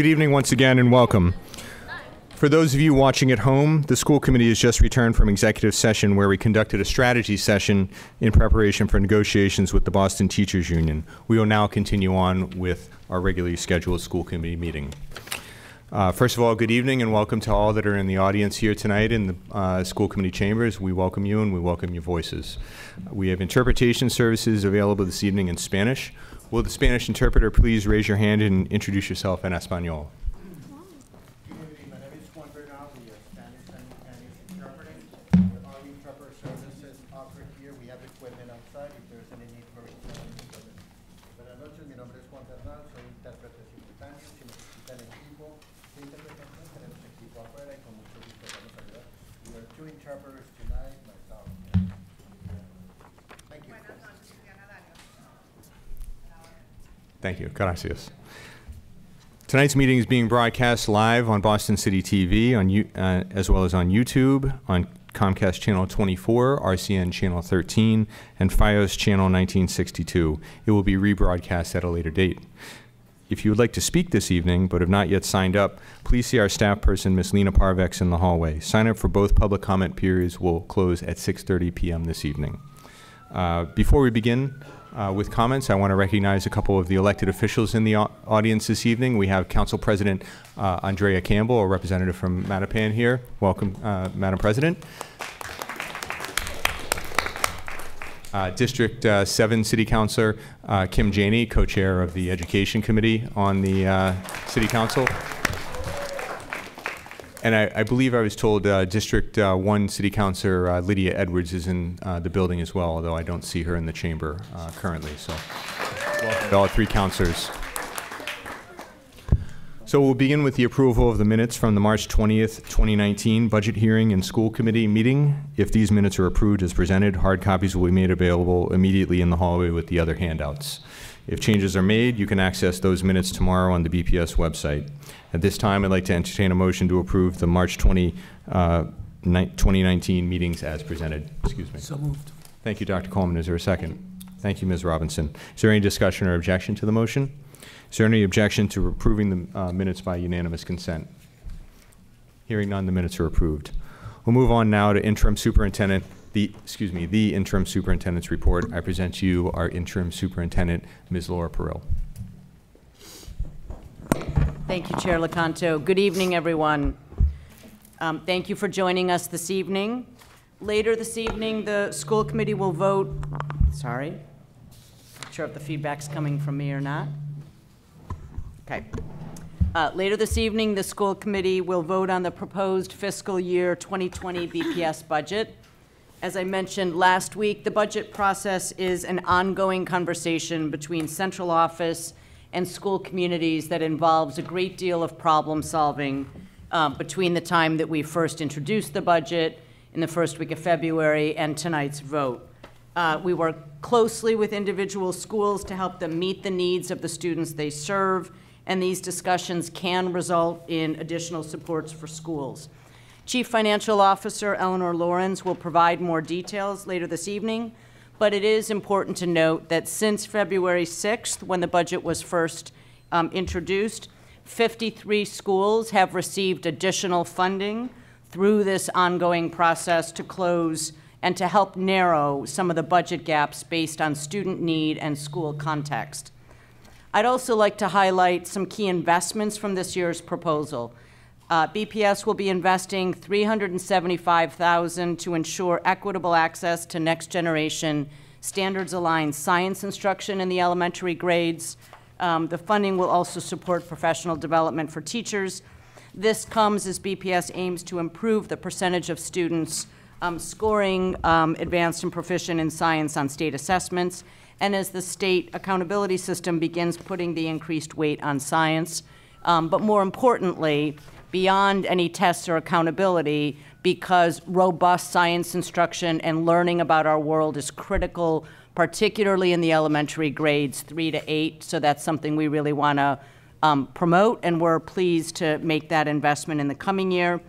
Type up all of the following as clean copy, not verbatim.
Good evening once again and welcome. For those of you watching at home, the school committee has just returned from executive session where we conducted a strategy session in preparation for negotiations with the Boston Teachers Union. We will now continue on with our regularly scheduled school committee meeting. First of all, good evening and welcome to all that are in the audience here tonight in the school committee chambers. We welcome you and we welcome your voices. We have interpretation services available this evening in Spanish. Will the Spanish interpreter please raise your hand and introduce yourself in Espanol? My name is Juan Bernal, we are Spanish and interpreting. Our interpreter services offered here. We have equipment outside if there's any need for equipment. Buenas noches, mi nombre es Juan Bernal, soy intérprete simultáneo. Si necesitan equipo de interpretación, tenemos equipo afuera y con mucho gusto vamos a ayudar. We have two interpreters tonight, myself. Thank you. Thank you. Gracias. Tonight's meeting is being broadcast live on Boston City TV, as well as on YouTube, on Comcast Channel 24, RCN Channel 13, and FiOS Channel 1962. It will be rebroadcast at a later date. If you would like to speak this evening but have not yet signed up, please see our staff person, Ms. Lena Parvex, in the hallway. Sign up for both public comment periods will close at 6:30 p.m. this evening. Before we begin with comments, I want to recognize a couple of the elected officials in the audience this evening. We have Council President Andrea Campbell, a representative from Mattapan here. Welcome, Madam President. District 7 City Councilor Kim Janey, co-chair of the Education Committee on the City Council. And I believe I was told District 1 City Councilor Lydia Edwards is in the building as well, although I don't see her in the chamber currently. So welcome to all three councilors. So we'll begin with the approval of the minutes from the March 20th, 2019 budget hearing and school committee meeting. If these minutes are approved as presented, hard copies will be made available immediately in the hallway with the other handouts. If changes are made, you can access those minutes tomorrow on the BPS website. At this time, I'd like to entertain a motion to approve the March 2019 meetings as presented. Excuse me. So moved. Thank you, Dr. Coleman. Is there a second? Thank you, Ms. Robinson. Is there any discussion or objection to the motion? Is there any objection to approving the minutes by unanimous consent? Hearing none, the minutes are approved. We'll move on now to Interim Superintendent. The Interim Superintendent's report. I present to you our Interim Superintendent, Ms. Laura Perrill. Thank you, Chair Lecanto. Good evening, everyone. Thank you for joining us this evening. Later this evening, the school committee will vote. Sorry, not sure if the feedback's coming from me or not. Okay. Later this evening, the school committee will vote on the proposed fiscal year 2020 BPS budget. As I mentioned last week, the budget process is an ongoing conversation between central office and school communities that involves a great deal of problem solving between the time that we first introduced the budget in the first week of February and tonight's vote. We work closely with individual schools to help them meet the needs of the students they serve, and these discussions can result in additional supports for schools. Chief Financial Officer Eleanor Lawrence will provide more details later this evening, but it is important to note that since February 6th, when the budget was first introduced, 53 schools have received additional funding through this ongoing process to close and to help narrow some of the budget gaps based on student need and school context. I'd also like to highlight some key investments from this year's proposal. BPS will be investing $375,000 to ensure equitable access to next-generation standards-aligned science instruction in the elementary grades. The funding will also support professional development for teachers. This comes as BPS aims to improve the percentage of students scoring advanced and proficient in science on state assessments, and as the state accountability system begins putting the increased weight on science. But more importantly, beyond any tests or accountability, because robust science instruction and learning about our world is critical, particularly in the elementary grades 3 to 8. So that's something we really want to promote, and we're pleased to make that investment in the coming year.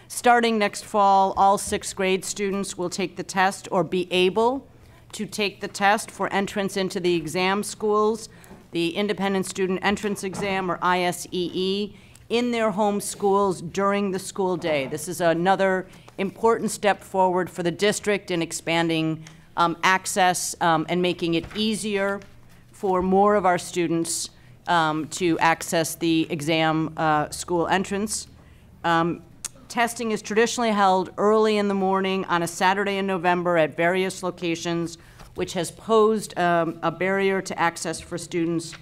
Starting next fall, all 6th grade students will take the test or be able to take the test for entrance into the exam schools. The Independent Student Entrance Exam, or ISEE, in their home schools during the school day. This is another important step forward for the district in expanding access and making it easier for more of our students to access the exam school entrance. Testing is traditionally held early in the morning on a Saturday in November at various locations, which has posed a barrier to access for students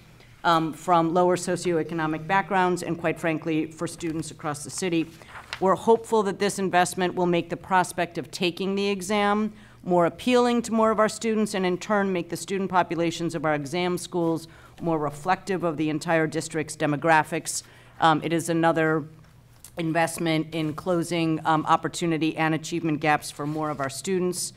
from lower socioeconomic backgrounds and, quite frankly, for students across the city. We're hopeful that this investment will make the prospect of taking the exam more appealing to more of our students and, in turn, make the student populations of our exam schools more reflective of the entire district's demographics. It is another investment in closing opportunity and achievement gaps for more of our students.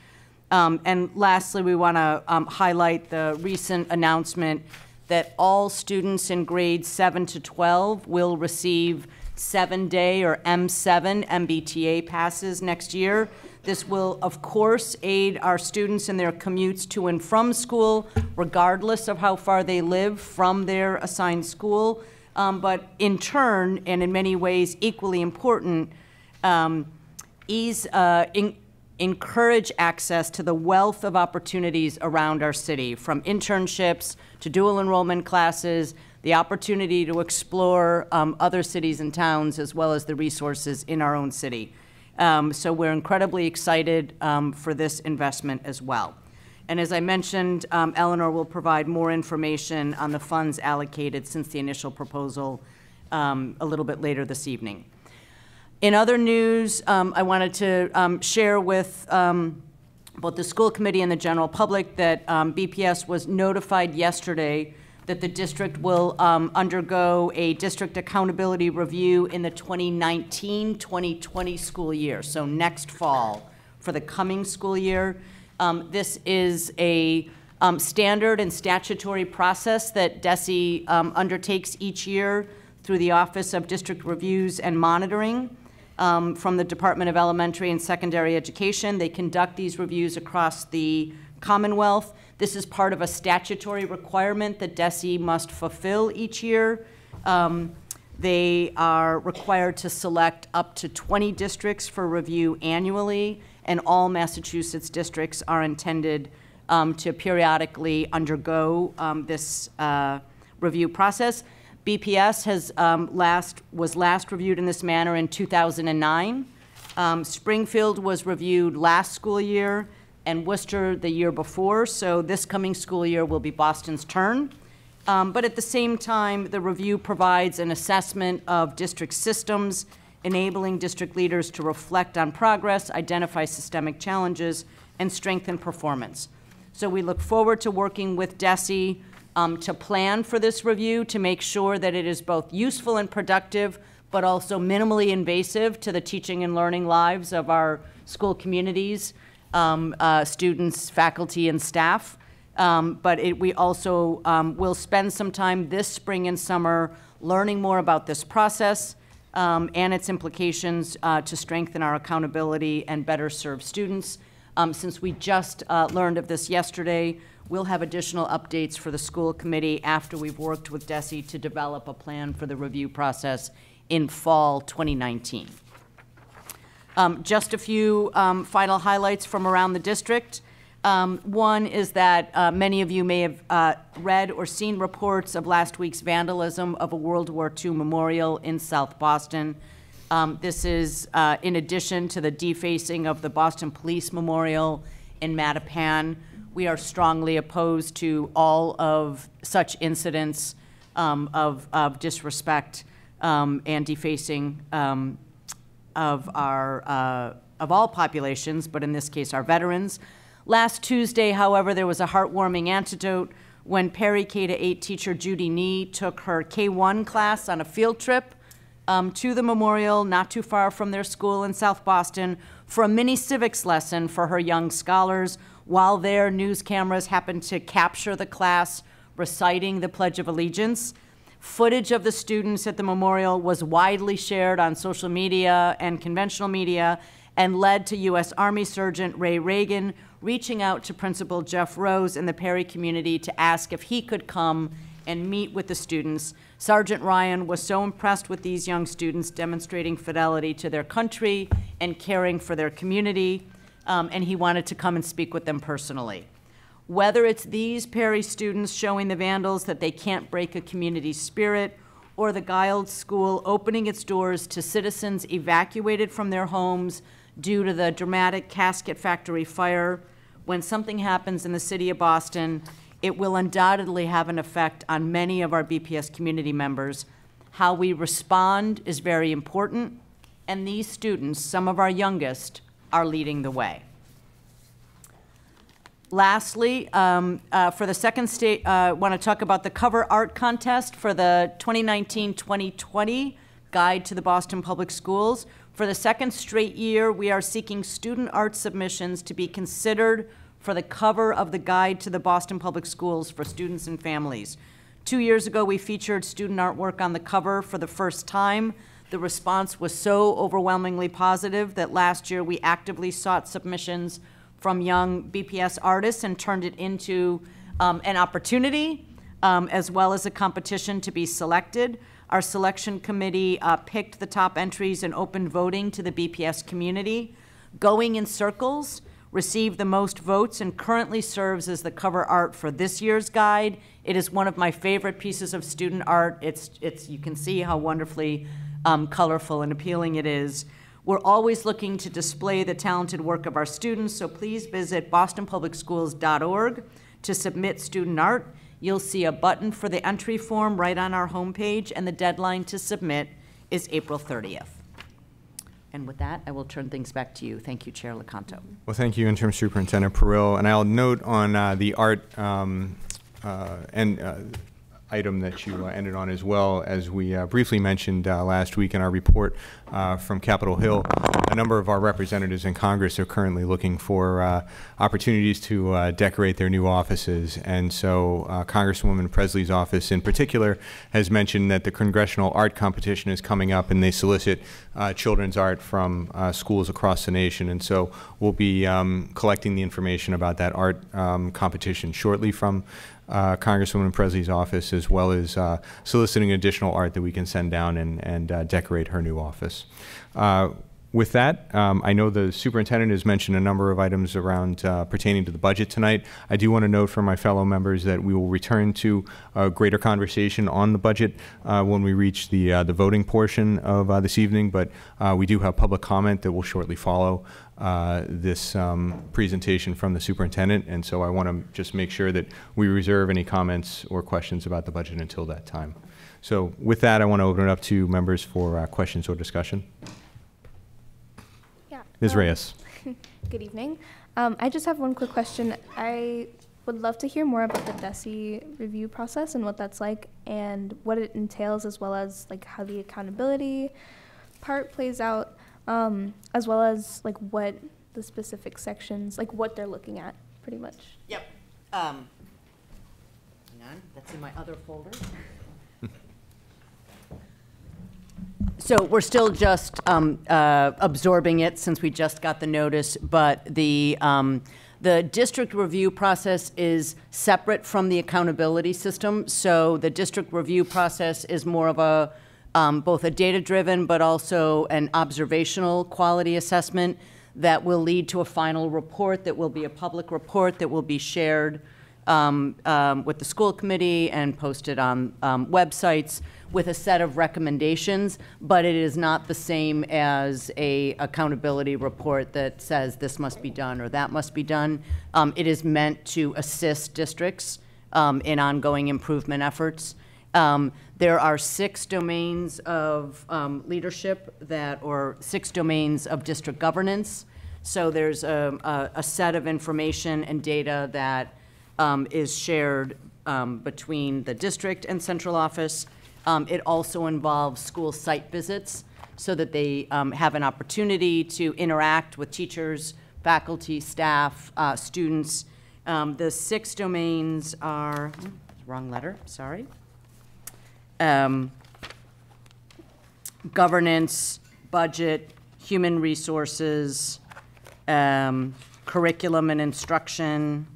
And lastly, we want to highlight the recent announcement that all students in grades 7 to 12 will receive 7-day or M7 MBTA passes next year. This will, of course, aid our students in their commutes to and from school, regardless of how far they live from their assigned school. But in turn, and in many ways equally important, encourage access to the wealth of opportunities around our city, from internships to dual enrollment classes, the opportunity to explore other cities and towns, as well as the resources in our own city. So we're incredibly excited for this investment as well. And as I mentioned, Eleanor will provide more information on the funds allocated since the initial proposal a little bit later this evening. In other news, I wanted to share with both the school committee and the general public that BPS was notified yesterday that the district will undergo a district accountability review in the 2019-2020 school year, so next fall for the coming school year. This is a standard and statutory process that DESE undertakes each year through the Office of District Reviews and Monitoring from the Department of Elementary and Secondary Education. They conduct these reviews across the Commonwealth. This is part of a statutory requirement that DESE must fulfill each year. They are required to select up to 20 districts for review annually, and all Massachusetts districts are intended to periodically undergo this review process. BPS was last reviewed in this manner in 2009. Springfield was reviewed last school year, and Worcester the year before, so this coming school year will be Boston's turn. But at the same time, the review provides an assessment of district systems, enabling district leaders to reflect on progress, identify systemic challenges, and strengthen performance. So we look forward to working with DESE to plan for this review to make sure that it is both useful and productive, but also minimally invasive to the teaching and learning lives of our school communities, students, faculty, and staff. But we also will spend some time this spring and summer learning more about this process and its implications to strengthen our accountability and better serve students. Since we just learned of this yesterday, we'll have additional updates for the school committee after we've worked with DESE to develop a plan for the review process in fall 2019. Just a few final highlights from around the district. One is that many of you may have read or seen reports of last week's vandalism of a World War II memorial in South Boston. This is in addition to the defacing of the Boston Police Memorial in Mattapan. We are strongly opposed to all of such incidents of disrespect and defacing of all populations, but in this case, our veterans. Last Tuesday, however, there was a heartwarming anecdote when Perry K-8 teacher Judy Nee took her K-1 class on a field trip to the memorial not too far from their school in South Boston for a mini civics lesson for her young scholars. While there, news cameras happened to capture the class reciting the Pledge of Allegiance. Footage of the students at the memorial was widely shared on social media and conventional media and led to U.S. Army Sergeant Ray Reagan reaching out to Principal Jeff Rose in the Perry community to ask if he could come and meet with the students. Sergeant Ryan was so impressed with these young students demonstrating fidelity to their country and caring for their community, and he wanted to come and speak with them personally. Whether it's these Perry students showing the vandals that they can't break a community spirit, or the Giles School opening its doors to citizens evacuated from their homes due to the dramatic casket factory fire, when something happens in the city of Boston, it will undoubtedly have an effect on many of our BPS community members. How we respond is very important, and these students, some of our youngest, are leading the way. Lastly, for the second state, I want to talk about the cover art contest for the 2019-2020 Guide to the Boston Public Schools. For the second straight year, we are seeking student art submissions to be considered for the cover of the Guide to the Boston Public Schools for students and families. 2 years ago, we featured student artwork on the cover for the first time. The response was so overwhelmingly positive that last year we actively sought submissions from young BPS artists and turned it into an opportunity as well as a competition to be selected. Our selection committee picked the top entries and opened voting to the BPS community. Going in Circles received the most votes and currently serves as the cover art for this year's guide. It is one of my favorite pieces of student art. You can see how wonderfully colorful and appealing it is. We're always looking to display the talented work of our students, so please visit bostonpublicschools.org to submit student art. You'll see a button for the entry form right on our homepage, and the deadline to submit is April 30th. And with that, I will turn things back to you. Thank you, Chair Lecanto. Well, thank you, Interim Superintendent Perrill. And I'll note on the art item that you ended on, as well as we briefly mentioned last week in our report from Capitol Hill, a number of our representatives in Congress are currently looking for opportunities to decorate their new offices. And so Congresswoman Presley's office in particular has mentioned that the Congressional Art Competition is coming up, and they solicit children's art from schools across the nation. And so we'll be collecting the information about that art competition shortly from Congresswoman Presley's office, as well as soliciting additional art that we can send down and decorate her new office. With that, I know the superintendent has mentioned a number of items around pertaining to the budget tonight. I do want to note for my fellow members that we will return to a greater conversation on the budget when we reach the voting portion of this evening, but we do have public comment that will shortly follow this presentation from the superintendent, and so I want to just make sure that we reserve any comments or questions about the budget until that time. So with that, I want to open it up to members for questions or discussion. Yeah. Ms. Reyes. Good evening. I just have one quick question. I would love to hear more about the DESE review process and what that's like and what it entails, as well as like how the accountability part plays out. As well as like what the specific sections, like what they're looking at, pretty much. Yep. Hang on, that's in my other folder. So we're still just absorbing it since we just got the notice, but the district review process is separate from the accountability system. So the district review process is more of a both a data-driven but also an observational quality assessment that will lead to a final report that will be a public report that will be shared with the school committee and posted on websites with a set of recommendations, but it is not the same as a accountability report that says this must be done or that must be done. It is meant to assist districts in ongoing improvement efforts. There are 6 domains of leadership or 6 domains of district governance. So there's a set of information and data that is shared between the district and central office. It also involves school site visits so that they have an opportunity to interact with teachers, faculty, staff, students. The 6 domains are, wrong letter, sorry. Governance, budget, human resources, curriculum and instruction,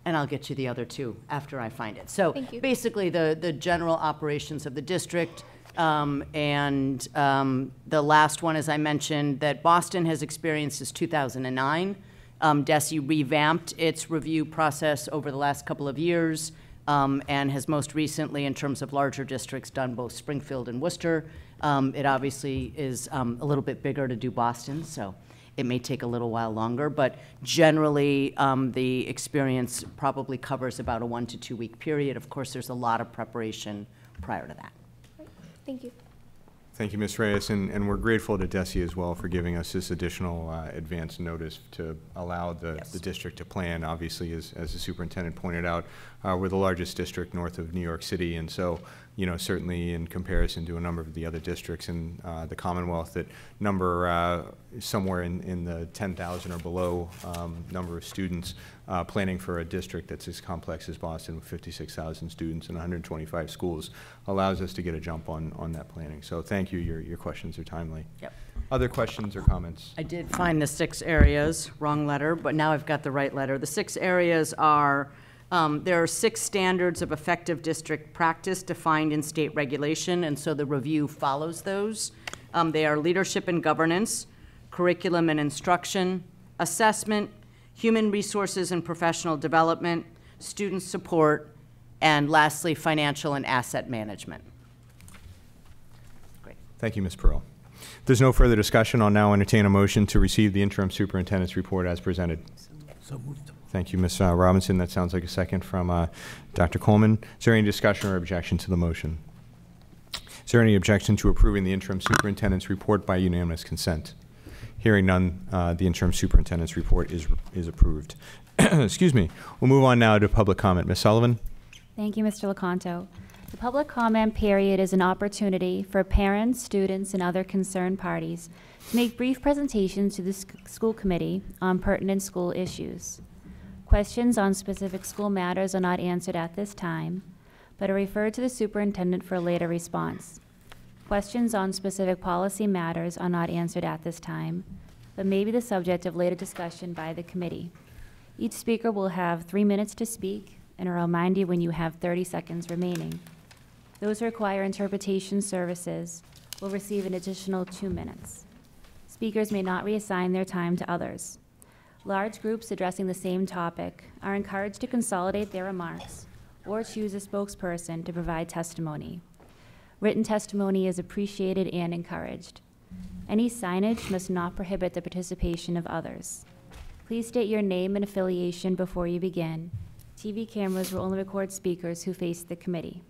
and I'll get you the other two after I find it. So Thank you. basically, the general operations of the district, and the last one, as I mentioned, that Boston has experienced is 2009. DESE revamped its review process over the last couple of years, and has most recently, in terms of larger districts, done both Springfield and Worcester. It obviously is a little bit bigger to do Boston, so it may take a little while longer, but generally, the experience probably covers about a 1 to 2 week period. Of course, there's a lot of preparation prior to that. Thank you. Thank you, Ms. Reyes, and we're grateful to DESE as well for giving us this additional advance notice to allow the district to plan. Obviously, as the superintendent pointed out, we're the largest district north of New York City, and so, you know, certainly in comparison to a number of the other districts in the Commonwealth that number somewhere in the 10,000 or below number of students, planning for a district that's as complex as Boston with 56,000 students and 125 schools allows us to get a jump on that planning. So thank you. Your questions are timely. Yep. Other questions or comments? I did find the 6 areas, wrong letter, but now I've got the right letter. The 6 areas are, there are 6 standards of effective district practice defined in state regulation, and so the review follows those. They are leadership and governance, curriculum and instruction, assessment, human resources and professional development, student support, and lastly, financial and asset management. Great. Thank you, Ms. Pearl. If there's no further discussion, I'll now entertain a motion to receive the interim superintendent's report as presented. So moved. Thank you, Ms. Robinson. That sounds like a second from Dr. Coleman. Is there any discussion or objection to the motion? Is there any objection to approving the interim superintendent's report by unanimous consent? Hearing none, the interim superintendent's report is approved. Excuse me. We'll move on now to public comment. Ms. Sullivan? Thank you, Mr. Lecanto. The public comment period is an opportunity for parents, students, and other concerned parties to make brief presentations to the school committee on pertinent school issues. Questions on specific school matters are not answered at this time, but are referred to the superintendent for a later response. Questions on specific policy matters are not answered at this time, but may be the subject of later discussion by the committee. Each speaker will have 3 minutes to speak, and I'll remind you when you have 30 seconds remaining. Those who require interpretation services will receive an additional 2 minutes. Speakers may not reassign their time to others. Large groups addressing the same topic are encouraged to consolidate their remarks or choose a spokesperson to provide testimony. Written testimony is appreciated and encouraged. Any signage must not prohibit the participation of others. Please state your name and affiliation before you begin. TV cameras will only record speakers who face the committee.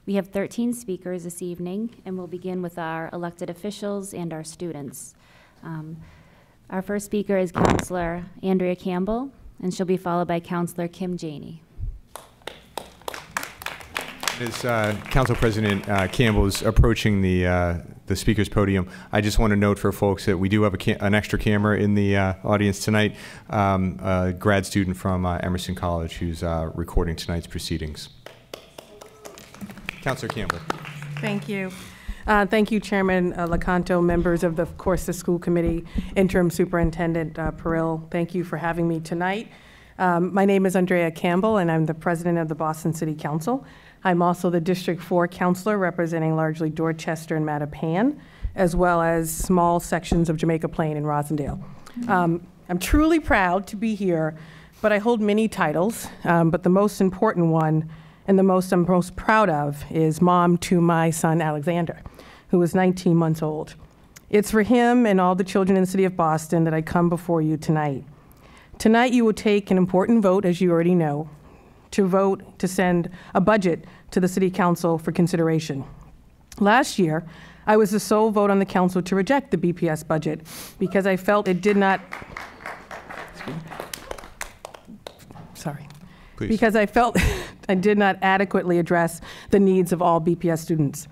We have 13 speakers this evening, and we'll begin with our elected officials and our students. Our first speaker is Counselor Andrea Campbell, and she'll be followed by Counselor Kim Janey. As Council President Campbell is approaching the speaker's podium, I just want to note for folks that we do have an extra camera in the audience tonight, a grad student from Emerson College who's recording tonight's proceedings. Councilor Campbell. Thank you. Thank you, Chairman Lecanto, members of the school committee, Interim Superintendent Peril. Thank you for having me tonight. My name is Andrea Campbell, and I'm the president of the Boston City Council. I'm also the District 4 counselor representing largely Dorchester and Mattapan, as well as small sections of Jamaica Plain and Rosendale. I'm truly proud to be here, but I hold many titles, but the most important one and the most I'm most proud of is mom to my son Alexander, who is 19 months old. It's for him and all the children in the city of Boston that I come before you tonight. Tonight you will take an important vote, as you already know, to vote to send a budget to the City Council for consideration. Last year, I was the sole vote on the council to reject the BPS budget because I felt it did not, Please. Because I felt I did not adequately address the needs of all BPS students.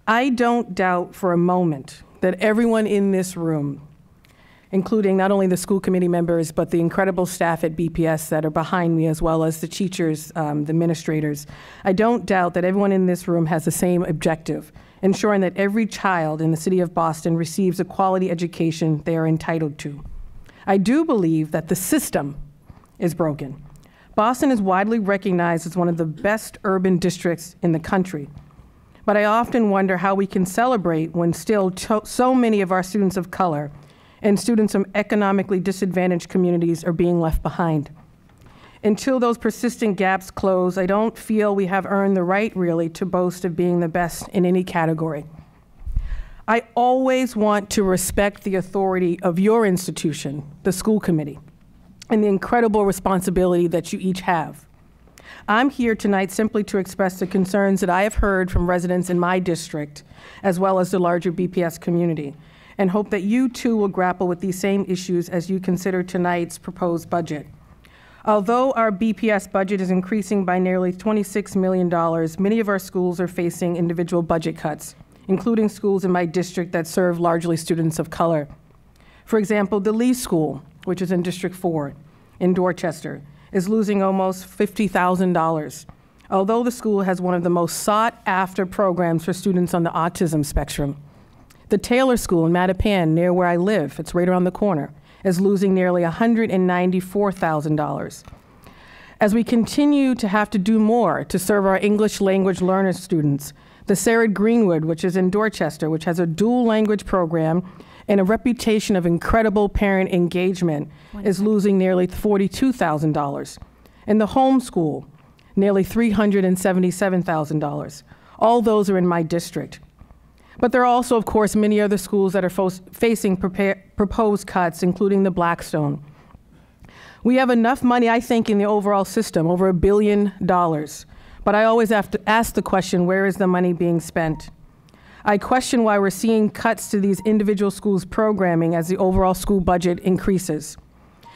I don't doubt for a moment that everyone in this room, including not only the school committee members, but the incredible staff at BPS that are behind me, as well as the teachers, the administrators. I don't doubt that everyone in this room has the same objective, ensuring that every child in the city of Boston receives a quality education they are entitled to. I do believe that the system is broken, Boston is widely recognized as one of the best urban districts in the country. But I often wonder how we can celebrate when still so many of our students of color and students from economically disadvantaged communities are being left behind. Until those persistent gaps close, I don't feel we have earned the right, really, to boast of being the best in any category. I always want to respect the authority of your institution, the school committee, and the incredible responsibility that you each have. I'm here tonight simply to express the concerns that I have heard from residents in my district, as well as the larger BPS community, and hope that you too will grapple with these same issues as you consider tonight's proposed budget. Although our BPS budget is increasing by nearly $26 million, many of our schools are facing individual budget cuts, including schools in my district that serve largely students of color. For example, the Lee School, which is in District 4 in Dorchester, is losing almost $50,000, although the school has one of the most sought-after programs for students on the autism spectrum. The Taylor School in Mattapan, near where I live, it's right around the corner, is losing nearly $194,000. As we continue to have to do more to serve our English language learner students, the Sarah Greenwood, which is in Dorchester, which has a dual language program and a reputation of incredible parent engagement, is losing nearly $42,000. And the home school, nearly $377,000. All those are in my district. But there are also, of course, many other schools that are facing proposed cuts, including the Blackstone. We have enough money, I think, in the overall system, over $1 billion. But I always have to ask the question, where is the money being spent? I question why we're seeing cuts to these individual schools' programming as the overall school budget increases.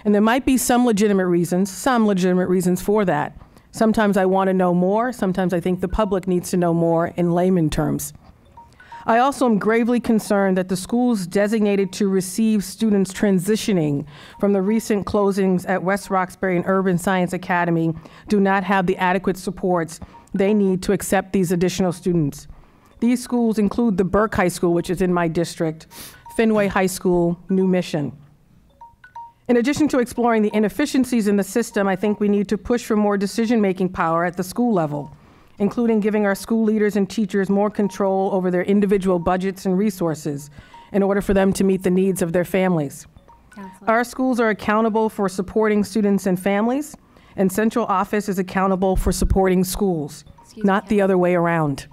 And there might be some legitimate reasons for that. Sometimes I want to know more. Sometimes I think the public needs to know more in layman terms. I also am gravely concerned that the schools designated to receive students transitioning from the recent closings at West Roxbury and Urban Science Academy do not have the adequate supports they need to accept these additional students. These schools include the Burke High School, which is in my district, Fenway High School, New Mission. In addition to exploring the inefficiencies in the system, I think we need to push for more decision-making power at the school level, including giving our school leaders and teachers more control over their individual budgets and resources in order for them to meet the needs of their families. Counselor. Our schools are accountable for supporting students and families, and central office is accountable for supporting schools, not the other way around.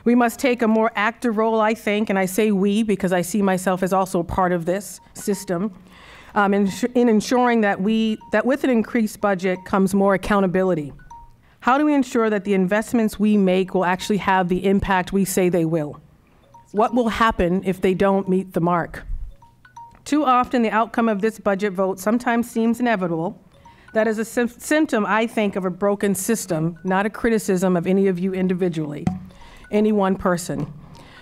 We must take a more active role, I think, and I say we because I see myself as also part of this system, in ensuring that with an increased budget comes more accountability. How do we ensure that the investments we make will actually have the impact we say they will? What will happen if they don't meet the mark? Too often, the outcome of this budget vote sometimes seems inevitable. That is a symptom, I think, of a broken system, not a criticism of any of you individually, any one person.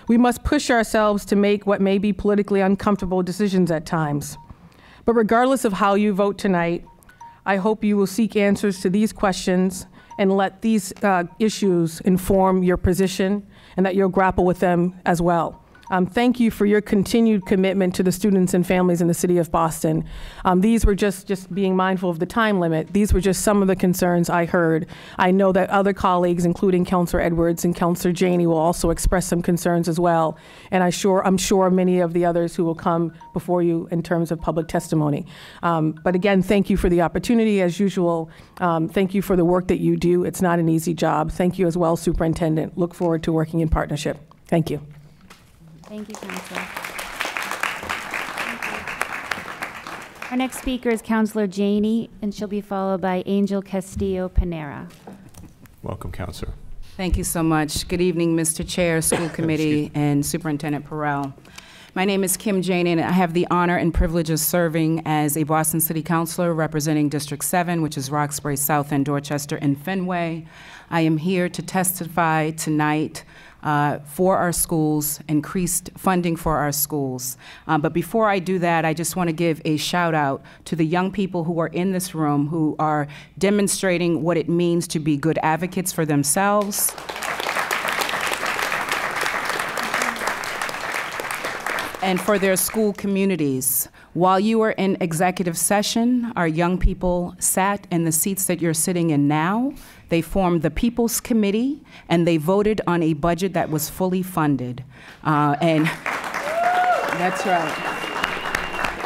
We must push ourselves to make what may be politically uncomfortable decisions at times. But regardless of how you vote tonight, I hope you will seek answers to these questions and let these issues inform your position and that you'll grapple with them as well. Thank you for your continued commitment to the students and families in the city of Boston. These were just being mindful of the time limit. These were just some of the concerns I heard. I know that other colleagues, including Councilor Edwards and Councilor Janey, will also express some concerns as well. And I'm sure many of the others who will come before you in terms of public testimony. But again, thank you for the opportunity as usual. Thank you for the work that you do. It's not an easy job. Thank you as well, Superintendent. Look forward to working in partnership. Thank you. Thank you, Councilor. Our next speaker is Councilor Janey, and she'll be followed by Angel Castillo-Panera. Welcome, Councilor. Thank you so much. Good evening, Mr. Chair, School Committee, and Superintendent Perrell. My name is Kim Janey, and I have the honor and privilege of serving as a Boston City Councilor representing District 7, which is Roxbury South and Dorchester and Fenway. I am here to testify tonight for our schools, increased funding for our schools. But before I do that, I just want to give a shout out to the young people who are in this room who are demonstrating what it means to be good advocates for themselves. and for their school communities. While you were in executive session, our young people sat in the seats that you're sitting in now. They formed the People's Committee, and they voted on a budget that was fully funded. And that's right.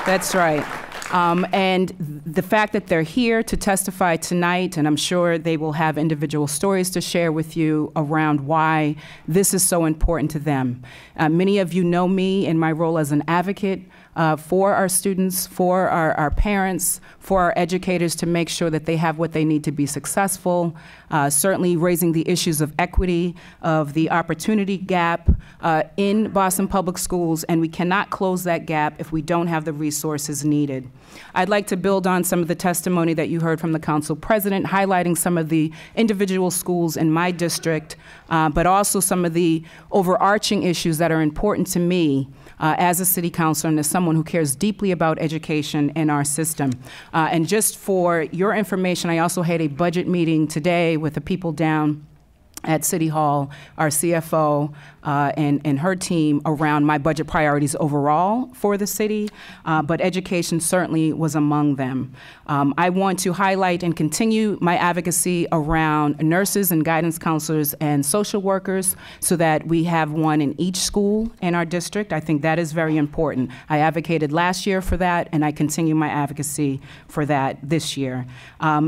That's right. And the fact that they're here to testify tonight, and I'm sure they will have individual stories to share with you around why this is so important to them. Many of you know me in my role as an advocate for our students, for our parents, for our educators to make sure that they have what they need to be successful, certainly raising the issues of equity, of the opportunity gap in Boston Public Schools, and we cannot close that gap if we don't have the resources needed. I'd like to build on some of the testimony that you heard from the council president, highlighting some of the individual schools in my district, but also some of the overarching issues that are important to me as a city councilor and as someone who cares deeply about education in our system. And just for your information, I also had a budget meeting today with the people down at City Hall, our CFO and her team around my budget priorities overall for the city, but education certainly was among them. I want to highlight and continue my advocacy around nurses and guidance counselors and social workers so that we have one in each school in our district. I think that is very important. I advocated last year for that, and I continue my advocacy for that this year.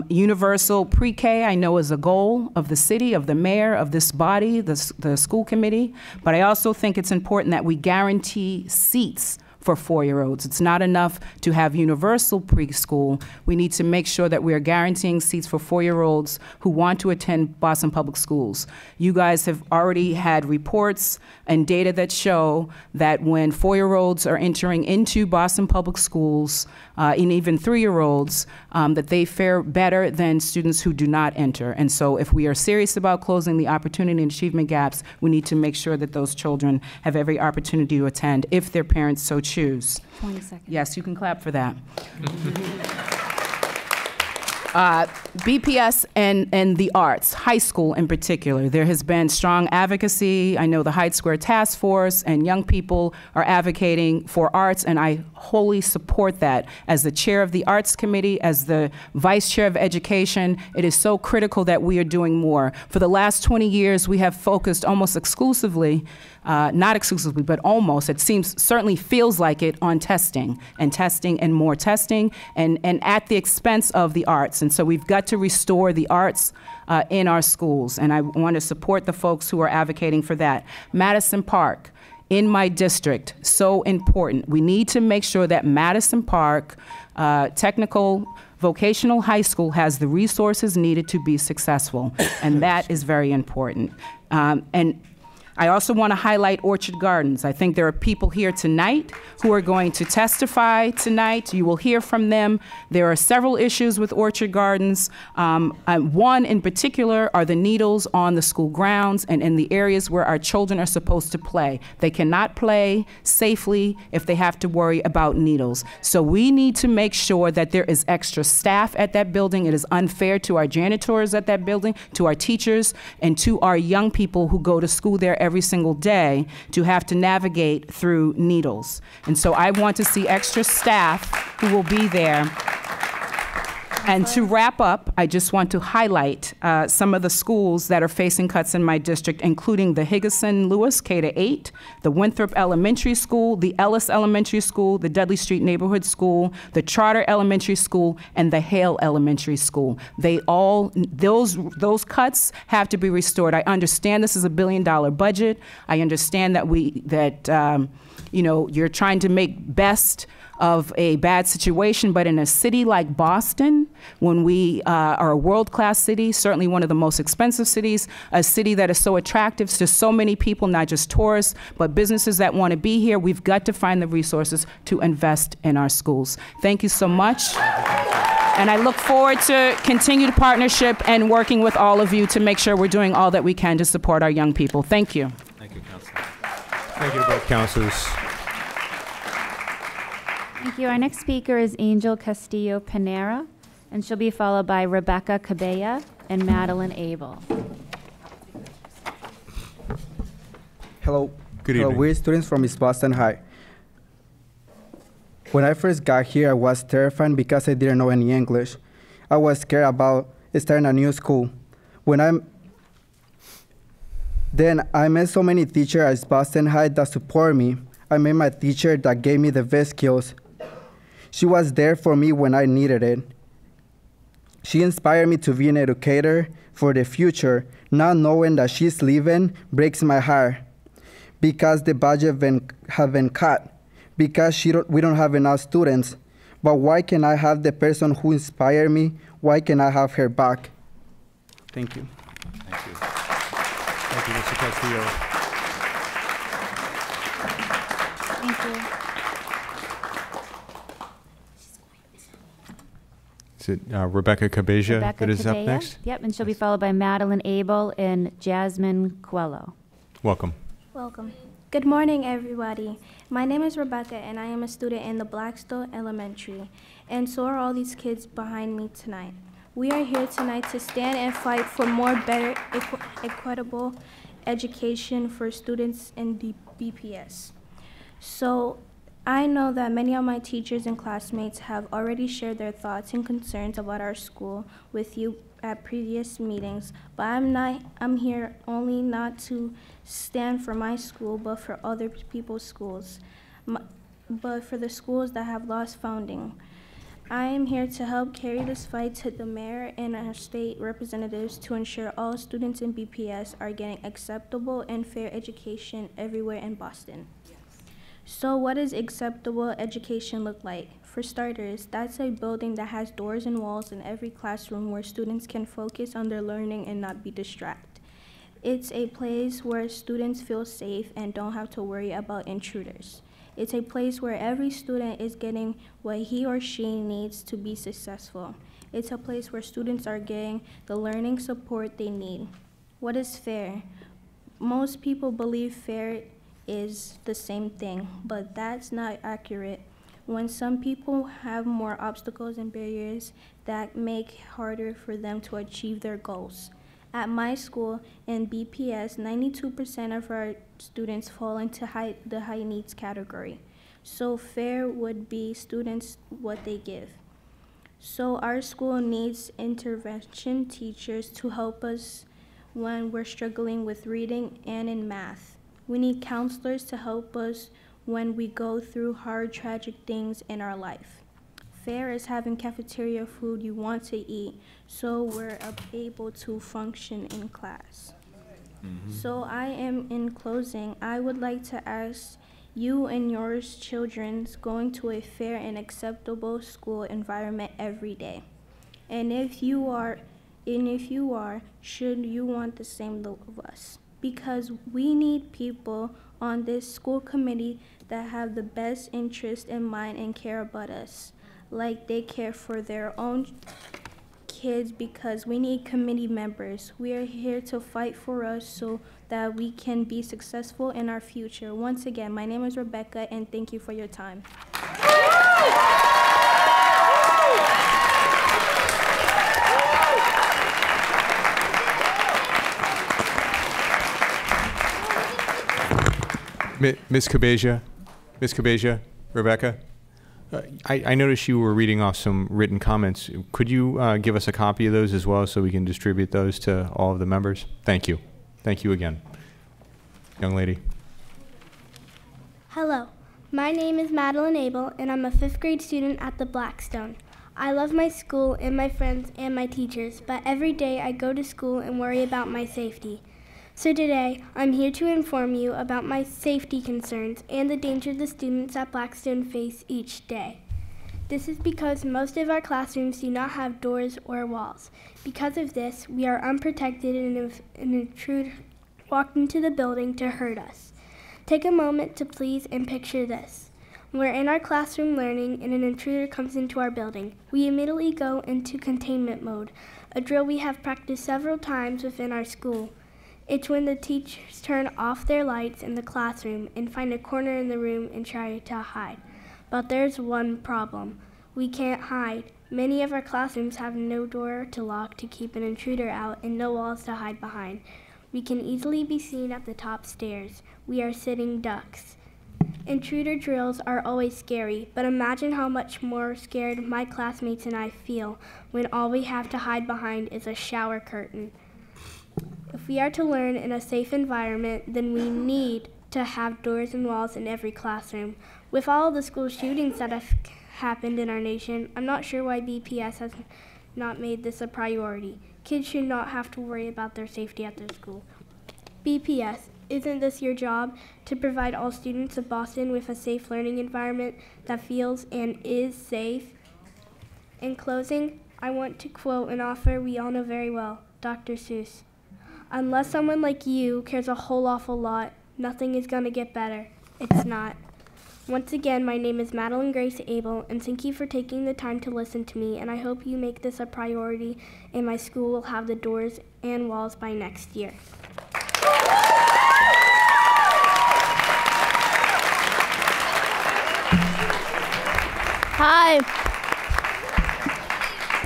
Universal pre-K, I know, is a goal of the city, of the mayor, of this body, the school committee, but I also think it's important that we guarantee seats for 4-year-olds. It's not enough to have universal preschool. We need to make sure that we are guaranteeing seats for 4-year-olds who want to attend Boston Public Schools. You guys have already had reports and data that show that when 4-year-olds are entering into Boston Public Schools, and even 3-year-olds, that they fare better than students who do not enter. And so if we are serious about closing the opportunity and achievement gaps, we need to make sure that those children have every opportunity to attend if their parents so choose. 20 seconds. Yes, you can clap for that. BPS and the arts, high school in particular. There has been strong advocacy. I know the Hyde Square Task Force and young people are advocating for arts, and I wholly support that. As the chair of the Arts Committee, as the vice chair of education, it is so critical that we are doing more. For the last 20 years, we have focused almost exclusively, not exclusively, but almost, it certainly feels like it, on testing and more testing, and at the expense of the arts. And so we've got to restore the arts in our schools, and I want to support the folks who are advocating for that. Madison Park, in my district, so important. We need to make sure that Madison Park Technical Vocational High School has the resources needed to be successful, and that is very important. And I also want to highlight Orchard Gardens. I think there are people here tonight who are going to testify tonight. You will hear from them. There are several issues with Orchard Gardens. One in particular are the needles on the school grounds and in the areas where our children are supposed to play. They cannot play safely if they have to worry about needles. So we need to make sure that there is extra staff at that building. It is unfair to our janitors at that building, to our teachers, and to our young people who go to school there every single day to have to navigate through needles. And so I want to see extra staff who will be there. And to wrap up, I just want to highlight some of the schools that are facing cuts in my district, including the Higginson-Lewis K-8, the Winthrop Elementary School, the Ellis Elementary School, the Dudley Street Neighborhood School, the Charter Elementary School, and the Hale Elementary School. They all, those cuts have to be restored. I understand this is a $1 billion budget. I understand that you know, you're trying to make best of a bad situation, but in a city like Boston, when we are a world-class city, certainly one of the most expensive cities, a city that is so attractive to so many people, not just tourists, but businesses that want to be here, we've got to find the resources to invest in our schools. Thank you so much. And I look forward to continued partnership and working with all of you to make sure we're doing all that we can to support our young people. Thank you. Thank you, Councilor. Thank you to both councilors. Thank you. Our next speaker is Angel Castillo Panera, and she'll be followed by Rebecca Cabella and Madeline Abel. Hello. Good evening. We're students from East Boston High. When I first got here, I was terrified because I didn't know any English. I was scared about starting a new school. Then I met so many teachers at Boston High that support me. I met my teacher that gave me the best skills. She was there for me when I needed it. She inspired me to be an educator for the future. Not knowing that she's leaving breaks my heart because the budget has been cut, because we don't have enough students. But why can't I have the person who inspired me? Why can't I have her back? Thank you. Thank you. Thank you, Mr. Castillo. Thank you. Is it Rebecca Cabeja that is up Cabella. next? Yep, and she'll be followed by Madeline Abel and Jasmine Coelho. Welcome. Welcome. Good morning, everybody. My name is Rebecca, and I am a student in the Blackstone Elementary, and so are all these kids behind me tonight. We are here tonight to stand and fight for more better, equitable education for students in the BPS. So I know that many of my teachers and classmates have already shared their thoughts and concerns about our school with you at previous meetings, but I'm here only not to stand for my school, but for other people's schools, but for the schools that have lost funding. I am here to help carry this fight to the mayor and our state representatives to ensure all students in BPS are getting acceptable and fair education everywhere in Boston. So what does acceptable education look like? For starters, that's a building that has doors and walls in every classroom where students can focus on their learning and not be distracted. It's a place where students feel safe and don't have to worry about intruders. It's a place where every student is getting what he or she needs to be successful. It's a place where students are getting the learning support they need. What is fair? Most people believe fair is the same thing, but that's not accurate. When some people have more obstacles and barriers that make it harder for them to achieve their goals. At my school in BPS, 92% of our students fall into the high needs category. So fair would be students what they give. So our school needs intervention teachers to help us when we're struggling with reading and in math. We need counselors to help us when we go through hard, tragic things in our life. Fair is having cafeteria food you want to eat, so we're able to function in class. So I am in closing, I would like to ask you and your children going to a fair and acceptable school environment every day. And if you are, should you want the same of us? Because we need people on this school committee that have the best interest in mind and care about us, like they care for their own kids, because we need committee members. We are here to fight for us so that we can be successful in our future. Once again, my name is Rebecca, and thank you for your time. Ms. Cabeja, Rebecca, I noticed you were reading off some written comments. Could you give us a copy of those as well so we can distribute those to all of the members? Thank you. Thank you again. Young lady. Hello, my name is Madeline Abel, and I'm a 5th grade student at the Blackstone. I love my school and my friends and my teachers, but every day I go to school and worry about my safety. So today, I'm here to inform you about my safety concerns and the danger the students at Blackstone face each day. This is because most of our classrooms do not have doors or walls. Because of this, we are unprotected and if an intruder walked into the building to hurt us. Take a moment to please and picture this. We're in our classroom learning and an intruder comes into our building. We immediately go into containment mode, a drill we have practiced several times within our school. It's when the teachers turn off their lights in the classroom and find a corner in the room and try to hide. But there's one problem. We can't hide. Many of our classrooms have no door to lock to keep an intruder out and no walls to hide behind. We can easily be seen at the top stairs. We are sitting ducks. Intruder drills are always scary, but imagine how much more scared my classmates and I feel when all we have to hide behind is a shower curtain. If we are to learn in a safe environment, then we need to have doors and walls in every classroom. With all the school shootings that have happened in our nation, I'm not sure why BPS has not made this a priority. Kids should not have to worry about their safety at their school. BPS, isn't this your job, to provide all students of Boston with a safe learning environment that feels and is safe? In closing, I want to quote an author we all know very well, Dr. Seuss. Unless someone like you cares a whole awful lot, nothing is going to get better. It's not. Once again, my name is Madeline Grace Abel, and thank you for taking the time to listen to me, and I hope you make this a priority, and my school will have the doors and walls by next year.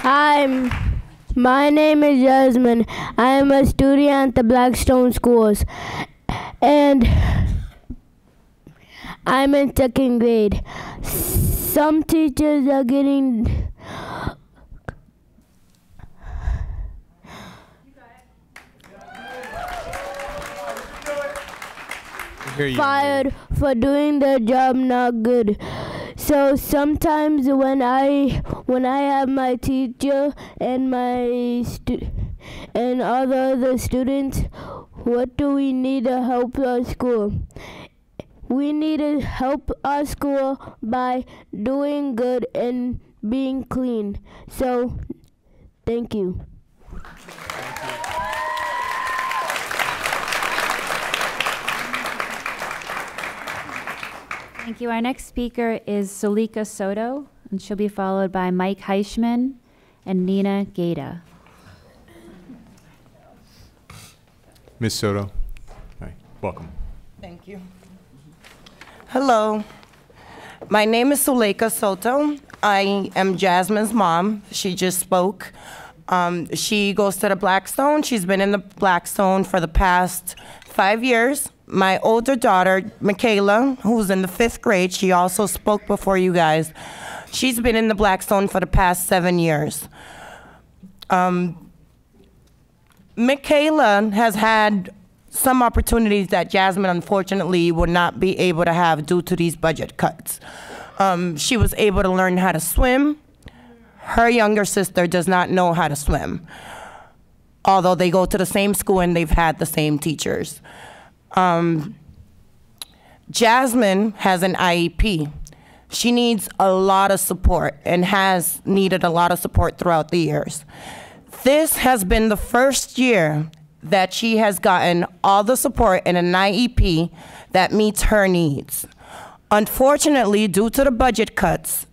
Hi, my name is Jasmine. I am a student at the Blackstone Schools, and I'm in 2nd grade. Some teachers are getting fired for doing their job not good. So sometimes when I have my teacher and and all the other students, what do we need to help our school? We need to help our school by doing good and being clean. So, thank you. Thank you. Our next speaker is Sulika Soto, and she'll be followed by Mike Heischman and Nina Gata. Ms. Soto, hi, welcome. Thank you. Hello, my name is Sulika Soto. I am Jasmine's mom. She just spoke. She goes to the Blackstone. She's been in the Blackstone for the past 5 years. My older daughter, Michaela, who's in the 5th grade, she also spoke before you guys. She's been in the Blackstone for the past 7 years. Michaela has had some opportunities that Jasmine, unfortunately, would not be able to have due to these budget cuts. She was able to learn how to swim. Her younger sister does not know how to swim, although they go to the same school and they've had the same teachers. Jasmine has an IEP. She needs a lot of support and has needed a lot of support throughout the years. This has been the first year that she has gotten all the support in an IEP that meets her needs. Unfortunately, due to the budget cuts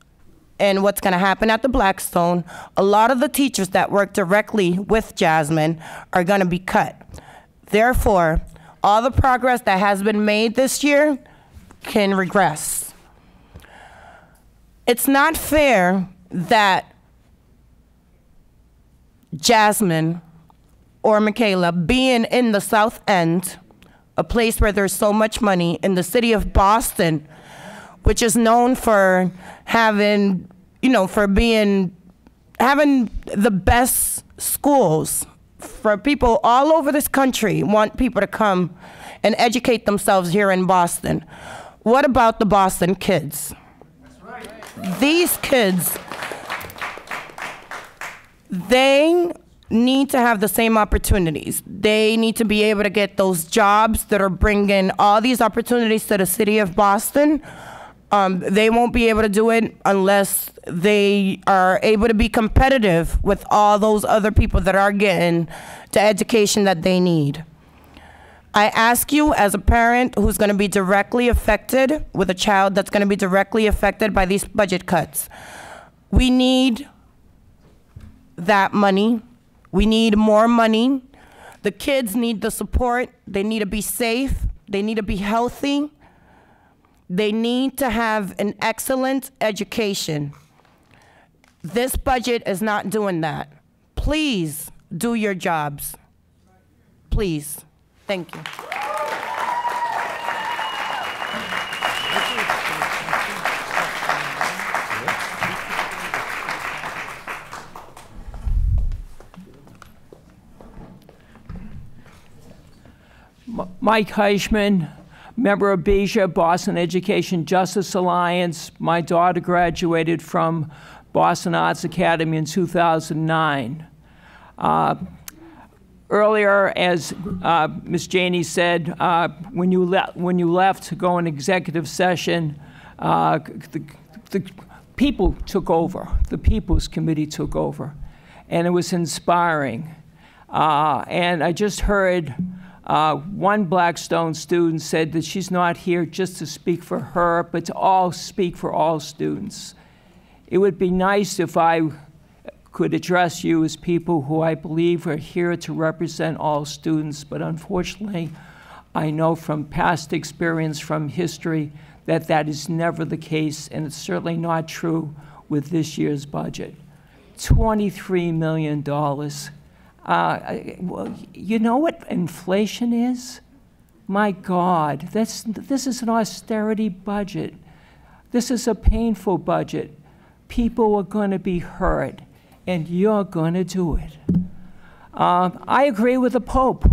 and what's going to happen at the Blackstone, a lot of the teachers that work directly with Jasmine are going to be cut. Therefore, all the progress that has been made this year can regress. It's not fair that Jasmine or Michaela, being in the South End, a place where there's so much money, in the city of Boston, which is known for having, having the best schools, for people all over this country want people to come and educate themselves here in Boston. What about the Boston kids? That's right. These kids, they need to have the same opportunities. They need to be able to get those jobs that are bringing all these opportunities to the city of Boston. They won't be able to do it unless they are able to be competitive with all those other people that are getting the education that they need. I ask you, as a parent who's going to be directly affected with a child that's going to be directly affected by these budget cuts, we need that money. We need more money. The kids need the support. They need to be safe. They need to be healthy. They need to have an excellent education. This budget is not doing that. Please do your jobs. Please. Thank you. Mike Heichman, member of BEJA, Boston Education Justice Alliance. My daughter graduated from Boston Arts Academy in 2009. Earlier, as Ms. Janey said, when you left to go in executive session, the people took over. The People's Committee took over, and it was inspiring. And I just heard one Blackstone student said that she's not here just to speak for her, but to speak for all students. It would be nice if I could address you as people who I believe are here to represent all students, but unfortunately, I know from past experience, from history, that that is never the case, and it's certainly not true with this year's budget. $23 million. Well, you know what inflation is? My God, this is an austerity budget. This is a painful budget. People are going to be hurt, and you're going to do it. I agree with the Pope.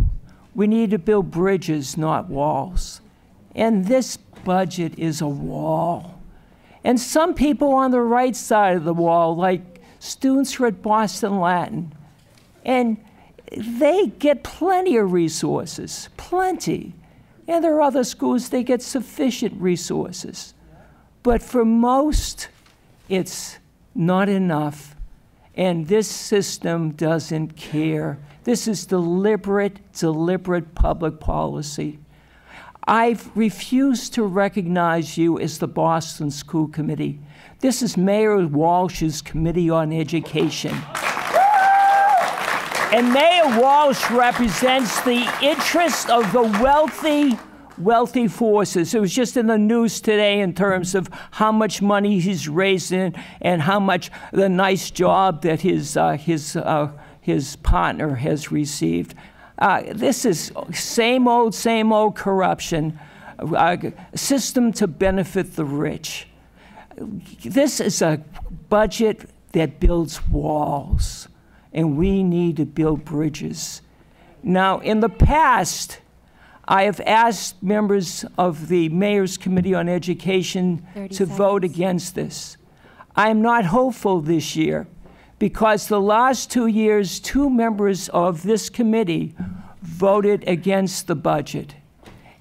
We need to build bridges, not walls. And this budget is a wall. And some people on the right side of the wall, like students who are at Boston Latin, and they get plenty of resources, plenty. And there are other schools, they get sufficient resources. But for most, it's not enough. And this system doesn't care. This is deliberate public policy. I've refused to recognize you as the Boston School Committee. This is Mayor Walsh's Committee on Education. And Mayor Walsh represents the interest of the wealthy forces. It was just in the news today in terms of how much money he's raising and how much the nice job that his partner has received. This is same old corruption, system to benefit the rich. This is a budget that builds walls, and we need to build bridges. Now, in the past, I have asked members of the Mayor's Committee on Education to vote against this. I am not hopeful this year because the last 2 years, 2 members of this committee voted against the budget.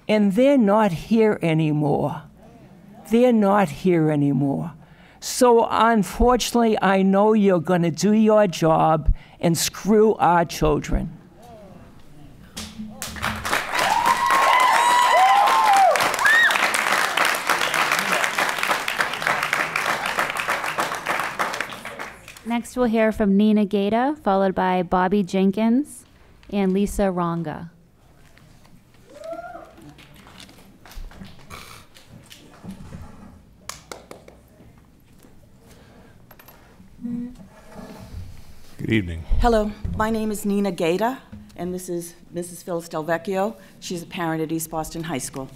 And they're not here anymore. They're not here anymore. So unfortunately, I know you're going to do your job and screw our children. Next, we'll hear from Nina Gaeta, followed by Bobby Jenkins and Lisa Ronga. Good evening. Hello, my name is Nina Gaeta, and this is Mrs. Phyllis Delvecchio. She's a parent at East Boston High School.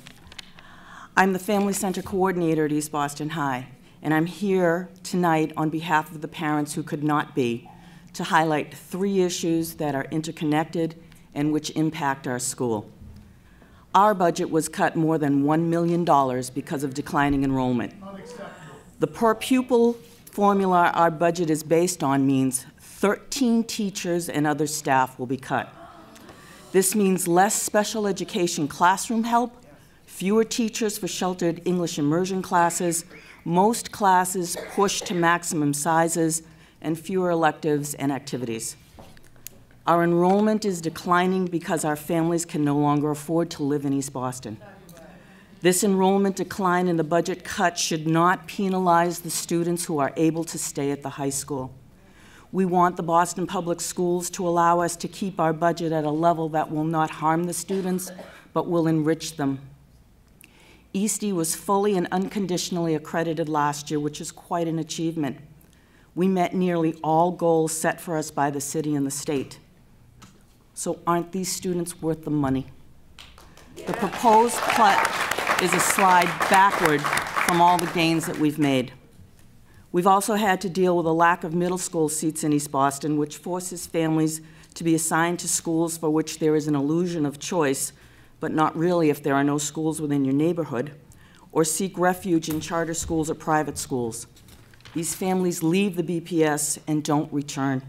I'm the Family Center Coordinator at East Boston High, and I'm here tonight on behalf of the parents who could not be to highlight 3 issues that are interconnected and which impact our school. Our budget was cut more than $1 million because of declining enrollment. The per pupil formula our budget is based on means 13 teachers and other staff will be cut. This means less special education classroom help, fewer teachers for sheltered English immersion classes, most classes pushed to maximum sizes, and fewer electives and activities. Our enrollment is declining because our families can no longer afford to live in East Boston. This enrollment decline and the budget cut should not penalize the students who are able to stay at the high school. We want the Boston Public Schools to allow us to keep our budget at a level that will not harm the students, but will enrich them. Eastie was fully and unconditionally accredited last year, which is quite an achievement. We met nearly all goals set for us by the city and the state. So aren't these students worth the money? The proposed cut is a slide backward from all the gains that we've made. We've also had to deal with a lack of middle school seats in East Boston, which forces families to be assigned to schools for which there is an illusion of choice but not really if there are no schools within your neighborhood, or seek refuge in charter schools or private schools. These families leave the BPS and don't return.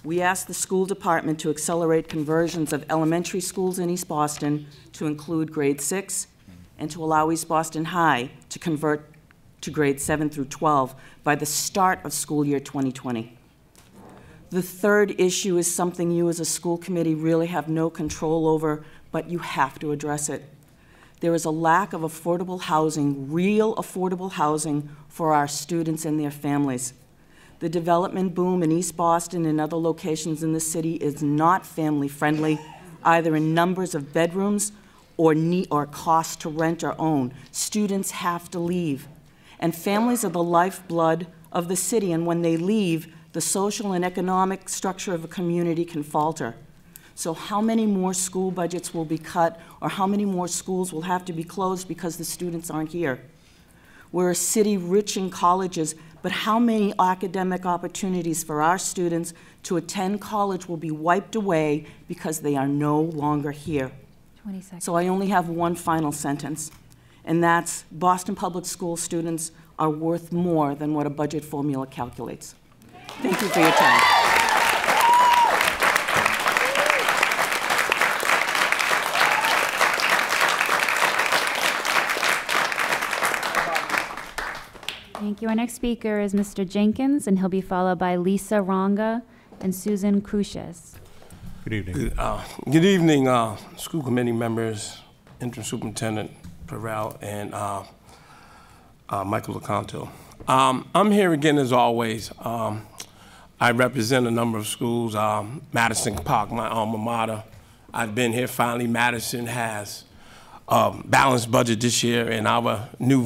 We asked the school department to accelerate conversions of elementary schools in East Boston to include grade 6 and to allow East Boston High to convert to grade 7 through 12 by the start of school year 2020. The third issue is something you as a school committee really have no control over, but you have to address it. There is a lack of affordable housing, real affordable housing for our students and their families. The development boom in East Boston and other locations in the city is not family-friendly, either in numbers of bedrooms or cost to rent or own. Students have to leave. And families are the lifeblood of the city, and when they leave, the social and economic structure of a community can falter. So how many more school budgets will be cut, or how many more schools will have to be closed because the students aren't here? We're a city rich in colleges, but how many academic opportunities for our students to attend college will be wiped away because they are no longer here? 20 seconds. So I only have one final sentence, and that's Boston Public School students are worth more than what a budget formula calculates. Thank you for your time. Thank you. Our next speaker is Mr. Jenkins, and he'll be followed by Lisa Ronga and Susan Crucius. Good evening. Good evening, school committee members, Interim Superintendent Perel, and Michael Lecanto. I'm here again as always. I represent a number of schools. Madison Park, my alma mater. I've been here finally. Madison has a balanced budget this year, and our new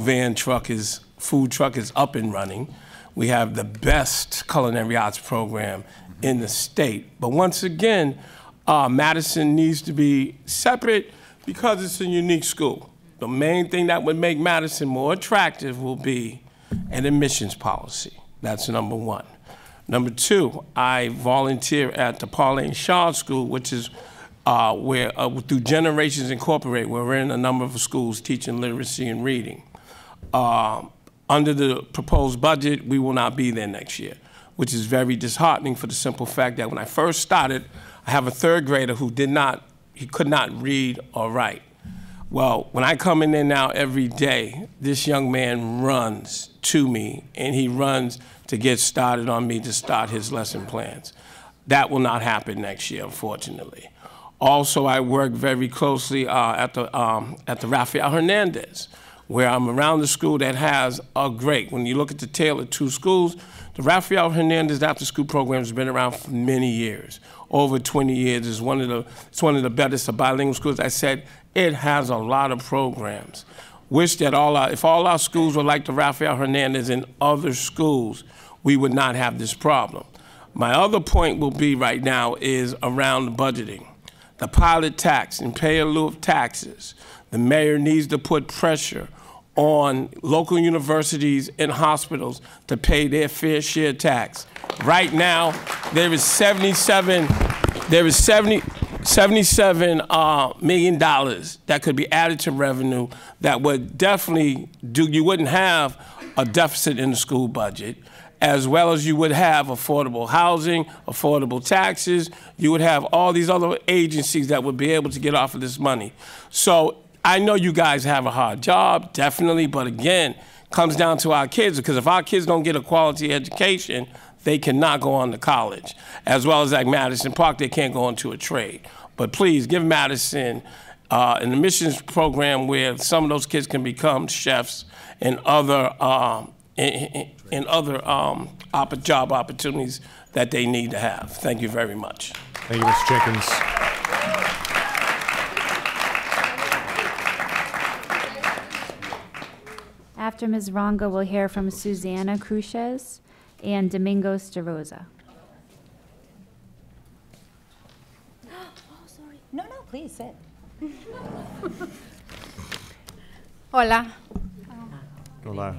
food truck is up and running. We have the best culinary arts program in the state. But once again, Madison needs to be separate because it's a unique school. The main thing that would make Madison more attractive will be an admissions policy. That's number one. Number two, I volunteer at the Pauline Shaw School, which is where through Generations Incorporated, where we're in a number of schools teaching literacy and reading. Under the proposed budget, we will not be there next year, which is very disheartening for the simple fact that when I first started, I have a third grader who could not read or write. Well, when I come in there now every day, this young man runs to me, and he runs to get started on me to start his lesson plans. That will not happen next year, unfortunately. Also, I work very closely at the Rafael Hernandez, where I'm around the school that has when you look at the tail of two schools, the Rafael Hernandez after school program has been around for many years, over 20 years. It's one of the best bilingual schools. I said, it has a lot of programs. Wish that if all our schools were like the Rafael Hernandez in other schools, we would not have this problem. My other point will be right now is around budgeting. The pilot tax and pay in lieu of taxes. The mayor needs to put pressure on local universities and hospitals to pay their fair share tax. Right now, there is $77 million that could be added to revenue that would definitely you wouldn't have a deficit in the school budget, as well as you would have affordable housing, affordable taxes. You would have all these other agencies that would be able to get off of this money. So I know you guys have a hard job, definitely, but again, comes down to our kids, because if our kids don't get a quality education, they cannot go on to college. As well as like Madison Park, they can't go into a trade. But please give Madison an admissions program where some of those kids can become chefs and other job opportunities that they need to have. Thank you very much. Thank you, Mr. Jenkins. After Ms. Ronga, we'll hear from Susanna Cruces and Domingos de Rosa. Oh, sorry. No, please sit. Hola. Hola.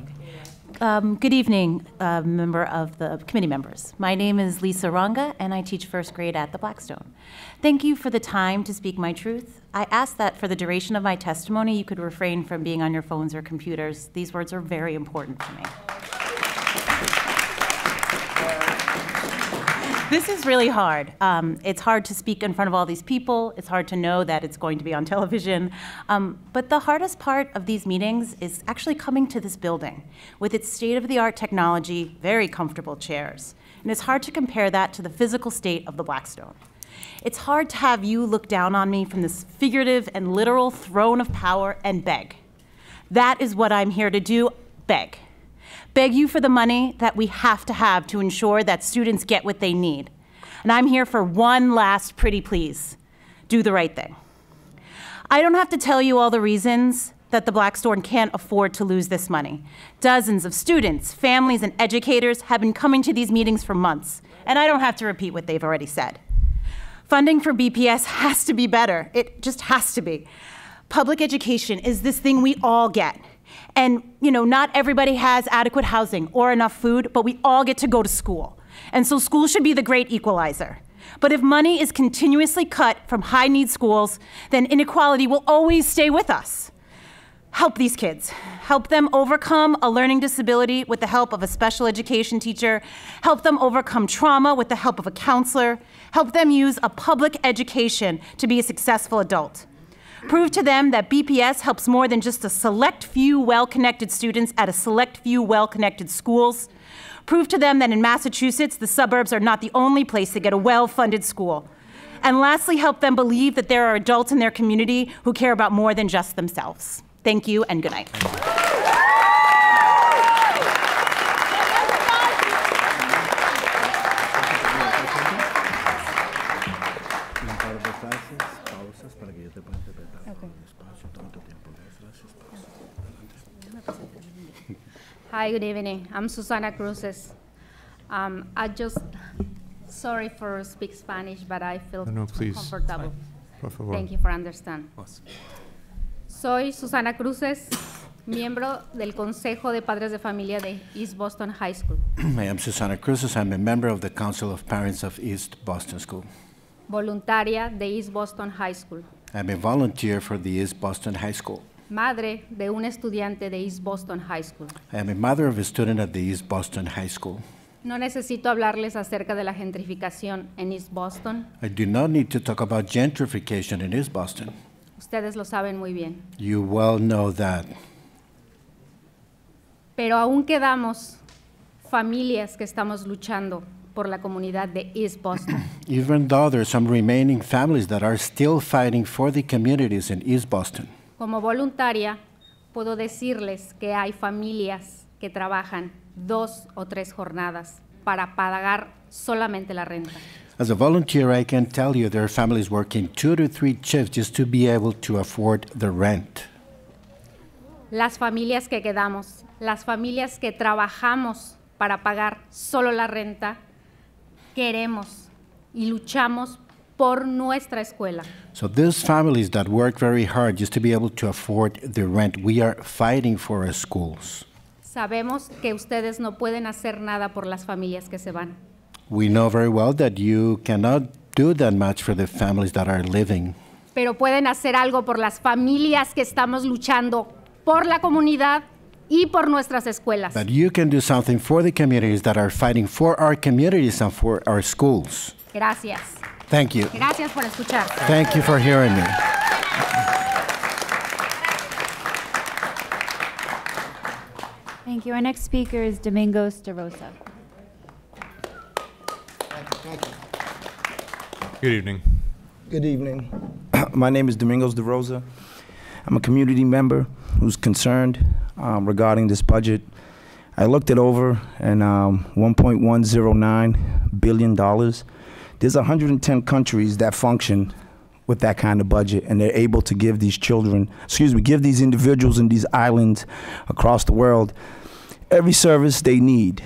Good evening, member of the committee members. My name is Lisa Ranga, and I teach first grade at the Blackstone. Thank you for the time to speak my truth. I ask that for the duration of my testimony, you could refrain from being on your phones or computers. These words are very important to me. This is really hard. It's hard to speak in front of all these people. It's hard to know that it's going to be on television. But the hardest part of these meetings is actually coming to this building with its state-of-the-art technology, very comfortable chairs. And it's hard to compare that to the physical state of the Blackstone. It's hard to have you look down on me from this figurative and literal throne of power and beg. That is what I'm here to do, beg. Beg you for the money that we have to ensure that students get what they need. And I'm here for one last pretty please. Do the right thing. I don't have to tell you all the reasons that the Blackstone can't afford to lose this money. Dozens of students, families, and educators have been coming to these meetings for months, and I don't have to repeat what they've already said. Funding for BPS has to be better. It just has to be. Public education is this thing we all get. And, not everybody has adequate housing or enough food, but we all get to go to school. And so school should be the great equalizer. But if money is continuously cut from high-need schools, then inequality will always stay with us. Help these kids. Help them overcome a learning disability with the help of a special education teacher. Help them overcome trauma with the help of a counselor. Help them use a public education to be a successful adult. Prove to them that BPS helps more than just a select few well-connected students at a select few well-connected schools. Prove to them that in Massachusetts, the suburbs are not the only place to get a well-funded school. And lastly, help them believe that there are adults in their community who care about more than just themselves. Thank you and good night. Hi, good evening. I'm Susana Cruces. Sorry for speak Spanish, but I feel please. comfortable. Por favor. Thank you for understand. Soy Susana Cruces, miembro del Consejo de Padres de Familia de East Boston High School. I am Susana Cruces. I'm a member of the Council of Parents of East Boston School. Voluntaria de East Boston High School. I'm a volunteer for the East Boston High School. Madre de un estudiante de East Boston High School. I am a mother of a student at the East Boston High School. No necesito hablarles acerca de la gentrificación en East Boston. I do not need to talk about gentrification in East Boston. Ustedes lo saben muy bien. You well know that. Pero aún quedamos familias que estamos luchando por la comunidad de East Boston. Even though there are some remaining families that are still fighting for the communities in East Boston. Como voluntaria, puedo decirles que hay familias que trabajan 2 o 3 jornadas para pagar solamente la renta. As a volunteer, I can tell you there are families working 2 to 3 shifts just to be able to afford the rent. Las familias que quedamos, las familias que trabajamos para pagar solo la renta, queremos y luchamos por nuestra escuela. So these families that work very hard just to be able to afford the rent, we are fighting for our schools. Sabemos que ustedes no pueden hacer nada por las familias que se van. We know very well that you cannot do that much for the families that are living. Pero pueden hacer algo por las familias que estamos luchando por la comunidad y por nuestras escuelas. But you can do something for the communities that are fighting for our communities and for our schools. Gracias. Thank you. Gracias por escuchar. Thank you for hearing me. Thank you. Our next speaker is Domingos de Rosa. Thank you. Good evening. Good evening. My name is Domingos de Rosa. I'm a community member who's concerned regarding this budget. I looked it over, and $1.109 billion. There's 110 countries that function with that kind of budget, and they're able to give these give these individuals in these islands across the world every service they need.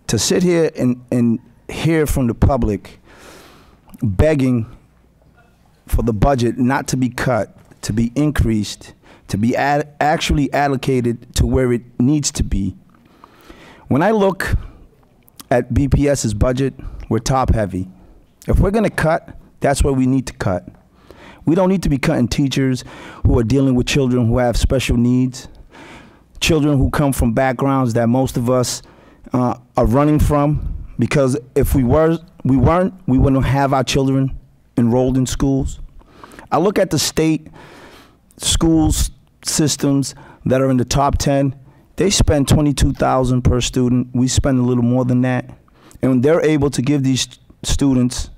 To sit here and hear from the public begging for the budget not to be cut, to be increased, to be actually allocated to where it needs to be, When I look at BPS's budget, we're top heavy. If we're gonna cut, that's where we need to cut. We don't need to be cutting teachers who are dealing with children who have special needs, children who come from backgrounds that most of us are running from, because if we weren't, we wouldn't have our children enrolled in schools. I look at the state schools systems that are in the top 10. They spend $22,000 per student. We spend a little more than that. And they're able to give these students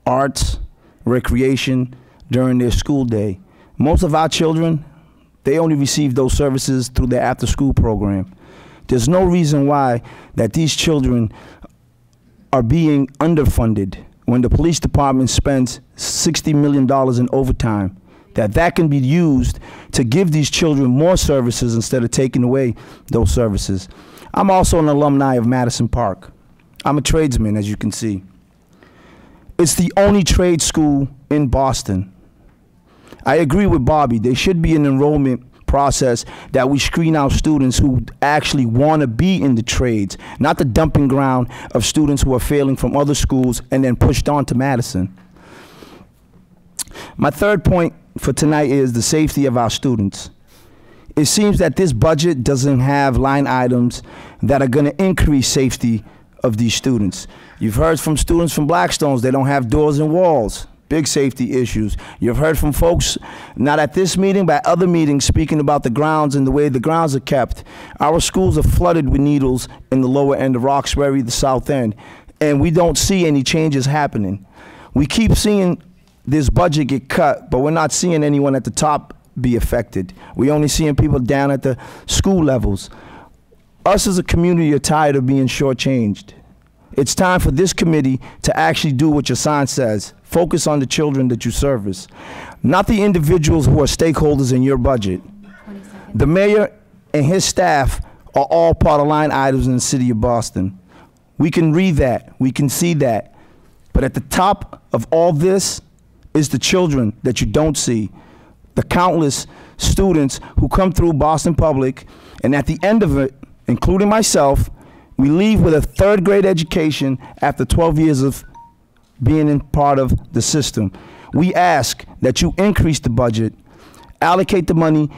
arts, recreation during their school day. Most of our children, they only receive those services through their after-school program. There's no reason why that these children are being underfunded when the police department spends $60 million in overtime, that can be used to give these children more services instead of taking away those services. I'm also an alumni of Madison Park. I'm a tradesman, as you can see. It's the only trade school in Boston. I agree with Bobby. There should be an enrollment process that we screen out students who actually want to be in the trades, not the dumping ground of students who are failing from other schools and then pushed on to Madison. My third point for tonight is the safety of our students. It seems that this budget doesn't have line items that are going to increase safety of these students. You've heard from students from Blackstones, they don't have doors and walls. Big safety issues. You've heard from folks, not at this meeting, but at other meetings, speaking about the grounds and the way the grounds are kept. Our schools are flooded with needles in the lower end of Roxbury, the south end, and we don't see any changes happening. We keep seeing this budget get cut, but we're not seeing anyone at the top be affected. We're only seeing people down at the school levels. Us as a community are tired of being shortchanged. It's time for this committee to actually do what your sign says. Focus on the children that you service, not the individuals who are stakeholders in your budget. The mayor and his staff are all part of line items in the city of Boston. We can read that, we can see that. But at the top of all this is the children that you don't see, the countless students who come through Boston Public, and at the end of it, including myself, we leave with a third grade education after 12 years of being in part of the system. We ask that you increase the budget, allocate the money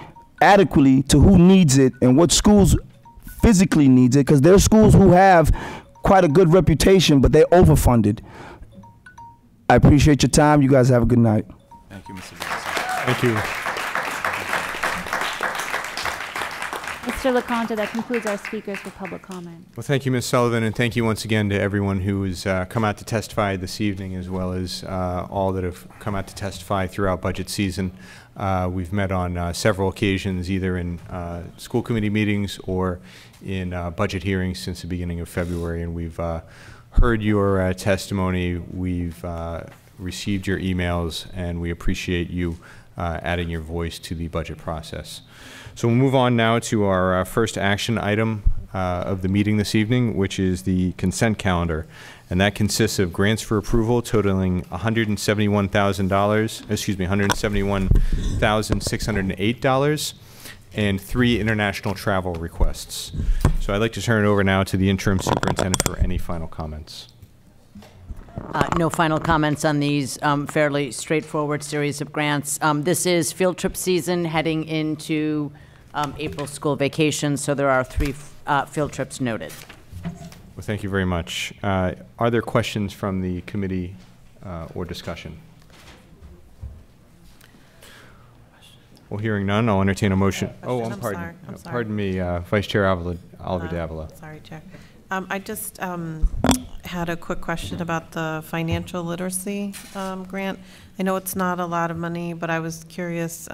adequately to who needs it and what schools physically needs it, because there are schools who have quite a good reputation, but they're overfunded. I appreciate your time. You guys have a good night. Thank you, Mr. Johnson. Thank you. Mr. LaConta, that concludes our speakers for public comment. Well, thank you, Ms. Sullivan, and thank you once again to everyone who has come out to testify this evening, as well as all that have come out to testify throughout budget season. We've met on several occasions, either in school committee meetings or in budget hearings since the beginning of February, and we've heard your testimony. We've received your emails, and we appreciate you adding your voice to the budget process. So we'll move on now to our first action item of the meeting this evening, which is the consent calendar. And that consists of grants for approval totaling $171,608 and 3 international travel requests. So I'd like to turn it over now to the interim superintendent for any final comments. No final comments on these fairly straightforward series of grants. This is field trip season heading into April school vacation, so there are 3 field trips noted. Well, thank you very much. Are there questions from the committee or discussion? Well, hearing none, I'll entertain a motion. Pardon me, Vice Chair Oliver Davila. Sorry, Chair. I just had a quick question about the financial literacy grant. I know it's not a lot of money, but I was curious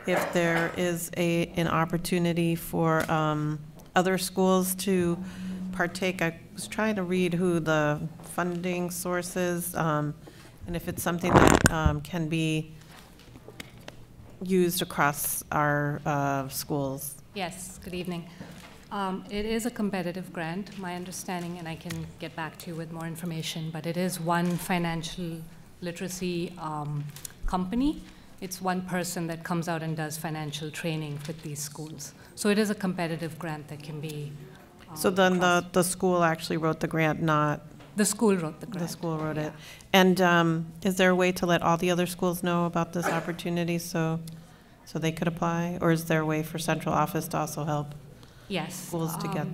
if there is an opportunity for other schools to partake. I was trying to read who the funding source is, and if it's something that can be used across our schools. Yes, good evening. It is a competitive grant, my understanding, and I can get back to you with more information, but it is one financial literacy company. It's one person that comes out and does financial training with these schools. So it is a competitive grant that can be So then the school actually wrote the grant, not? The school wrote the grant. The school wrote it. And is there a way to let all the other schools know about this opportunity so they could apply? Or is there a way for central office to also help schools to get?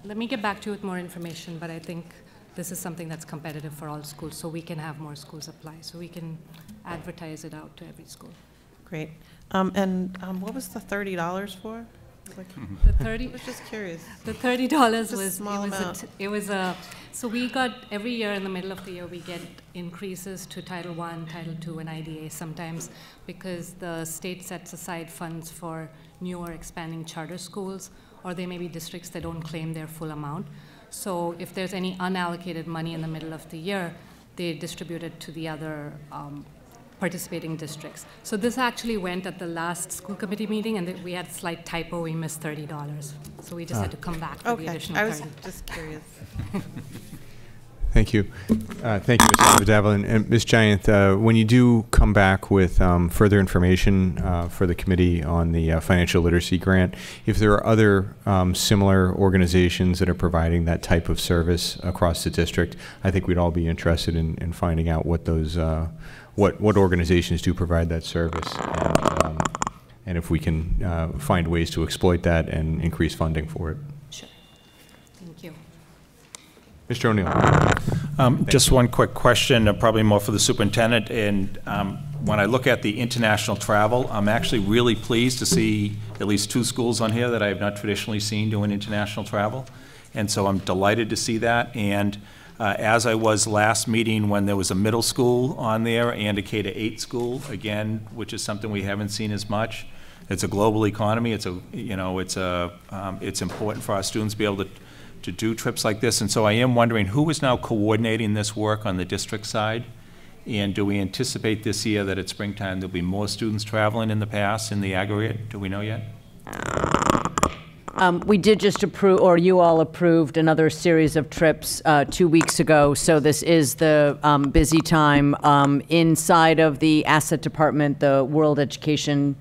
Let me get back to you with more information, but I think this is something that's competitive for all schools, so we can have more schools apply. So we can advertise it out to every school. Great. And what was the $30 for? The 30. I was just curious. The $30 was small amount. So we got every year in the middle of the year we get increases to Title I, Title II, and IDA sometimes because the state sets aside funds for new or expanding charter schools, or there may be districts that don't claim their full amount. So if there's any unallocated money in the middle of the year, they distribute it to the other participating districts. So this actually went at the last school committee meeting, and we had a slight typo. We missed $30. So we just had to come back for the additional 30. I was just curious. Thank you. Thank you, Ms. Devlin. And Ms. Giant, when you do come back with further information for the committee on the financial literacy grant, if there are other similar organizations that are providing that type of service across the district, I think we'd all be interested in finding out what those what organizations do provide that service, and if we can find ways to exploit that and increase funding for it. Sure. Thank you. Mr. O'Neill. Just one quick question, probably more for the superintendent. And when I look at the international travel, I'm actually really pleased to see at least 2 schools on here that I have not traditionally seen doing international travel. And so I'm delighted to see that. And as I was last meeting when there was a middle school on there and a K-8 school, again, which is something we haven't seen as much. It's a global economy. It's important for our students to be able to do trips like this. And so I am wondering who is now coordinating this work on the district side? And do we anticipate this year that at springtime there'll be more students traveling in the past in the aggregate? Do we know yet? We did just approve, or you all approved another series of trips 2 weeks ago. So this is the busy time. Inside of the asset department, the World Education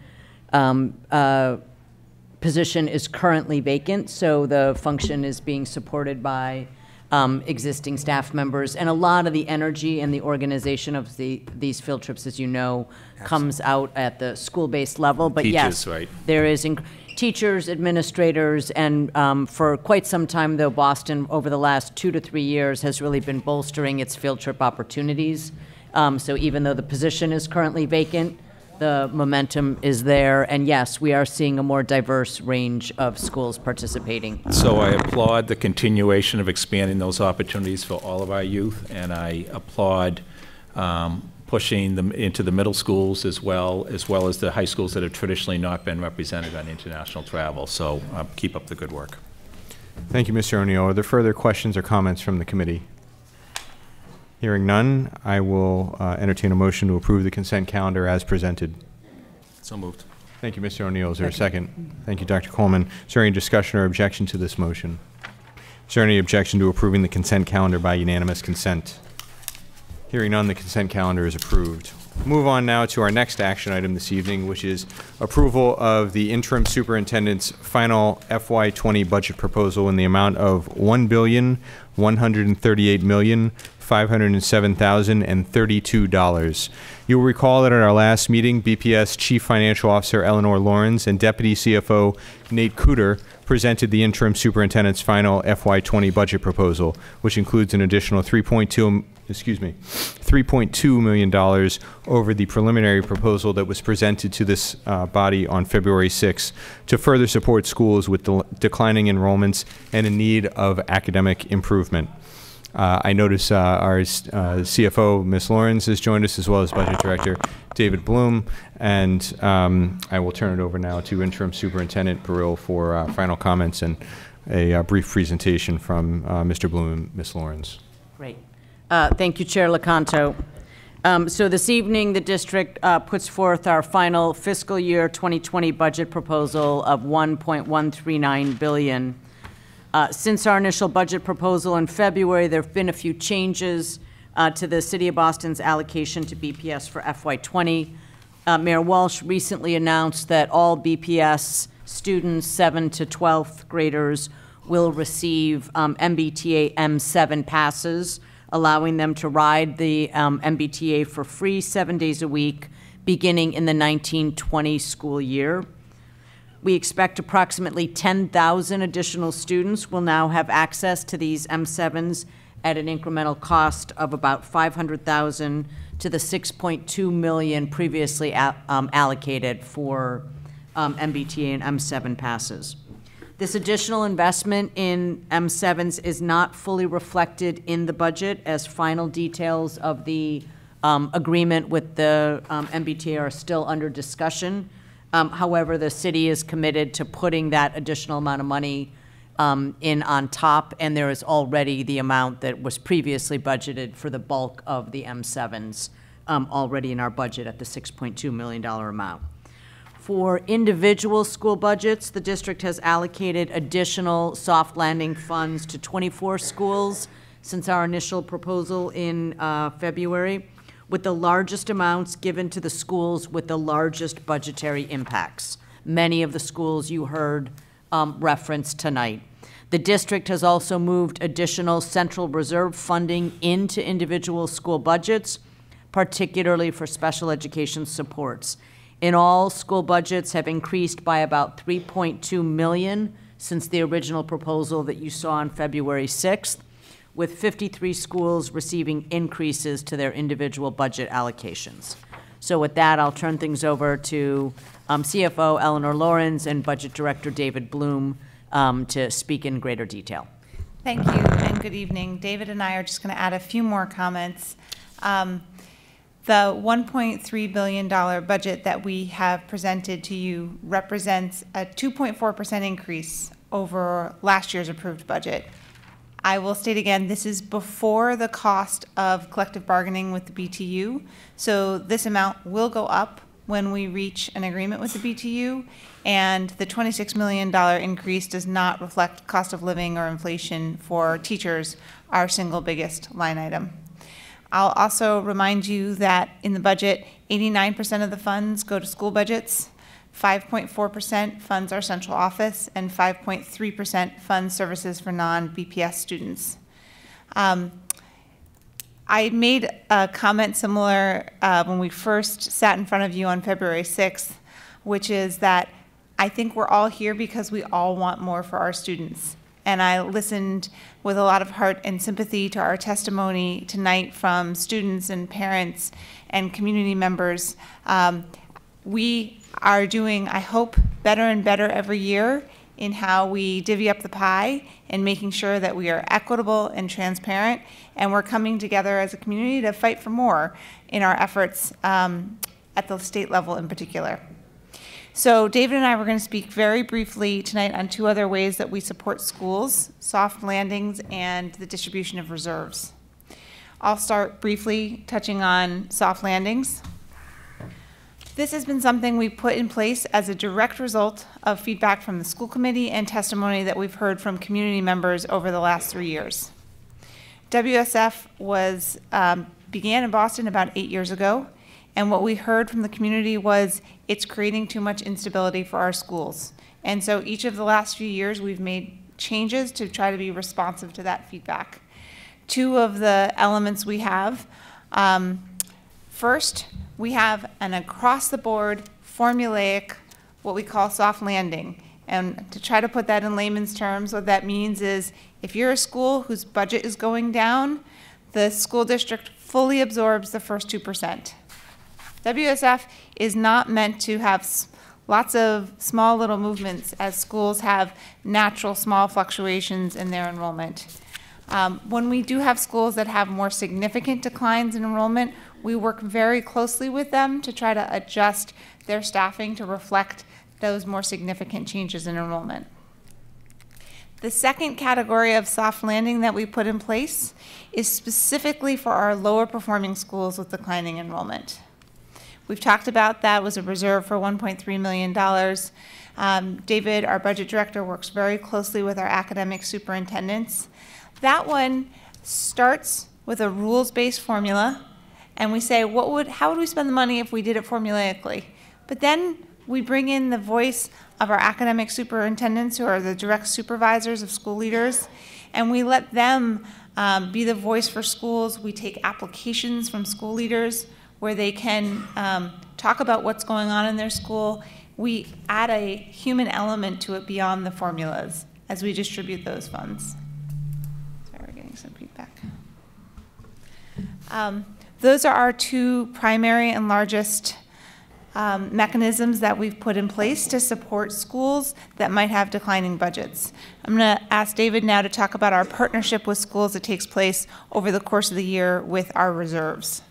position is currently vacant, so the function is being supported by existing staff members. And a lot of the energy and the organization of these field trips, as you know, comes out at the school-based level. But teachers, yes, right. There is teachers, administrators, and for quite some time, though, Boston, over the last 2 to 3 years, has really been bolstering its field trip opportunities. So even though the position is currently vacant, the momentum is there, and yes, we are seeing a more diverse range of schools participating. So I applaud the continuation of expanding those opportunities for all of our youth, and I applaud pushing them into the middle schools as well as the high schools that have traditionally not been represented on international travel. So keep up the good work. Thank you, Mr. O'Neill. Are there further questions or comments from the committee? Hearing none, I will entertain a motion to approve the consent calendar as presented. So moved. Thank you, Mr. O'Neill. Is there a second? Thank you, Dr. Coleman. Is there any discussion or objection to this motion? Is there any objection to approving the consent calendar by unanimous consent? Hearing none, the consent calendar is approved. Move on now to our next action item this evening, which is approval of the interim superintendent's final FY20 budget proposal in the amount of $1,138,507,032. You will recall that at our last meeting, BPS Chief Financial Officer Eleanor Lawrence and Deputy CFO Nate Cooter presented the interim superintendent's final FY20 budget proposal, which includes an additional $3.2 million over the preliminary proposal that was presented to this body on February 6th to further support schools with declining enrollments and in need of academic improvement. I notice our CFO, Ms. Lawrence, has joined us, as well as Budget Director David Bloom, and I will turn it over now to Interim Superintendent Burrill for final comments and a brief presentation from Mr. Bloom and Ms. Lawrence. Great. Thank you, Chair Lecanto. So this evening, the district puts forth our final fiscal year 2020 budget proposal of $1.139 billion. Since our initial budget proposal in February, there have been a few changes to the City of Boston's allocation to BPS for FY20. Mayor Walsh recently announced that all BPS students, 7th to 12th graders, will receive MBTA M7 passes, allowing them to ride the MBTA for free 7 days a week, beginning in the 1920 school year. We expect approximately 10,000 additional students will now have access to these M7s at an incremental cost of about $500,000 to the $6.2 million previously allocated for MBTA and M7 passes. This additional investment in M7s is not fully reflected in the budget, as final details of the agreement with the MBTA are still under discussion. However, the city is committed to putting that additional amount of money in on top, and there is already the amount that was previously budgeted for the bulk of the M7s already in our budget at the $6.2 million amount. For individual school budgets, the district has allocated additional soft landing funds to 24 schools since our initial proposal in February, with the largest amounts given to the schools with the largest budgetary impacts. Many of the schools you heard referenced tonight. The district has also moved additional central reserve funding into individual school budgets, particularly for special education supports. In all, school budgets have increased by about $3.2 million since the original proposal that you saw on February 6th, with 53 schools receiving increases to their individual budget allocations. So with that, I'll turn things over to CFO Eleanor Lawrence and Budget Director David Bloom to speak in greater detail. Thank you, and good evening. David and I are just going to add a few more comments. The $1.3 billion budget that we have presented to you represents a 2.4% increase over last year's approved budget. I will state again, this is before the cost of collective bargaining with the BTU, so this amount will go up when we reach an agreement with the BTU, and the $26 million increase does not reflect cost of living or inflation for teachers, our single biggest line item. I'll also remind you that in the budget, 89% of the funds go to school budgets, 5.4% funds our central office, and 5.3% funds services for non-BPS students. I made a comment similar when we first sat in front of you on February 6th, which is that I think we're all here because we all want more for our students. And I listened with a lot of heart and sympathy to our testimony tonight from students and parents and community members. We are doing, I hope, better and better every year in how we divvy up the pie and making sure that we are equitable and transparent, and we're coming together as a community to fight for more in our efforts at the state level in particular. So David and I were going to speak very briefly tonight on two other ways that we support schools, soft landings and the distribution of reserves. I'll start briefly touching on soft landings. This has been something we put in place as a direct result of feedback from the school committee and testimony that we've heard from community members over the last 3 years. WSF began in Boston about 8 years ago, and what we heard from the community was it's creating too much instability for our schools. And so each of the last few years we've made changes to try to be responsive to that feedback. Two of the elements we have, first, we have an across-the-board formulaic, what we call soft landing. And to try to put that in layman's terms, what that means is if you're a school whose budget is going down, the school district fully absorbs the first 2%. WSF is not meant to have lots of small little movements as schools have natural small fluctuations in their enrollment. When we do have schools that have more significant declines in enrollment, we work very closely with them to try to adjust their staffing to reflect those more significant changes in enrollment. The second category of soft landing that we put in place is specifically for our lower performing schools with declining enrollment. We've talked about that was a reserve for $1.3 million. David, our budget director, works very closely with our academic superintendents. That one starts with a rules-based formula, and we say, how would we spend the money if we did it formulaically? But then we bring in the voice of our academic superintendents, who are the direct supervisors of school leaders, and we let them be the voice for schools. We take applications from school leaders where they can talk about what's going on in their school. We add a human element to it beyond the formulas as we distribute those funds. Sorry, we're getting some feedback. Those are our two primary and largest mechanisms that we've put in place to support schools that might have declining budgets. I'm going to ask David now to talk about our partnership with schools that takes place over the course of the year with our reserves.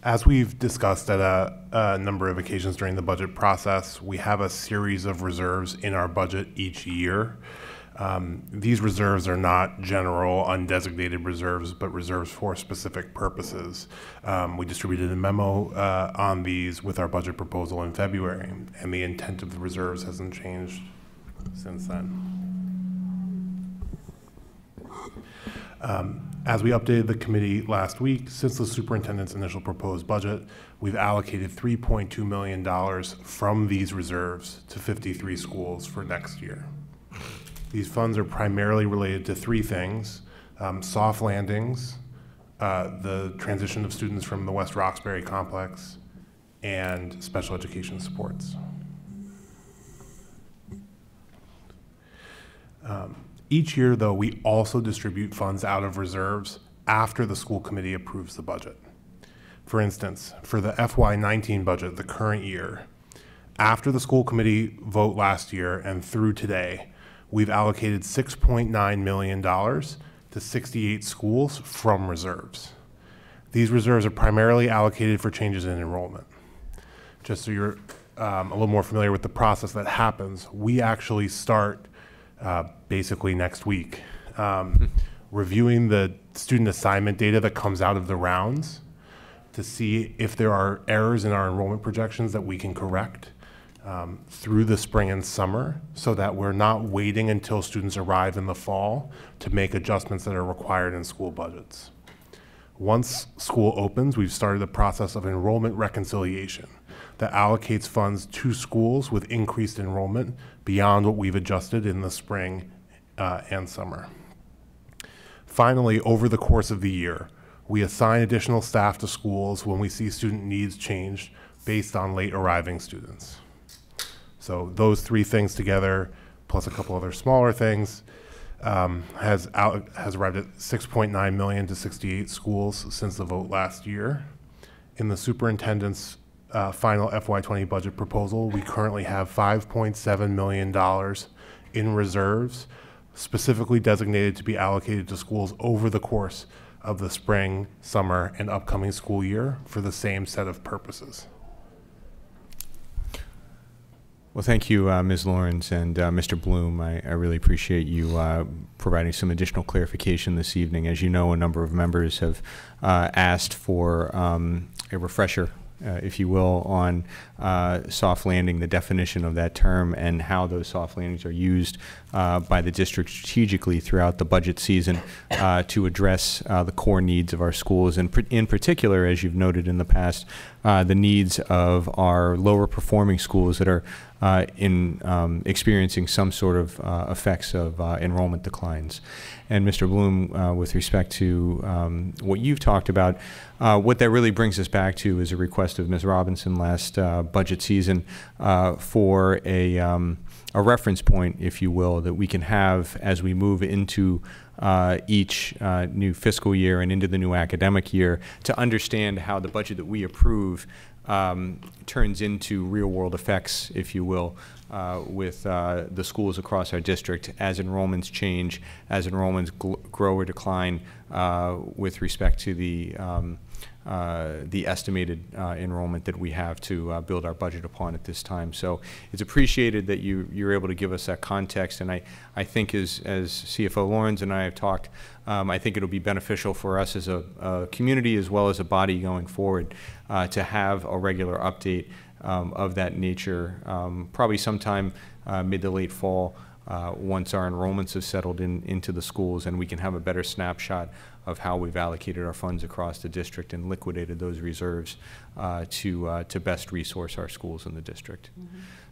As we've discussed at a number of occasions during the budget process, we have a series of reserves in our budget each year. These reserves are not general undesignated reserves, but reserves for specific purposes. We distributed a memo on these with our budget proposal in February, and the intent of the reserves hasn't changed since then. As we updated the committee last week, since the superintendent's initial proposed budget, we've allocated $3.2 million from these reserves to 53 schools for next year. These funds are primarily related to three things: soft landings, the transition of students from the West Roxbury complex, and special education supports. Each year, though, we also distribute funds out of reserves after the school committee approves the budget. For instance, for the FY19 budget, the current year, after the school committee vote last year and through today, we've allocated $6.9 million to 68 schools from reserves. These reserves are primarily allocated for changes in enrollment. Just so you're a little more familiar with the process that happens, we actually start basically next week, reviewing the student assignment data that comes out of the rounds to see if there are errors in our enrollment projections that we can correct through the spring and summer, so that we're not waiting until students arrive in the fall to make adjustments that are required in school budgets. Once school opens, we've started the process of enrollment reconciliation that allocates funds to schools with increased enrollment beyond what we've adjusted in the spring and summer. Finally, over the course of the year, we assign additional staff to schools when we see student needs change based on late arriving students. So those three things together, plus a couple other smaller things, has arrived at $6.9 million to 68 schools since the vote last year. In the superintendent's final FY20 budget proposal, we currently have $5.7 million in reserves, specifically designated to be allocated to schools over the course of the spring, summer, and upcoming school year for the same set of purposes. Well, thank you, Ms. Lawrence and Mr. Bloom. I really appreciate you providing some additional clarification this evening. As you know, a number of members have asked for a refresher, if you will, on soft landing, the definition of that term, and how those soft landings are used by the district strategically throughout the budget season to address the core needs of our schools, and in particular, as you've noted in the past, the needs of our lower performing schools that are experiencing some sort of effects of enrollment declines. And Mr. Bloom, with respect to what you've talked about, what that really brings us back to is a request of Ms. Robinson last budget season for a reference point, if you will, that we can have as we move into each new fiscal year and into the new academic year, to understand how the budget that we approve turns into real-world effects, if you will, with the schools across our district as enrollments change, as enrollments grow or decline with respect to the estimated enrollment that we have to build our budget upon at this time. So it's appreciated that you're able to give us that context, and I think as CFO Lawrence and I have talked, I think it'll be beneficial for us as a community as well as a body going forward to have a regular update of that nature, probably sometime mid to late fall, once our enrollments have settled into the schools, and we can have a better snapshot of how we've allocated our funds across the district and liquidated those reserves to best resource our schools in the district.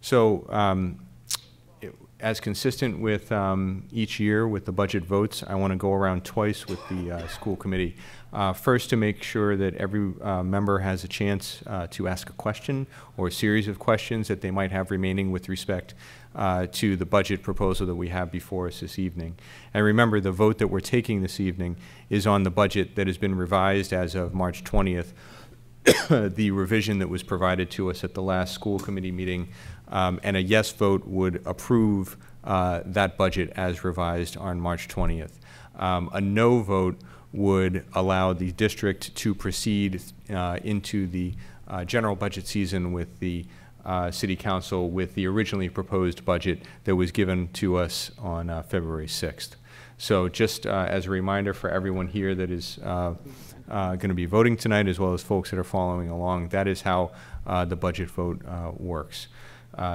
So as consistent with each year with the budget votes, I want to go around twice with the school committee. First, to make sure that every member has a chance to ask a question or a series of questions that they might have remaining with respect to the budget proposal that we have before us this evening. And remember, the vote that we're taking this evening is on the budget that has been revised as of March 20th, the revision that was provided to us at the last school committee meeting, and a yes vote would approve that budget as revised on March 20th. A no vote would allow the district to proceed into the general budget season with the City Council with the originally proposed budget that was given to us on February 6th. So just as a reminder for everyone here that is going to be voting tonight, as well as folks that are following along, that is how the budget vote works.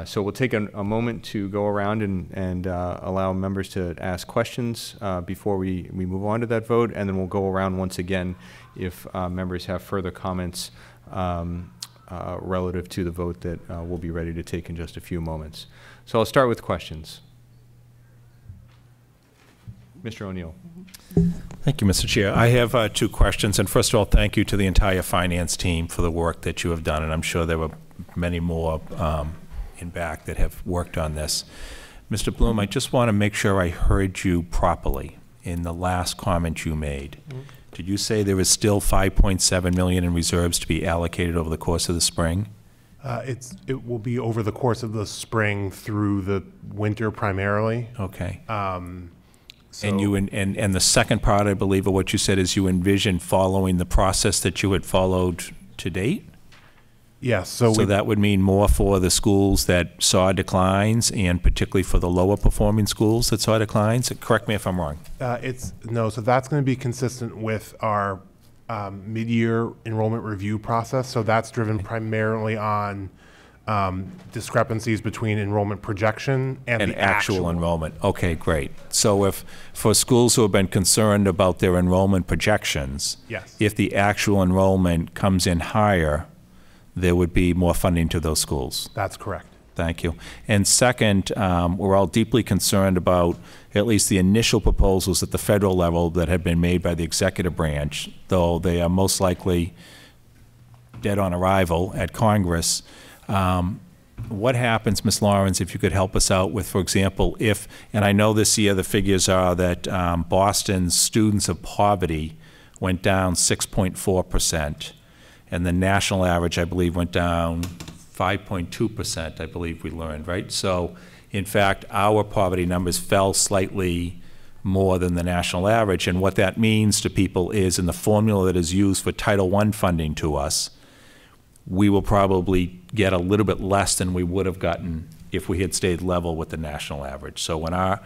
So we'll take a moment to go around and allow members to ask questions before we move on to that vote, and then we'll go around once again if members have further comments relative to the vote that we'll be ready to take in just a few moments. So I'll start with questions. Mr. O'Neill. Thank you, Mr. Chair. I have two questions, and first of all, thank you to the entire finance team for the work that you have done, and I'm sure there were many more in back that have worked on this. Mr. Bloom, I just want to make sure I heard you properly in the last comment you made. Did you say there is still $5.7 million in reserves to be allocated over the course of the spring? It will be over the course of the spring through the winter primarily. Okay. So and you and the second part, I believe, of what you said is you envision following the process that you had followed to date? Yes. So that would mean more for the schools that saw declines, and particularly for the lower performing schools that saw declines? Correct me if I'm wrong. So that's going to be consistent with our mid-year enrollment review process. So that's driven primarily on discrepancies between enrollment projection and the actual enrollment. Okay, great. So if for schools who have been concerned about their enrollment projections, yes, if the actual enrollment comes in higher, there would be more funding to those schools. That's correct. Thank you. And second, we're all deeply concerned about at least the initial proposals at the federal level that have been made by the executive branch, though they are most likely dead on arrival at Congress. What happens, Ms. Lawrence, if you could help us out with, for example, if, and I know this year the figures are that Boston's students of poverty went down 6.4%, and the national average, I believe, went down 5.2%, I believe we learned, right? So, in fact, our poverty numbers fell slightly more than the national average, and what that means to people is in the formula that is used for Title I funding to us, we will probably get a little bit less than we would have gotten if we had stayed level with the national average. So when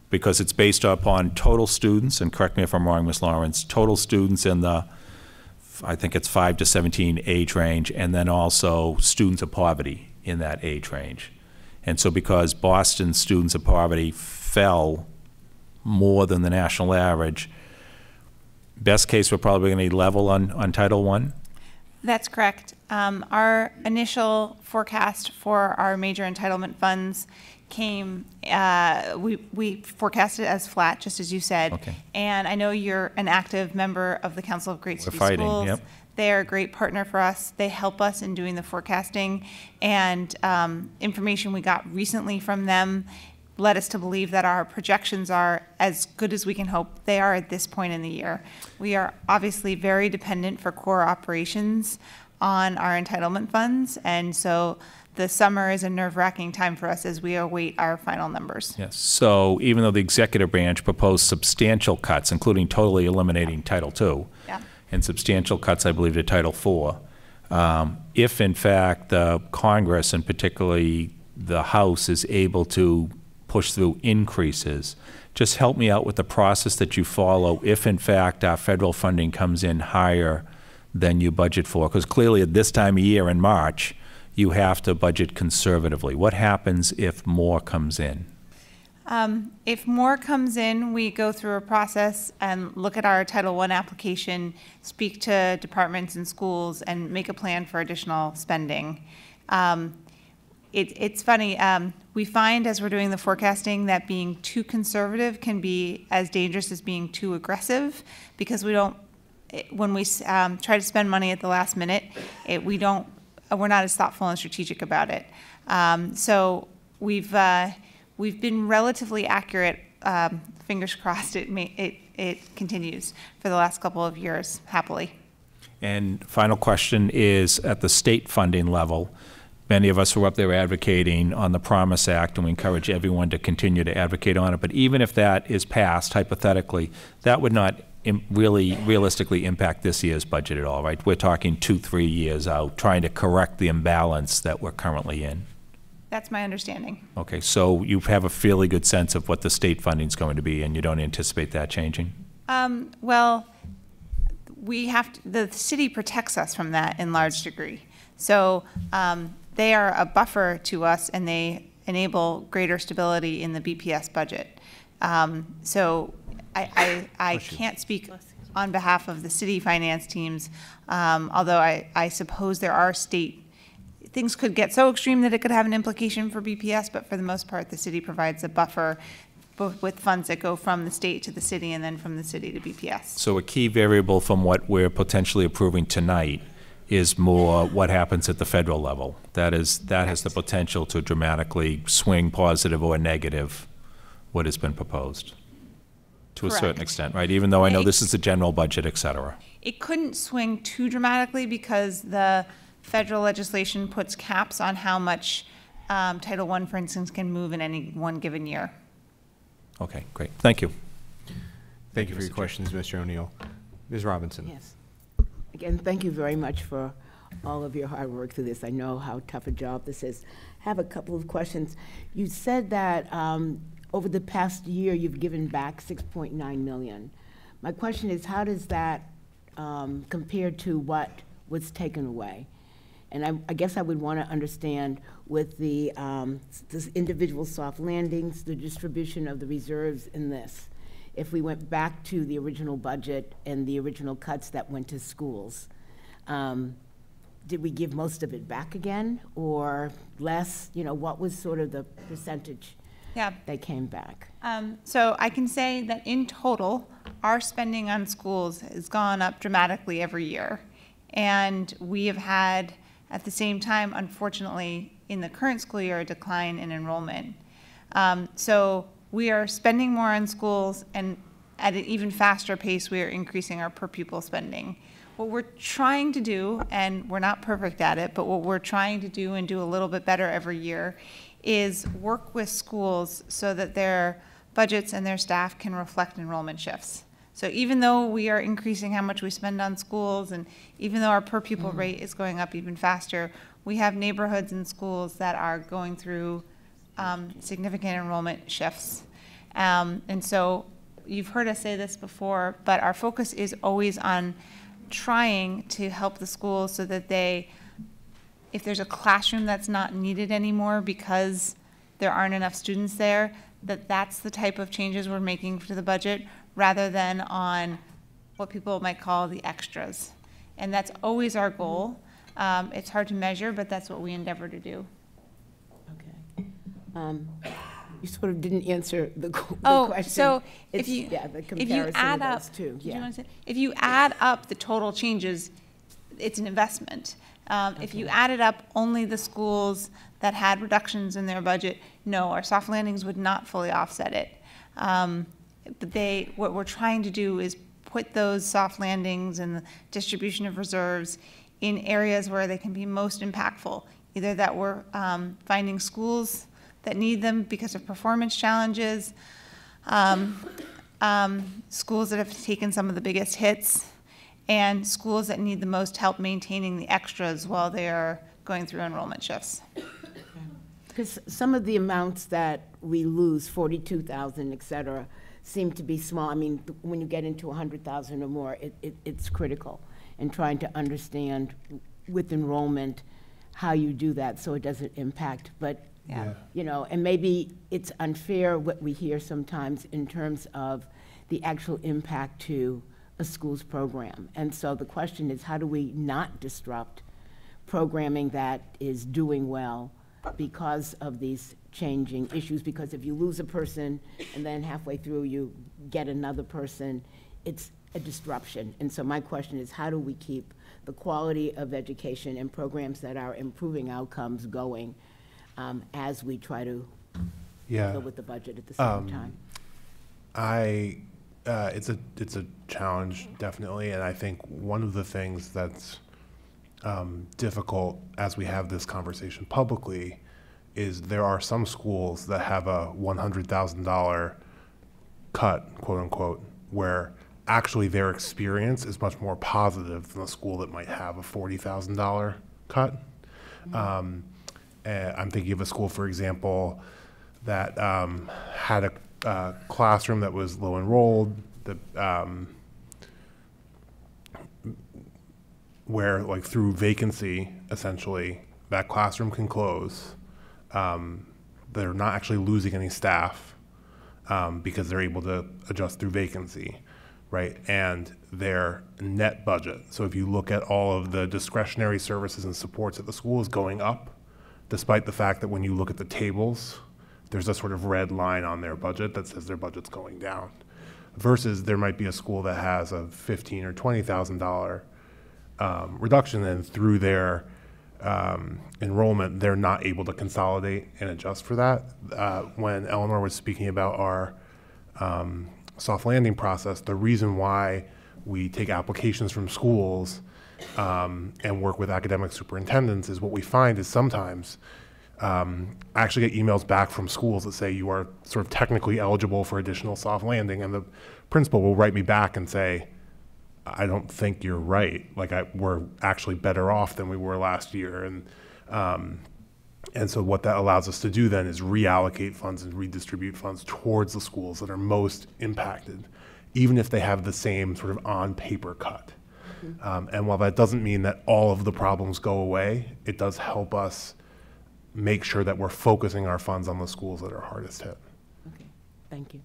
because it's based upon total students, and correct me if I'm wrong, Ms. Lawrence, total students in the, I think it's 5 to 17 age range, and then also students of poverty in that age range. And so because Boston's students of poverty fell more than the national average, best case, we're probably going to be level on Title I? That's correct. Our initial forecast for our major entitlement funds came, we forecasted as flat, just as you said. Okay. And I know you're an active member of the Council of Great City fighting, Schools. yep. They are a great partner for us. They help us in doing the forecasting, and information we got recently from them led us to believe that our projections are as good as we can hope they are at this point in the year. We are obviously very dependent for core operations on our entitlement funds, and so the summer is a nerve-wracking time for us as we await our final numbers. Yes. So even though the executive branch proposed substantial cuts, including totally eliminating Title II, yeah, and substantial cuts, I believe, to Title IV, if in fact the Congress, and particularly the House, is able to push through increases, just help me out with the process that you follow if in fact our federal funding comes in higher than you budget for, because clearly at this time of year in March you have to budget conservatively. What happens if more comes in? If more comes in, we go through a process and look at our Title I application, speak to departments and schools, and make a plan for additional spending. It's funny, we find as we're doing the forecasting that being too conservative can be as dangerous as being too aggressive, because we don't, when we try to spend money at the last minute, we're not as thoughtful and strategic about it. So we've been relatively accurate. Fingers crossed it continues for the last couple of years, happily. And final question is, at the state funding level, many of us were up there advocating on the Promise Act, and we encourage everyone to continue to advocate on it. But even if that is passed, hypothetically, that would not really realistically impact this year's budget at all, right? We're talking 2-3 years out, trying to correct the imbalance that we're currently in. That's my understanding. Okay, so you have a fairly good sense of what the state funding is going to be, and you don't anticipate that changing? Well, the city protects us from that in large degree. So they are a buffer to us, and they enable greater stability in the BPS budget. So I can't speak on behalf of the city finance teams, although I suppose there are things could get so extreme that it could have an implication for BPS, but for the most part, the city provides a buffer both with funds that go from the state to the city and then from the city to BPS. So a key variable from what we're potentially approving tonight is more what happens at the federal level. That has the potential to dramatically swing positive or negative what has been proposed to a certain extent, right? Even though I know this is the general budget, et cetera. It couldn't swing too dramatically because the federal legislation puts caps on how much Title I, for instance, can move in any one given year. Okay, great. Thank you. Thank you for your questions, Mr. O'Neill. Ms. Robinson. Yes. Again, thank you very much for all of your hard work through this. I know how tough a job this is. I have a couple of questions. You said that over the past year, you've given back $6.9 million. My question is, how does that compare to what was taken away? And I guess I would want to understand with the individual soft landings, the distribution of the reserves in this. If we went back to the original budget and the original cuts that went to schools, did we give most of it back again or less? You know, what was sort of the percentage that came back? So I can say that in total, our spending on schools has gone up dramatically every year. And we have had, at the same time, unfortunately, in the current school year, a decline in enrollment. So we are spending more on schools, and at an even faster pace, we are increasing our per pupil spending. What we're trying to do, and we're not perfect at it, but what we're trying to do and do a little bit better every year is work with schools so that their budgets and their staff can reflect enrollment shifts. So even though we are increasing how much we spend on schools, and even though our per pupil rate is going up even faster, we have neighborhoods and schools that are going through significant enrollment shifts. And so you've heard us say this before, but our focus is always on trying to help the schools so that if there's a classroom that's not needed anymore because there aren't enough students there, that's the type of changes we're making to the budget, rather than on what people might call the extras. And that's always our goal. It's hard to measure, but that's what we endeavor to do. Okay. You sort of didn't answer the question. So if you add up, if you add up the total changes, it's an investment. If you added up only the schools that had reductions in their budget, no, our soft landings would not fully offset it. But what we're trying to do is put those soft landings and the distribution of reserves in areas where they can be most impactful, either that we're finding schools that need them because of performance challenges, schools that have taken some of the biggest hits, and schools that need the most help maintaining the extras while they are going through enrollment shifts. Because some of the amounts that we lose, 42,000, et cetera, seem to be small. I mean, when you get into 100,000 or more, it's critical in trying to understand with enrollment how you do that so it doesn't impact. But Yeah. You know, and maybe it's unfair what we hear sometimes in terms of the actual impact to a school's program. And so the question is, how do we not disrupt programming that is doing well because of these changing issues? Because if you lose a person and then halfway through you get another person, it's a disruption. And so my question is, how do we keep the quality of education and programs that are improving outcomes going as we try to deal with the budget at the same time? It's a challenge, definitely, and I think one of the things that's difficult as we have this conversation publicly is there are some schools that have a $100,000 cut, quote unquote, where actually their experience is much more positive than a school that might have a $40,000 cut. And I'm thinking of a school, for example, that had a classroom that was low enrolled, that where, like, through vacancy, essentially, that classroom can close. They're not actually losing any staff because they're able to adjust through vacancy, right? And their net budget. So if you look at all of the discretionary services and supports at the school is going up, despite the fact that when you look at the tables, there's a sort of red line on their budget that says their budget's going down. Versus there might be a school that has a $15,000 or $20,000 reduction, and through their enrollment, they're not able to consolidate and adjust for that. When Eleanor was speaking about our soft landing process, the reason why we take applications from schools and work with academic superintendents is what we find is sometimes I actually get emails back from schools that say you are sort of technically eligible for additional soft landing, and the principal will write me back and say, I don't think you're right. Like, we're actually better off than we were last year. And so what that allows us to do then is reallocate funds and redistribute funds towards the schools that are most impacted, even if they have the same sort of on paper cut. And while that doesn't mean that all of the problems go away, it does help us make sure that we're focusing our funds on the schools that are hardest hit. Okay, thank you.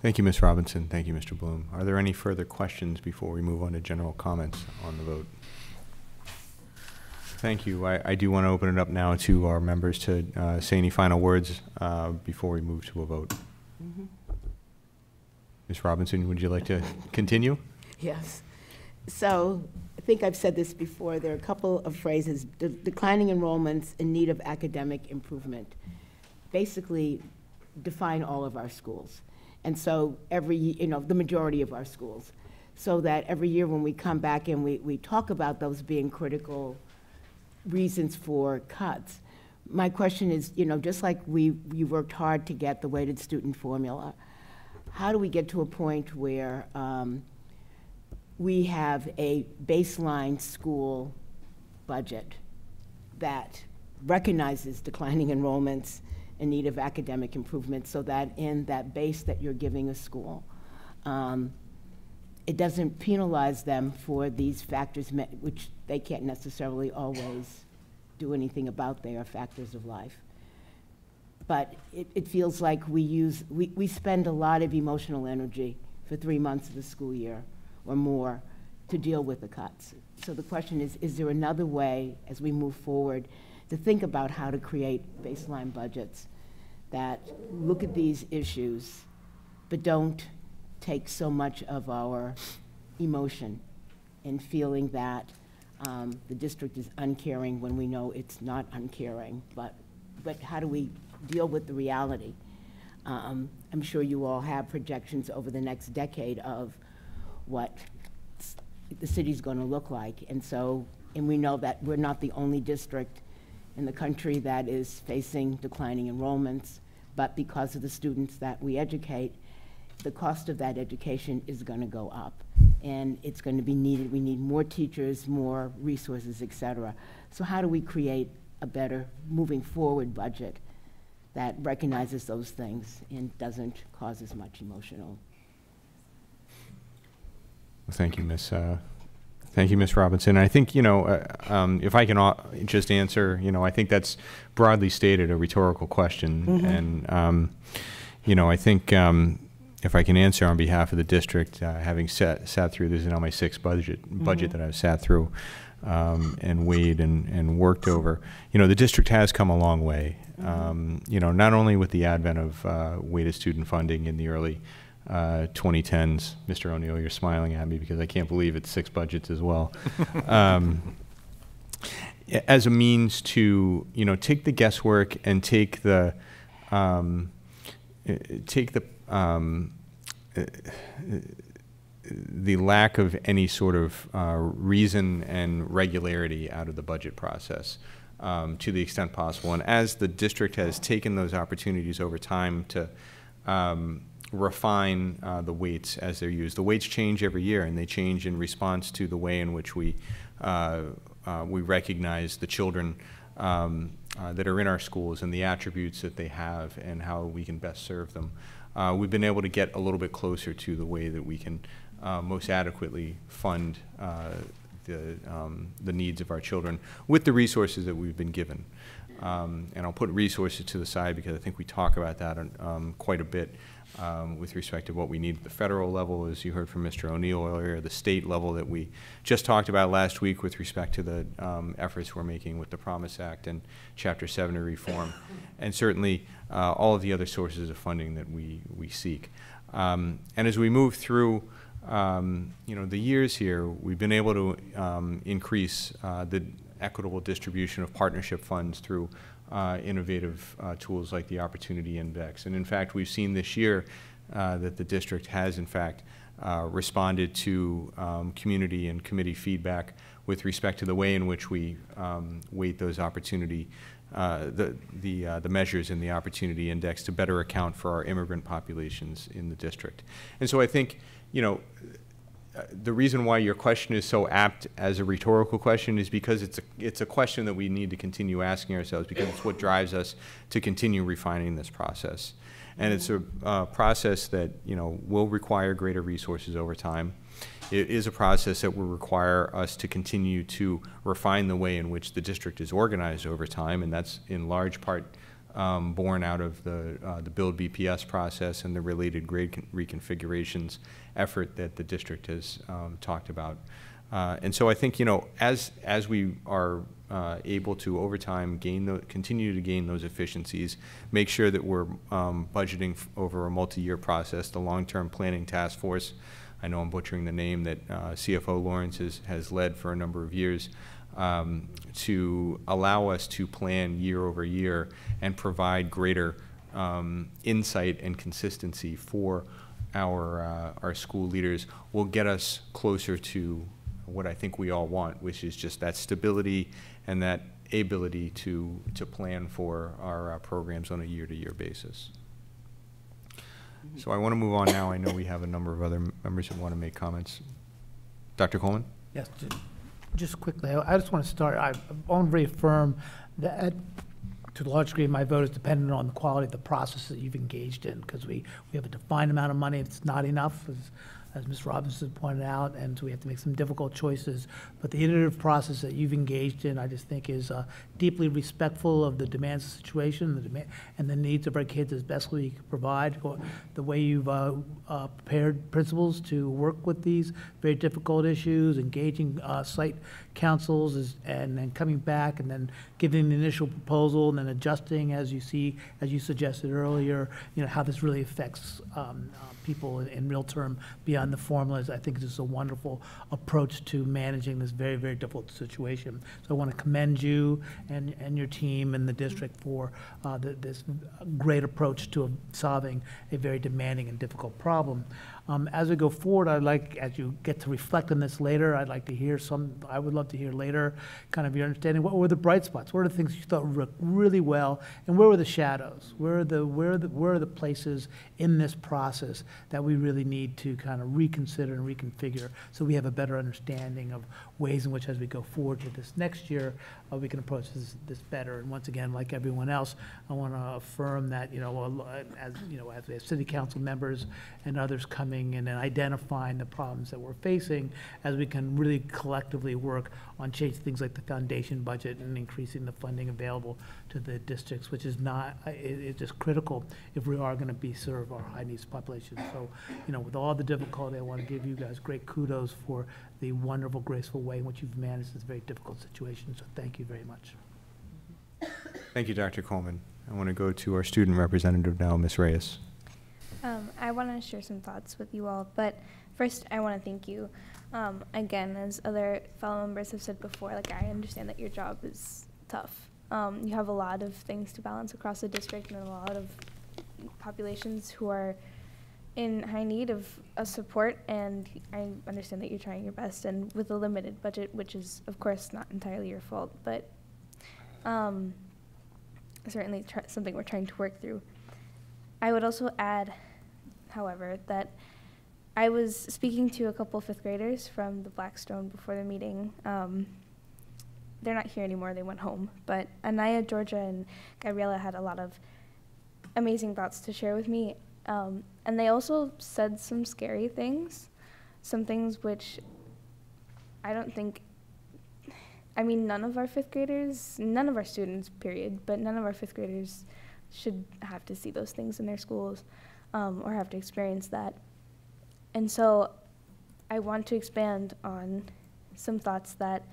Thank you, Ms. Robinson. Thank you, Mr. Bloom. Are there any further questions before we move on to general comments on the vote? Thank you. I do want to open it up now to our members to say any final words before we move to a vote. Ms. Robinson, would you like to continue? Yes. So I think I've said this before. There are a couple of phrases. Declining enrollments in need of academic improvement basically define all of our schools. And so the majority of our schools. So that every year when we come back and we talk about those being critical reasons for cuts, my question is, just like we worked hard to get the weighted student formula, how do we get to a point where we have a baseline school budget that recognizes declining enrollments in need of academic improvement, so that in that base that you're giving a school, it doesn't penalize them for these factors, which they can't necessarily always do anything about. They are factors of life. But it feels like we spend a lot of emotional energy for 3 months of the school year or more to deal with the cuts. So the question is there another way as we move forward to think about how to create baseline budgets that look at these issues but don't take so much of our emotion in feeling that the district is uncaring when we know it's not uncaring, but how do we deal with the reality? I'm sure you all have projections over the next decade of what the city's going to look like, and we know that we're not the only district in the country that is facing declining enrollments, but because of the students that we educate, the cost of that education is going to go up, and it's going to be needed. We need more teachers, more resources, et cetera. So how do we create a better moving forward budget that recognizes those things and doesn't cause as much emotional? Well, thank you, Ms. Thank you, Ms. Robinson. I think, if I can just answer, I think that's broadly stated a rhetorical question. Mhm. And, I think if I can answer on behalf of the district, having sat through, this is now my sixth budget that I've sat through and weighed and worked over, the district has come a long way. Not only with the advent of weighted student funding in the early 2010s. Mr. O'Neill, you're smiling at me because I can't believe it's 6 budgets as well. As a means to, take the guesswork and take the lack of any sort of reason and regularity out of the budget process to the extent possible. And as the district has taken those opportunities over time to refine the weights as they're used. The weights change every year, and they change in response to the way in which we recognize the children that are in our schools and the attributes that they have and how we can best serve them. We've been able to get a little bit closer to the way that we can most adequately fund the needs of our children with the resources that we've been given. And I'll put resources to the side because I think we talk about that quite a bit with respect to what we need at the federal level, as you heard from Mr. O'Neill earlier, the state level that we just talked about last week with respect to the efforts we're making with the Promise Act and Chapter 70 reform, and certainly all of the other sources of funding that we seek. And as we move through the years here, we've been able to increase the equitable distribution of partnership funds through innovative tools like the Opportunity Index. And in fact, we've seen this year that the district has in fact responded to community and committee feedback with respect to the way in which we weight those opportunity, the measures in the Opportunity Index to better account for our immigrant populations in the district. And so I think, the reason why your question is so apt as a rhetorical question is because it's a question that we need to continue asking ourselves, because it's what drives us to continue refining this process. And it's a process that will require greater resources over time. It is a process that will require us to continue to refine the way in which the district is organized over time, and that's in large part born out of the Build BPS process and the related grade reconfigurations effort that the district has talked about. And so I think, as we are able to, over time, continue to gain those efficiencies, make sure that we're budgeting over a multi-year process, the long-term planning task force, I know I'm butchering the name, that CFO Lawrence has led for a number of years, to allow us to plan year over year and provide greater insight and consistency for our school leaders will get us closer to what I think we all want, which is just that stability and that ability to plan for our programs on a year-to-year basis. So I want to move on now. I know we have a number of other members who want to make comments. Dr. Coleman? Yes, just quickly, I just want to start. I want to reaffirm that to a large degree my vote is dependent on the quality of the process that you've engaged in, because we have a defined amount of money. It's not enough, as Ms. Robinson pointed out, and so we have to make some difficult choices. But the iterative process that you've engaged in, I just think, is deeply respectful of the demands of the situation and the needs of our kids as best we can provide. The way you've prepared principals to work with these very difficult issues, engaging site councils, and then coming back and then giving the initial proposal and then adjusting as you see, as you suggested earlier, how this really affects people in real term beyond the formulas. I think this is a wonderful approach to managing this very, very difficult situation. So I want to commend you and your team and the district for this great approach to solving a very demanding and difficult problem. As we go forward, as you get to reflect on this later, I would love to hear later kind of your understanding. What were the bright spots? What are the things you thought worked really well, and where were the shadows? Where are the places in this process that we really need to kind of reconsider and reconfigure so we have a better understanding of ways in which, as we go forward to this next year, we can approach this better. And once again, like everyone else, I want to affirm that, as we have city council members and others coming brainstorming and then identifying the problems that we're facing as we can really collectively work on changing things like the foundation budget and increasing the funding available to the districts, which is not, it's just critical if we are going to serve our high needs population. So, you know, with all the difficulty, I want to give you guys great kudos for the wonderful, graceful way in which you've managed this very difficult situation. So thank you very much. Thank you, Dr. Coleman. I want to go to our student representative now, Ms. Reyes. I want to share some thoughts with you all, but first I want to thank you. Again, as other fellow members have said before, like, I understand that your job is tough. You have a lot of things to balance across the district and a lot of populations who are in high need of support, and I understand that you're trying your best, and with a limited budget, which is of course not entirely your fault, but certainly something we're trying to work through. I would also add, however, that I was speaking to a couple fifth graders from the Blackstone before the meeting. They're not here anymore, they went home, but Anaya, Georgia, and Gabriela had a lot of amazing thoughts to share with me, and they also said some scary things, some things which I don't think, I mean, none of our fifth graders, none of our students, period, but none of our fifth graders should have to see those things in their schools or have to experience that. And so I want to expand on some thoughts that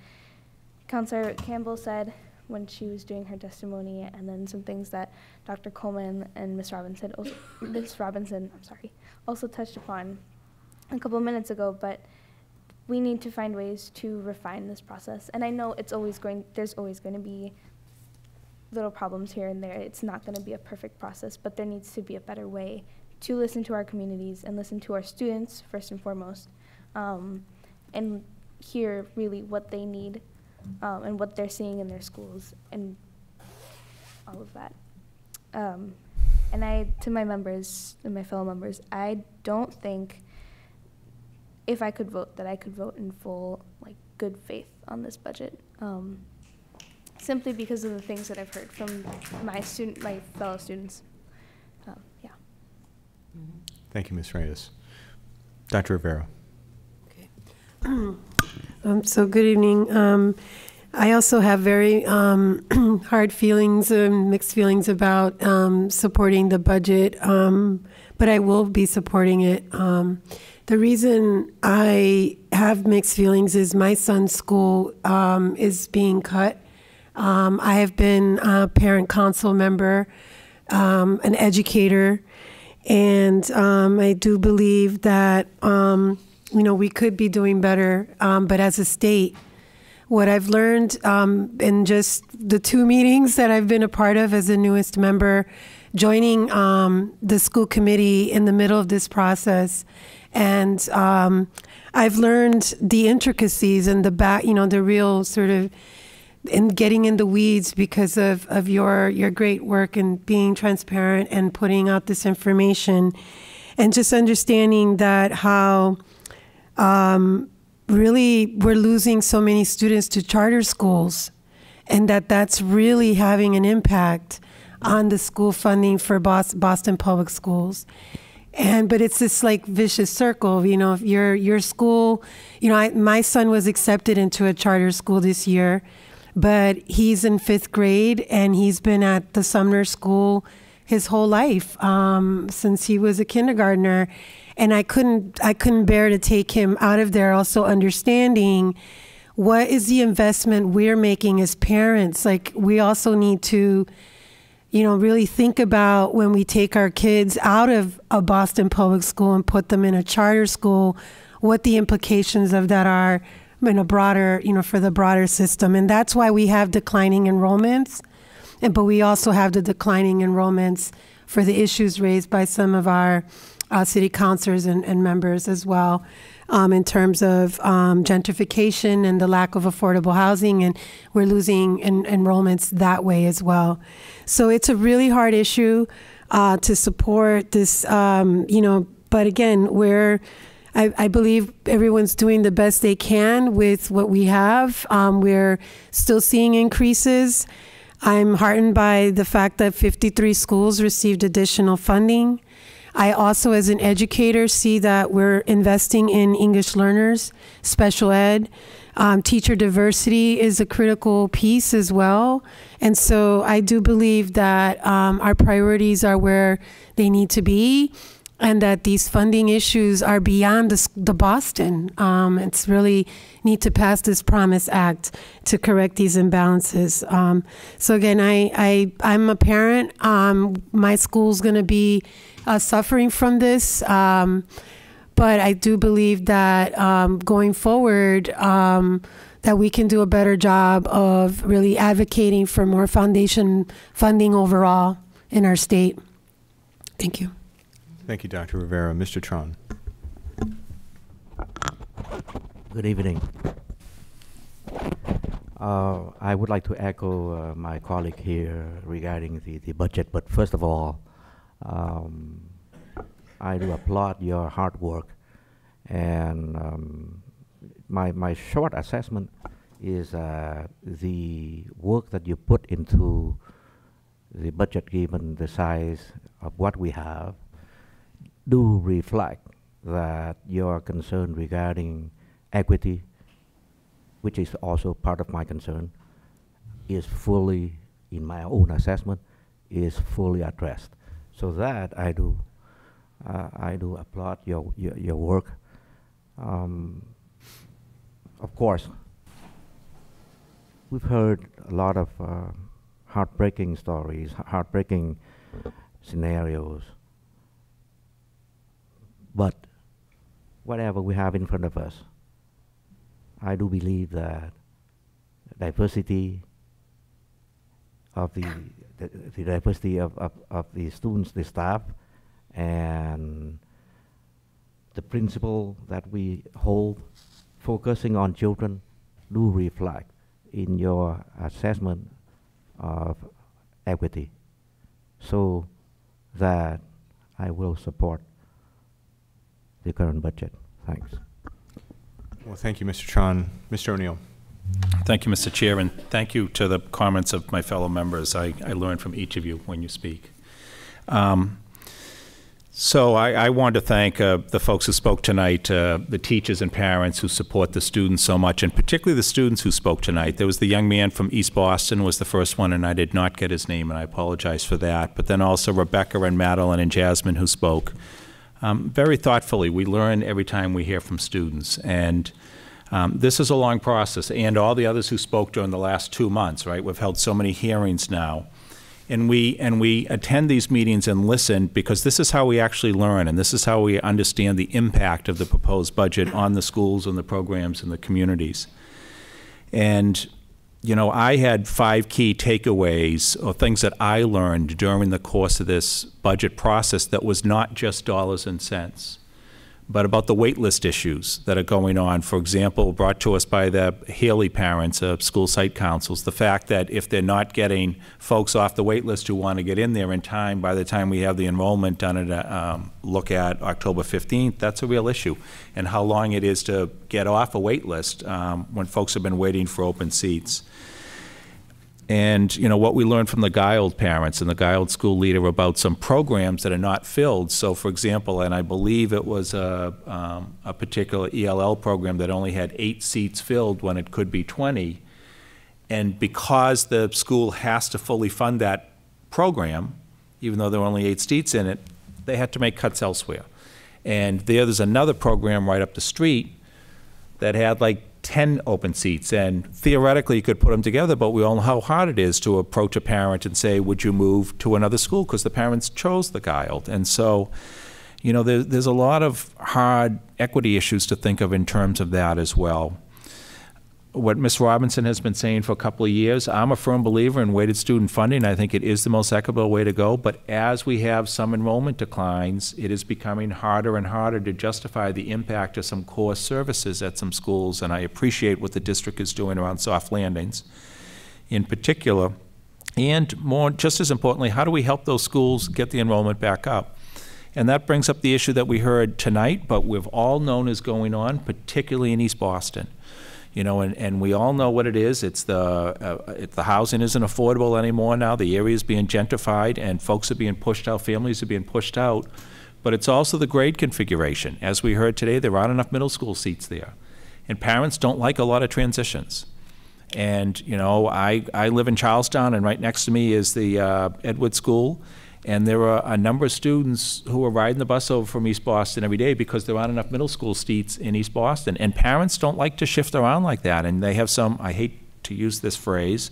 Counselor Campbell said when she was doing her testimony, and then some things that Dr. Coleman and Ms. Robinson also touched upon a couple minutes ago, but we need to find ways to refine this process. And I know there's always going to be little problems here and there. It's not going to be a perfect process, but there needs to be a better way to listen to our communities and listen to our students first and foremost, and hear really what they need and what they're seeing in their schools and all of that. And to my members and my fellow members, I don't think if I could vote that I could vote in full, like, good faith on this budget, simply because of the things that I've heard from my fellow students. Yeah. Thank you, Ms. Reyes. Dr. Rivera. So good evening. I also have very hard feelings and mixed feelings about supporting the budget, but I will be supporting it. The reason I have mixed feelings is my son's school is being cut. I have been a parent council member, an educator, and I do believe that we could be doing better, but as a state, what I've learned in just the 2 meetings that I've been a part of as the newest member, joining the school committee in the middle of this process, and I've learned the intricacies and the real sort of, and getting in the weeds because of your great work and being transparent and putting out this information, and just understanding that how really we're losing so many students to charter schools, and that's really having an impact on the school funding for Boston Public Schools. But it's this like vicious circle, if your school, my son was accepted into a charter school this year, but he's in 5th grade and he's been at the Sumner School his whole life, since he was a kindergartner. And I couldn't bear to take him out of there, also understanding what is the investment we're making as parents. Like, we also need to, really think about when we take our kids out of a Boston public school and put them in a charter school, what the implications of that are in a broader, for the broader system. And that's why we have declining enrollments. But we also have the declining enrollments for the issues raised by some of our city councilors and members as well, in terms of gentrification and the lack of affordable housing, and we're losing enrollments that way as well. So it's a really hard issue to support this, but again, I believe everyone's doing the best they can with what we have. We're still seeing increases. I'm heartened by the fact that 53 schools received additional funding. I also, as an educator, see that we're investing in English learners, special ed. Teacher diversity is a critical piece as well. And so I do believe that our priorities are where they need to be, and that these funding issues are beyond the Boston. It's really need to pass this Promise Act to correct these imbalances. So again, I'm a parent. My school's going to be suffering from this. But I do believe that going forward, that we can do a better job of really advocating for more foundation funding overall in our state. Thank you. Thank you, Dr. Rivera. Mr. Tron. Good evening. I would like to echo my colleague here regarding the budget, but first of all, I do applaud your hard work, and my short assessment is the work that you put into the budget, given the size of what we have, do reflect that your concern regarding equity, which is also part of my concern, is fully, in my own assessment, is fully addressed. So that I do applaud your work. Of course, we've heard a lot of heartbreaking stories, heartbreaking scenarios. But whatever we have in front of us, I do believe that diversity of the diversity of the students, the staff, and the principle that we hold, focusing on children, do reflect in your assessment of equity, so that I will support the current budget. Thanks. Well, thank you, Mr. Tron. Mr. O'Neill. Thank you, Mr. Chair, and thank you to the comments of my fellow members. I learned from each of you when you speak. So I want to thank the folks who spoke tonight, the teachers and parents who support the students so much, and particularly the students who spoke tonight. There was the young man from East Boston was the first one, and I did not get his name, and I apologize for that. But then also Rebecca and Madeline and Jasmine who spoke. Very thoughtfully, we learn every time we hear from students, and this is a long process, and all the others who spoke during the last 2 months, right? We've held so many hearings now. And we attend these meetings and listen, because this is how we actually learn, and this is how we understand the impact of the proposed budget on the schools and the programs and the communities. And, you know, I had 5 key takeaways, or things that I learned during the course of this budget process that was not just dollars and cents, but about the wait list issues that are going on. For example, brought to us by the Haley parents of school site councils, the fact that if they're not getting folks off the wait list who want to get in there in time, by the time we have the enrollment done at look at October 15th, that's a real issue. And how long it is to get off a wait list when folks have been waiting for open seats. And, you know, what we learned from the Guild parents and the Guild school leader about some programs that are not filled. So, for example, and I believe it was a particular ELL program that only had 8 seats filled when it could be 20. And because the school has to fully fund that program, even though there are only 8 seats in it, they had to make cuts elsewhere. And there's another program right up the street that had like 10 open seats, and theoretically you could put them together, but we all know how hard it is to approach a parent and say, would you move to another school, because the parents chose the Guild. And so, you know, there's a lot of hard equity issues to think of in terms of that as well. What Ms. Robinson has been saying for a couple of years, I'm a firm believer in weighted student funding. I think it is the most equitable way to go, but as we have some enrollment declines, it is becoming harder and harder to justify the impact of some core services at some schools, and I appreciate what the district is doing around soft landings in particular. And more, just as importantly, how do we help those schools get the enrollment back up? And that brings up the issue that we heard tonight, but we've all known is going on, particularly in East Boston. You know, and we all know what it is. It's the housing isn't affordable anymore now. The area is being gentrified, and folks are being pushed out. Families are being pushed out. but it's also the grade configuration. As we heard today, there aren't enough middle school seats there. And parents don't like a lot of transitions. And, you know, I live in Charlestown, and right next to me is the Edward School. And there are a number of students who are riding the bus over from East Boston every day because there aren't enough middle school seats in East Boston. And parents don't like to shift around like that. And they have some, I hate to use this phrase,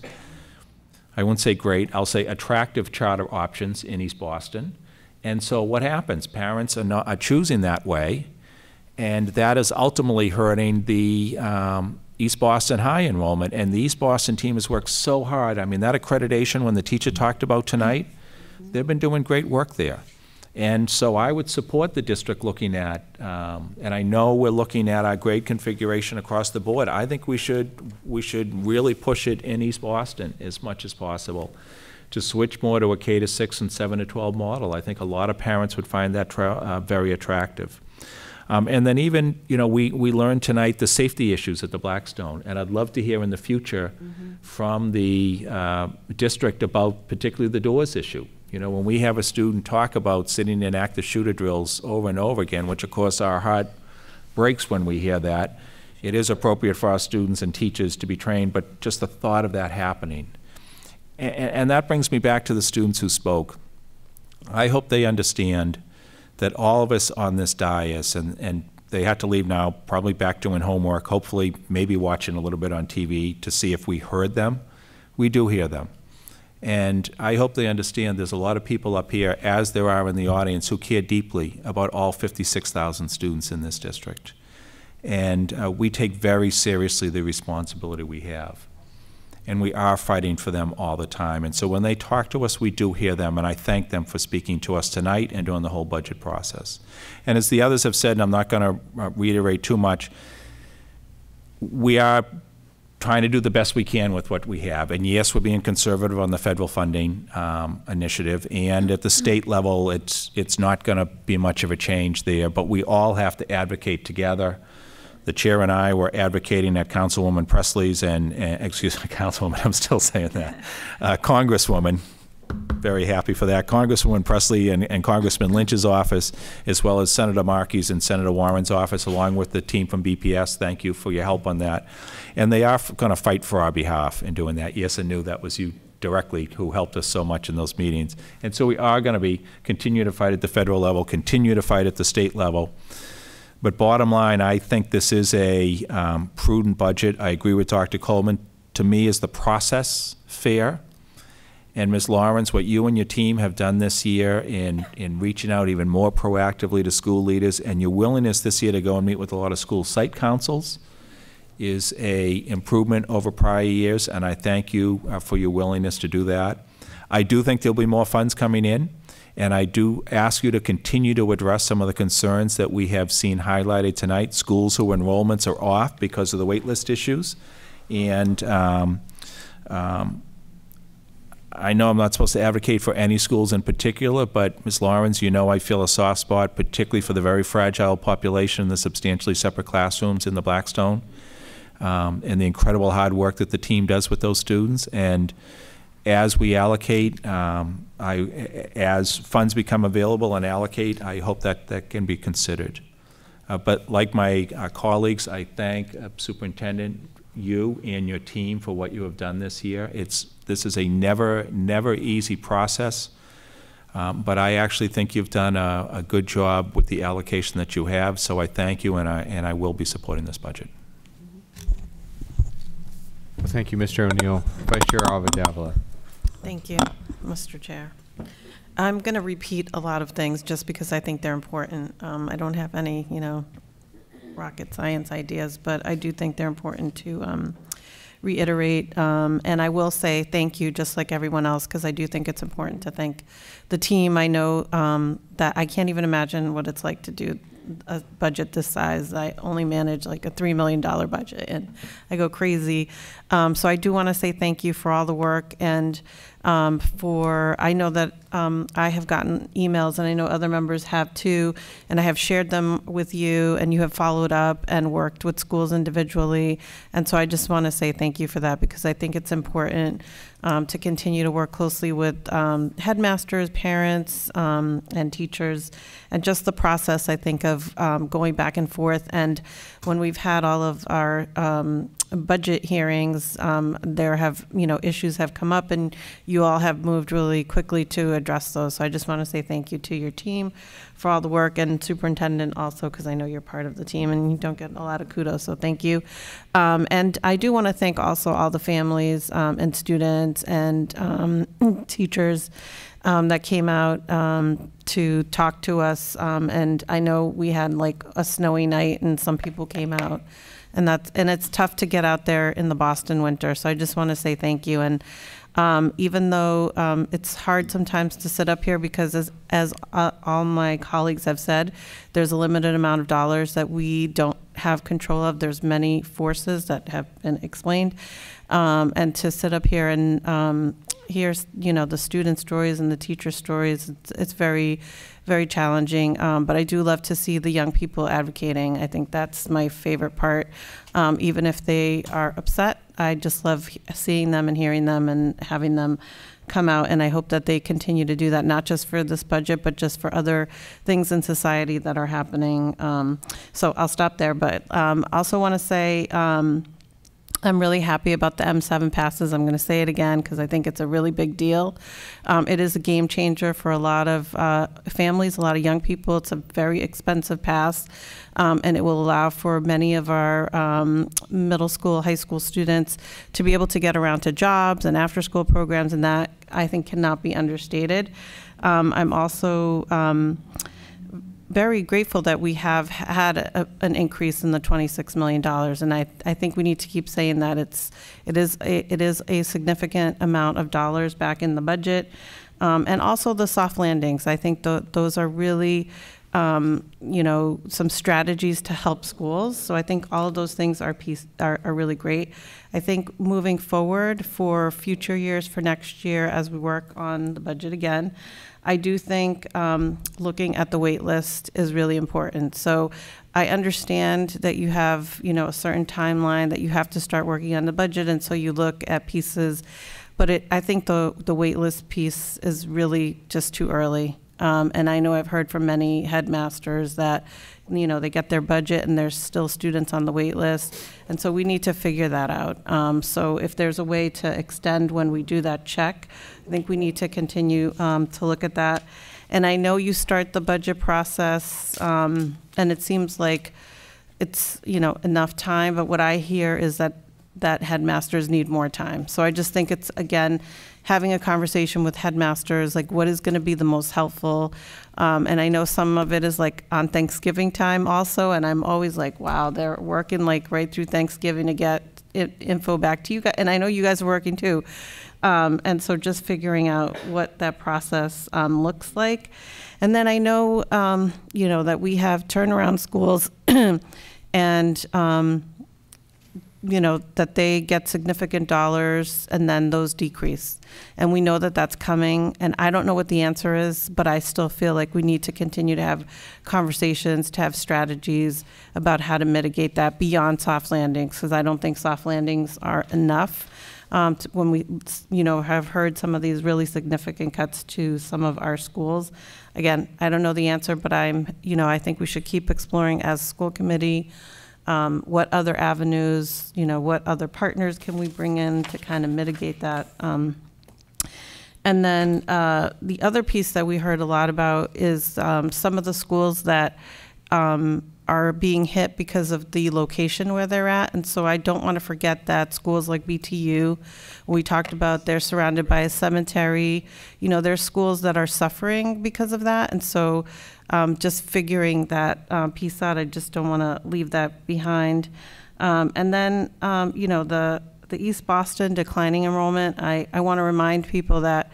I won't say great, I'll say attractive charter options in East Boston. And so what happens? Parents are choosing that way, and that is ultimately hurting the East Boston High enrollment. And the East Boston team has worked so hard. I mean, that accreditation, when the teacher talked about tonight, they've been doing great work there. And so I would support the district looking at, and I know we're looking at our grade configuration across the board. I think we should really push it in East Boston as much as possible to switch more to a K-6 and 7-12 model. I think a lot of parents would find that very attractive. And then even, you know, we learned tonight the safety issues at the Blackstone, and I'd love to hear in the future from the district about particularly the doors issue. You know, when we have a student talk about sitting in active shooter drills over and over again, which of course our heart breaks when we hear that, it is appropriate for our students and teachers to be trained, but just the thought of that happening. And that brings me back to the students who spoke. I hope they understand that all of us on this dais, and they have to leave now, probably back doing homework, hopefully maybe watching a little bit on TV to see if we heard them. We do hear them. And I hope they understand there's a lot of people up here, as there are in the audience, who care deeply about all 56,000 students in this district. And we take very seriously the responsibility we have. And we are fighting for them all the time. And so when they talk to us, we do hear them, and I thank them for speaking to us tonight and during the whole budget process. And as the others have said, and I'm not going to reiterate too much, we are trying to do the best we can with what we have. And yes, we're being conservative on the federal funding initiative, and at the state level, it's not going to be much of a change there, but we all have to advocate together. The chair and I were advocating at Councilwoman Presley's and excuse me, Councilwoman, I'm still saying that, Congresswoman, very happy for that, Congresswoman Presley and Congressman Lynch's office, as well as Senator Markey's and Senator Warren's office, along with the team from BPS. Thank you for your help on that. And they are going to fight for our behalf in doing that. Yes, I knew that was you directly who helped us so much in those meetings. And so we are going to continue to fight at the federal level, continue to fight at the state level. But bottom line, I think this is a prudent budget. I agree with Dr. Coleman. To me, is the process fair? And Ms. Lawrence, what you and your team have done this year in reaching out even more proactively to school leaders, and your willingness this year to go and meet with a lot of school site councils, is a improvement over prior years, and I thank you for your willingness to do that. I do think there'll be more funds coming in. And I do ask you to continue to address some of the concerns that we have seen highlighted tonight. Schools whose enrollments are off because of the wait list issues. And I know I'm not supposed to advocate for any schools in particular, but Ms. Lawrence, you know I feel a soft spot, particularly for the very fragile population in the substantially separate classrooms in the Blackstone, and the incredible hard work that the team does with those students. And as we allocate, as funds become available and allocate, I hope that can be considered. But like my colleagues, I thank Superintendent, you and your team for what you have done this year. This is a never easy process, but I actually think you've done a good job with the allocation that you have. So I thank you, and I will be supporting this budget. Well, thank you, Mr. O'Neill. Vice Chair Alva-Davila. Thank you, Mr. Chair. I'm going to repeat a lot of things just because I think they're important. I don't have any, rocket science ideas, but I do think they're important to reiterate. And I will say thank you, just like everyone else, because I do think it's important to thank the team. I know that I can't even imagine what it's like to do a budget this size. I only manage like a $3 million budget, and I go crazy. So I do want to say thank you for all the work, and I know that I have gotten emails, and I know other members have too, and I have shared them with you, and you have followed up and worked with schools individually. And so I just want to say thank you for that, because I think it's important to continue to work closely with headmasters, parents, and teachers, and just the process, I think, of going back and forth. And when we've had all of our budget hearings, there have, issues have come up, and you all have moved really quickly to address those. So I just want to say thank you to your team for all the work, and superintendent also, because I know you're part of the team and you don't get a lot of kudos, so thank you. And I do want to thank also all the families and students and teachers that came out to talk to us. And I know we had like a snowy night and some people came out, and it's tough to get out there in the Boston winter. So I just want to say thank you. And even though it's hard sometimes to sit up here, because as all my colleagues have said, there's a limited amount of dollars that we don't have control of. There's many forces that have been explained. And to sit up here and hear, the student stories and the teacher stories, it's very, very challenging. But I do love to see the young people advocating. I think that's my favorite part. Even if they are upset, I just love seeing them and hearing them and having them come out. And I hope that they continue to do that, not just for this budget, but just for other things in society that are happening. So I'll stop there. But also want to say, I'm really happy about the M7 passes. I'm going to say it again because I think it's a really big deal. It is a game changer for a lot of families, a lot of young people. It's a very expensive pass, and it will allow for many of our middle school, high school students to be able to get around to jobs and after-school programs, and that, I think, cannot be understated. I'm also very grateful that we have had an increase in the $26 million, and I think we need to keep saying that it is a significant amount of dollars back in the budget, and also the soft landings. I think those are really some strategies to help schools. So I think all of those things are really great. I think moving forward for future years, for next year, as we work on the budget again, I do think looking at the wait list is really important. So I understand that you have, a certain timeline that you have to start working on the budget, and so you look at pieces. But I think the wait list piece is really just too early. And I know I've heard from many headmasters that, they get their budget and there's still students on the wait list. And so we need to figure that out. So if there's a way to extend when we do that check, I think we need to continue to look at that. And I know you start the budget process, and it seems like it's, enough time, but what I hear is that headmasters need more time. So I just think it's, again, having a conversation with headmasters, like what is going to be the most helpful. And I know some of it is like on Thanksgiving time also, and I'm always like, wow, they're working like right through Thanksgiving to get info back to you guys. And I know you guys are working too. And so just figuring out what that process looks like. And then I know, that we have turnaround schools and, that they get significant dollars and then those decrease. And we know that that's coming, and I don't know what the answer is, but I still feel like we need to continue to have conversations, to have strategies about how to mitigate that beyond soft landings, because I don't think soft landings are enough. When we, have heard some of these really significant cuts to some of our schools. Again, I don't know the answer, but I think we should keep exploring as a school committee, what other avenues, what other partners can we bring in to kind of mitigate that. And then the other piece that we heard a lot about is some of the schools that are being hit because of the location where they're at. And so I don't want to forget that schools like BTU, we talked about, they're surrounded by a cemetery. There's schools that are suffering because of that. And so just figuring that piece out, I just don't want to leave that behind. And then, the East Boston declining enrollment, I want to remind people that,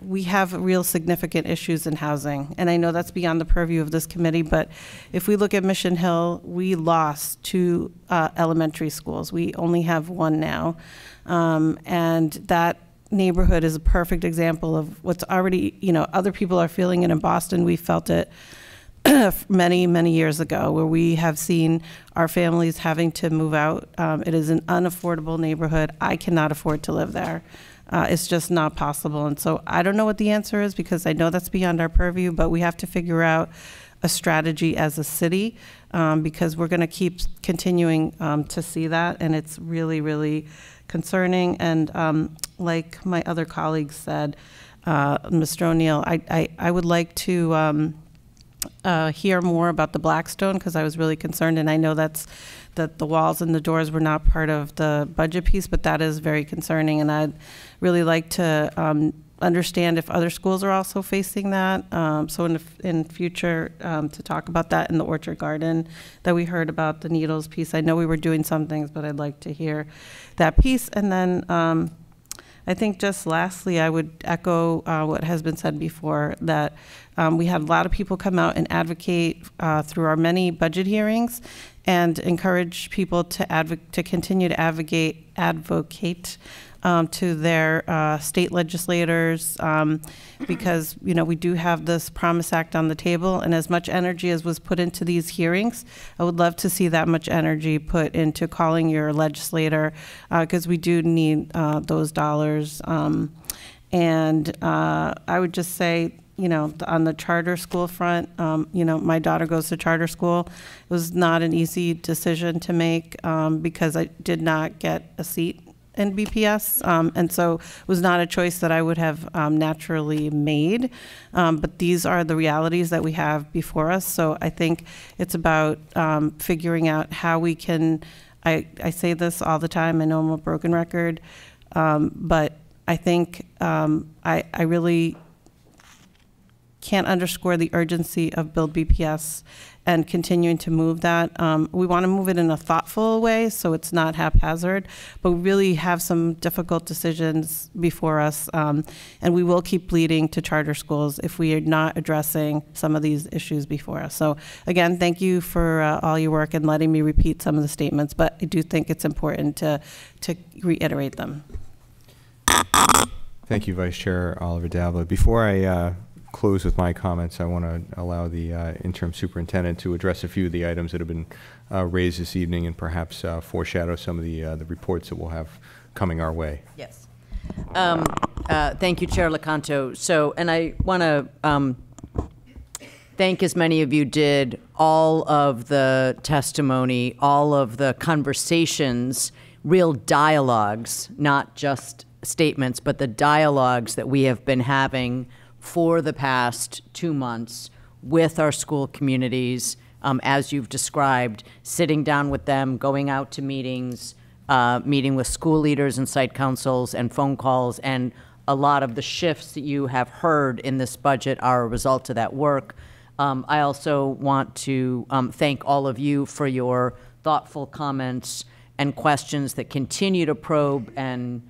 we have real significant issues in housing. And I know that's beyond the purview of this committee, but if we look at Mission Hill, we lost 2 elementary schools. We only have 1 now. And that neighborhood is a perfect example of what's already, other people are feeling it in Boston. We felt it many, many years ago, where we have seen our families having to move out. It is an unaffordable neighborhood. I cannot afford to live there. It's just not possible. And so I don't know what the answer is, because I know that's beyond our purview, but we have to figure out a strategy as a city, because we're going to keep continuing to see that, and it's really, really concerning. And like my other colleagues said, Mr. O'Neill, I would like to hear more about the Blackstone, because I was really concerned, and I know that the walls and the doors were not part of the budget piece, but that is very concerning, and I'd really like to understand if other schools are also facing that. So in future, to talk about that in the Orchard Garden that we heard about, the needles piece. I know we were doing some things, but I'd like to hear that piece. And then I think just lastly, I would echo what has been said before, that we had a lot of people come out and advocate through our many budget hearings, and encourage people to continue to advocate to their state legislators, because we do have this Promise Act on the table, and as much energy as was put into these hearings, I would love to see that much energy put into calling your legislator, because we do need those dollars. And I would just say, on the charter school front, my daughter goes to charter school. It was not an easy decision to make, because I did not get a seat in BPS, and so it was not a choice that I would have naturally made, but these are the realities that we have before us. So I think it's about figuring out how we can, I say this all the time, I know I'm a broken record, but I think I really can't underscore the urgency of Build BPS and continuing to move that. We want to move it in a thoughtful way, so it's not haphazard, but we really have some difficult decisions before us, and we will keep bleeding to charter schools if we are not addressing some of these issues before us. So again, thank you for all your work and letting me repeat some of the statements, but I do think it's important to reiterate them. Thank you, Vice Chair Oliver Davila. Before I close with my comments, I want to allow the interim superintendent to address a few of the items that have been raised this evening, and perhaps foreshadow some of the reports that we'll have coming our way. Yes. Thank you, Chair Lecanto. So, and I want to thank, as many of you did, all of the testimony, all of the conversations, real dialogues, not just statements, but the dialogues that we have been having for the past 2 months with our school communities, as you've described, sitting down with them, going out to meetings, meeting with school leaders and site councils, and phone calls, and a lot of the shifts that you have heard in this budget are a result of that work. I also want to thank all of you for your thoughtful comments and questions that continue to probe and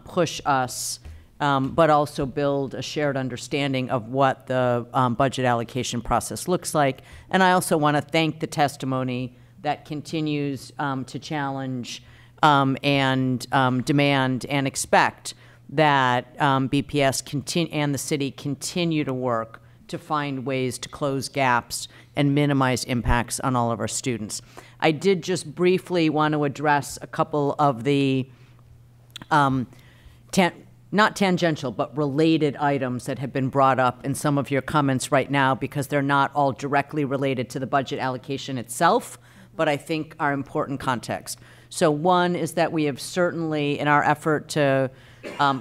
push us, but also build a shared understanding of what the budget allocation process looks like. And I also want to thank the testimony that continues to challenge and demand and expect that BPS and the city continue to work to find ways to close gaps and minimize impacts on all of our students. I did just briefly want to address a couple of the not tangential, but related items that have been brought up in some of your comments right now, because they're not all directly related to the budget allocation itself, but I think are important context. So one is that we have certainly, in our effort to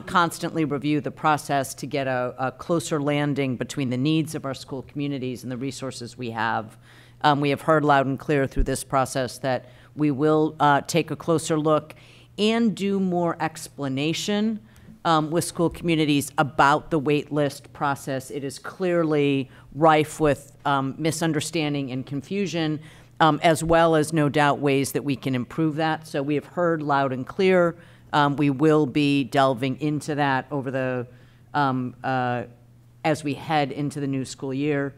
constantly review the process to get a closer landing between the needs of our school communities and the resources we have heard loud and clear through this process that we will take a closer look and do more explanation with school communities about the wait list process. It is clearly rife with misunderstanding and confusion, as well as no doubt ways that we can improve that. So we have heard loud and clear. We will be delving into that over the as we head into the new school year.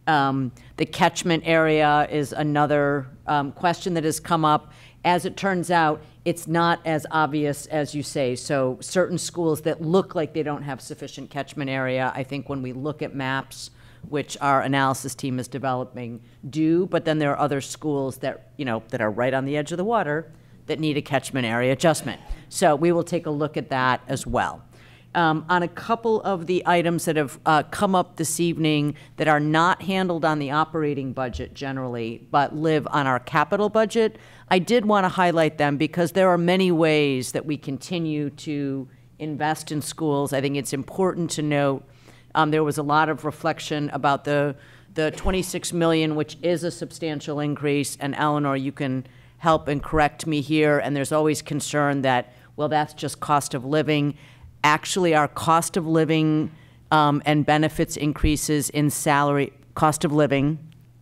The catchment area is another question that has come up. As it turns out, it's not as obvious as you say. So certain schools that look like they don't have sufficient catchment area, I think when we look at maps which our analysis team is developing, do, but then there are other schools that, that are right on the edge of the water that need a catchment area adjustment. So we will take a look at that as well. On a couple of the items that have come up this evening that are not handled on the operating budget generally, but live on our capital budget, I did want to highlight them because there are many ways that we continue to invest in schools. I think it's important to note there was a lot of reflection about the 26 million, which is a substantial increase, and Eleanor, you can help and correct me here, and there's always concern that, well, that's just cost of living. Actually, our cost of living and benefits increases in salary, cost of living,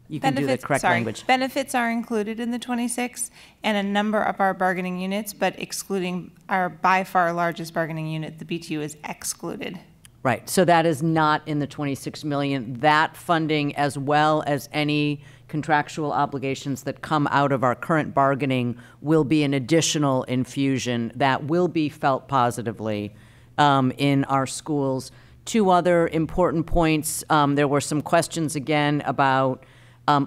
you can do the correct language. Benefits are included in the 26, and a number of our bargaining units, but excluding our by far largest bargaining unit, the BTU, is excluded. Right, so that is not in the 26 million. That funding, as well as any contractual obligations that come out of our current bargaining, will be an additional infusion that will be felt positively in our schools. Two other important points. There were some questions again about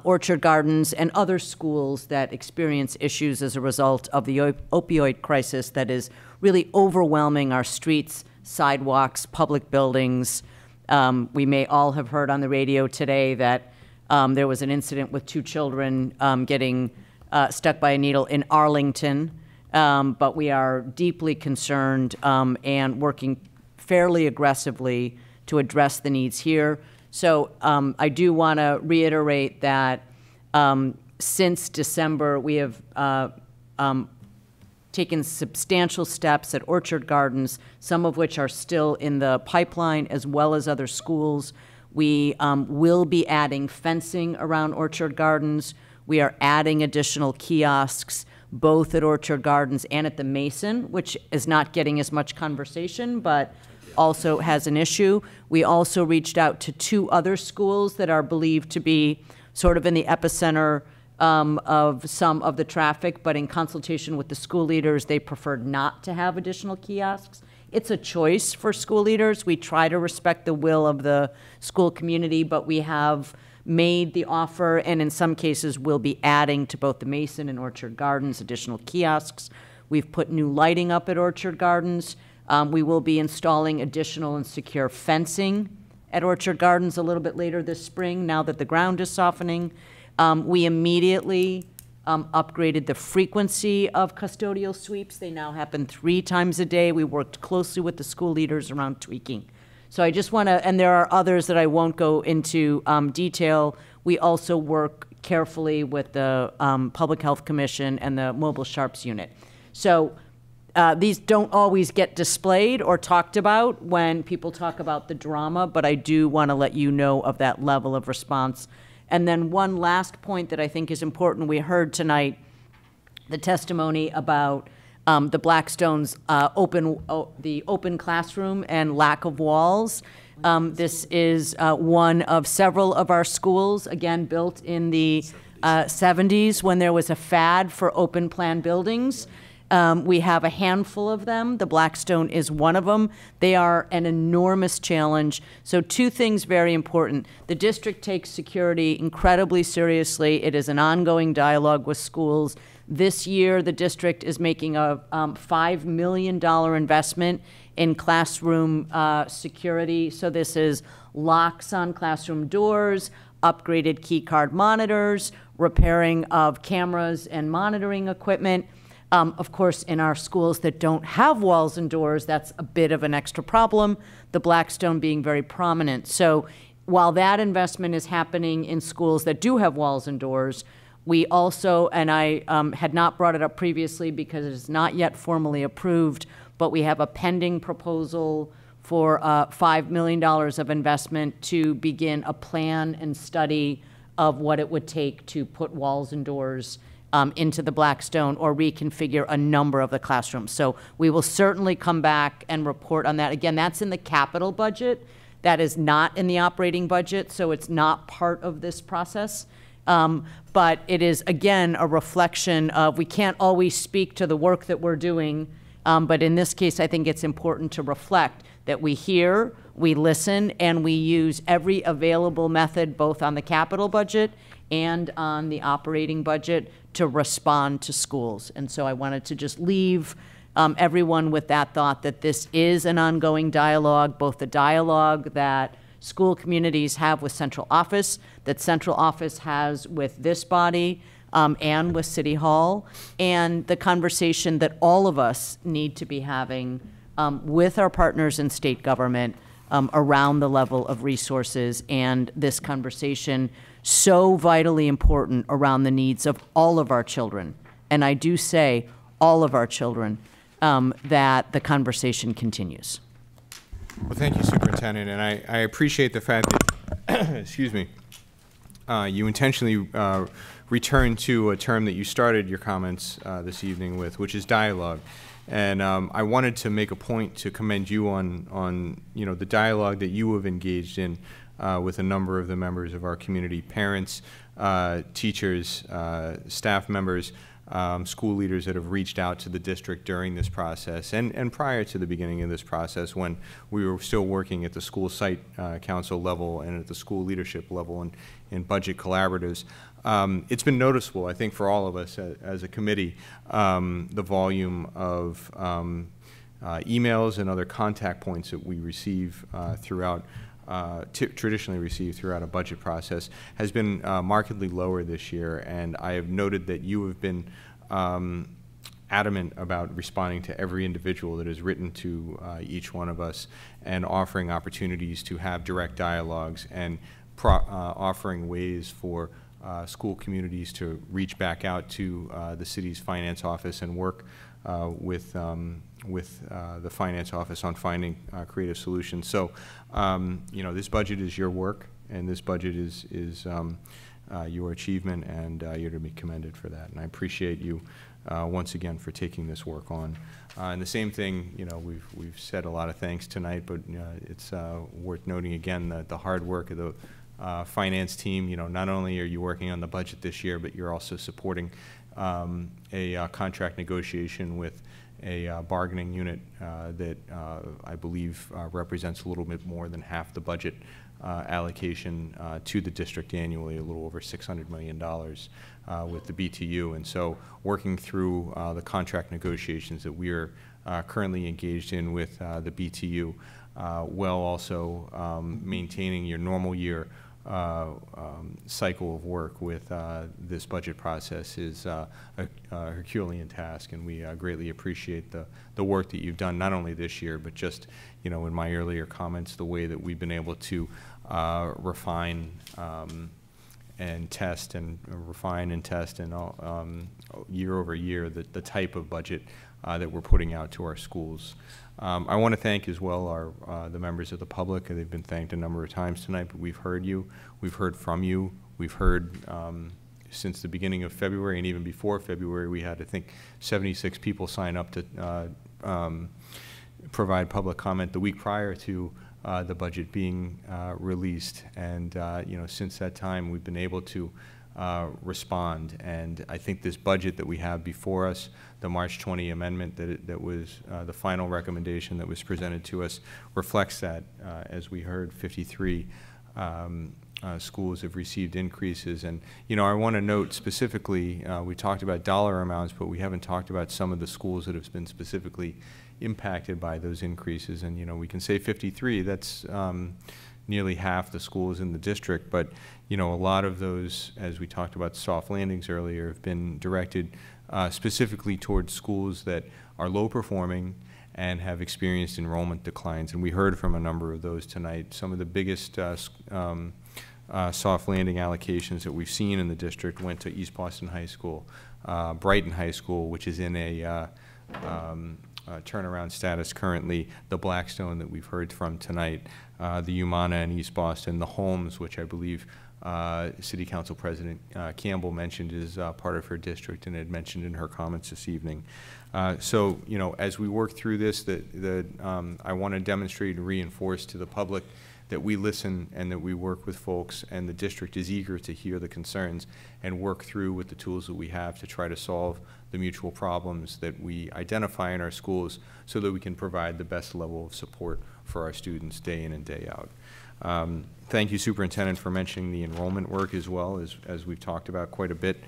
Orchard Gardens and other schools that experience issues as a result of the opioid crisis that is really overwhelming our streets, sidewalks, public buildings. We may all have heard on the radio today that there was an incident with 2 children getting stuck by a needle in Arlington. But we are deeply concerned and working fairly aggressively to address the needs here. So I do want to reiterate that since December, we have taken substantial steps at Orchard Gardens, some of which are still in the pipeline, as well as other schools. We will be adding fencing around Orchard Gardens. We are adding additional kiosks, both at Orchard Gardens and at the Mason, which is not getting as much conversation, but also has an issue. We also reached out to 2 other schools that are believed to be sort of in the epicenter of some of the traffic, but in consultation with the school leaders, they preferred not to have additional kiosks. It's a choice for school leaders. We try to respect the will of the school community, but we have made the offer, and in some cases will be adding to both the Mason and Orchard Gardens additional kiosks. We've put new lighting up at Orchard Gardens. We will be installing additional and secure fencing at Orchard Gardens a little bit later this spring, now that the ground is softening. We immediately upgraded the frequency of custodial sweeps. They now happen 3 times a day. We worked closely with the school leaders around tweaking. So I just want to, and there are others that I won't go into detail. We also work carefully with the Public Health Commission and the Mobile Sharps Unit. So these don't always get displayed or talked about when people talk about the drama, but I do want to let you know of that level of response. And then one last point that I think is important. We heard tonight the testimony about the Blackstone's open classroom and lack of walls. This is one of several of our schools, again, built in the 70s when there was a fad for open plan buildings. We have a handful of them. The Blackstone is one of them. They are an enormous challenge. So 2 things very important. The district takes security incredibly seriously. It is an ongoing dialogue with schools. This year, the district is making a $5 million investment in classroom security. So this is locks on classroom doors, upgraded key card monitors, repairing of cameras and monitoring equipment. Of course, in our schools that don't have walls and doors, that's a bit of an extra problem, the Blackstone being very prominent. So while that investment is happening in schools that do have walls and doors, we also, and I had not brought it up previously because it is not yet formally approved, but we have a pending proposal for $5 million of investment to begin a plan and study of what it would take to put walls and doors into the Blackstone or reconfigure a number of the classrooms. So we will certainly come back and report on that. Again, that's in the capital budget. That is not in the operating budget, so it's not part of this process. But it is, again, a reflection of we can't always speak to the work that we're doing But in this case, I think it's important to reflect that we hear, we listen, and we use every available method, both on the capital budget and on the operating budget, to respond to schools. And so I wanted to just leave everyone with that thought that this is an ongoing dialogue, both the dialogue that school communities have with central office, that central office has with this body, and with City Hall, and the conversation that all of us need to be having with our partners in state government around the level of resources, and this conversation so vitally important around the needs of all of our children. And I do say all of our children, that the conversation continues. Well, thank you, Superintendent, and I appreciate the fact that, excuse me, you intentionally returned to a term that you started your comments this evening with, which is dialogue. And I wanted to make a point to commend you on the dialogue that you have engaged in with a number of the members of our community, parents, teachers, staff members, school leaders that have reached out to the district during this process and prior to the beginning of this process when we were still working at the school site council level and at the school leadership level and in budget collaboratives. It's been noticeable, I think, for all of us as a committee, the volume of emails and other contact points that we receive throughout traditionally received throughout a budget process has been markedly lower this year, and I have noted that you have been adamant about responding to every individual that has written to each one of us and offering opportunities to have direct dialogues and offering ways for school communities to reach back out to the city's finance office and work with the finance office on finding creative solutions. So, this budget is your work, and this budget is your achievement, and you're to be commended for that. And I appreciate you once again for taking this work on. And the same thing, we've said a lot of thanks tonight, but it's worth noting again the hard work of the finance team. Not only are you working on the budget this year, but you're also supporting a contract negotiation with a bargaining unit that I believe represents a little bit more than half the budget allocation to the district annually, a little over $600 million with the BTU. And so working through the contract negotiations that we are currently engaged in with the BTU, while also maintaining your normal year cycle of work with this budget process is a Herculean task, and we greatly appreciate the work that you've done, not only this year, but just, in my earlier comments, the way that we've been able to refine and test and year over year the type of budget that we're putting out to our schools. I want to thank as well the members of the public. They've been thanked a number of times tonight, but we've heard you. We've heard from you. We've heard since the beginning of February, and even before February, we had, I think, 76 people sign up to provide public comment the week prior to the budget being released. And since that time, we've been able to respond. And I think this budget that we have before us, the March 20 amendment that was the final recommendation that was presented to us, reflects that. As we heard, 53 schools have received increases. And, I want to note specifically, we talked about dollar amounts, but we haven't talked about some of the schools that have been specifically impacted by those increases. And, we can say 53, that's nearly half the schools in the district, but a lot of those, as we talked about soft landings earlier, have been directed specifically towards schools that are low performing and have experienced enrollment declines. And we heard from a number of those tonight. Some of the biggest soft landing allocations that we've seen in the district went to East Boston High School, Brighton High School, which is in a turnaround status currently, the Blackstone that we've heard from tonight, the Umana in East Boston, the Holmes, which I believe City Council President Campbell mentioned is part of her district and had mentioned in her comments this evening. So, as we work through this, I want to demonstrate and reinforce to the public that we listen and that we work with folks, and the district is eager to hear the concerns and work through with the tools that we have to try to solve the mutual problems that we identify in our schools so that we can provide the best level of support for our students day in and day out. Thank you, Superintendent, for mentioning the enrollment work as well, as we've talked about quite a bit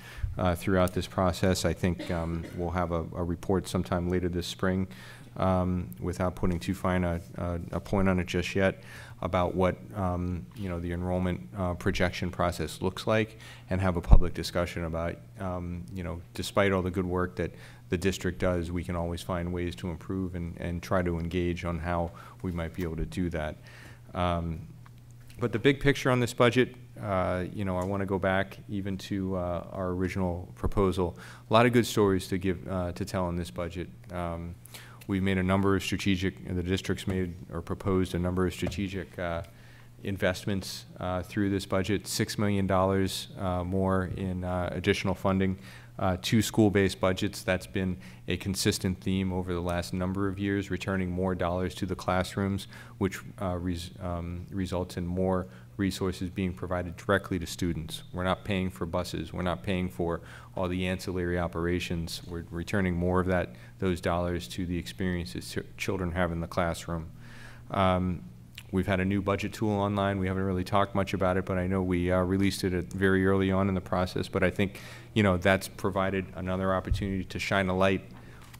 throughout this process. I think we'll have a report sometime later this spring, without putting too fine a point on it just yet, about what you know, the enrollment projection process looks like, and have a public discussion about, you know, despite all the good work that the district does, we can always find ways to improve and try to engage on how we might be able to do that. But the big picture on this budget, you know, I want to go back even to our original proposal. A lot of good stories to give to tell in this budget. We've made a number of strategic, the district's made or proposed a number of strategic investments through this budget. $6 million more in additional funding. 2 school-based budgets. That's been a consistent theme over the last number of years, returning more dollars to the classrooms, which results in more resources being provided directly to students. We're not paying for buses. We're not paying for all the ancillary operations. We're returning more of those dollars to the experiences children have in the classroom. We've had a new budget tool online. We haven't really talked much about it, but I know we released it very early on in the process. But I think, you know, that's provided another opportunity to shine a light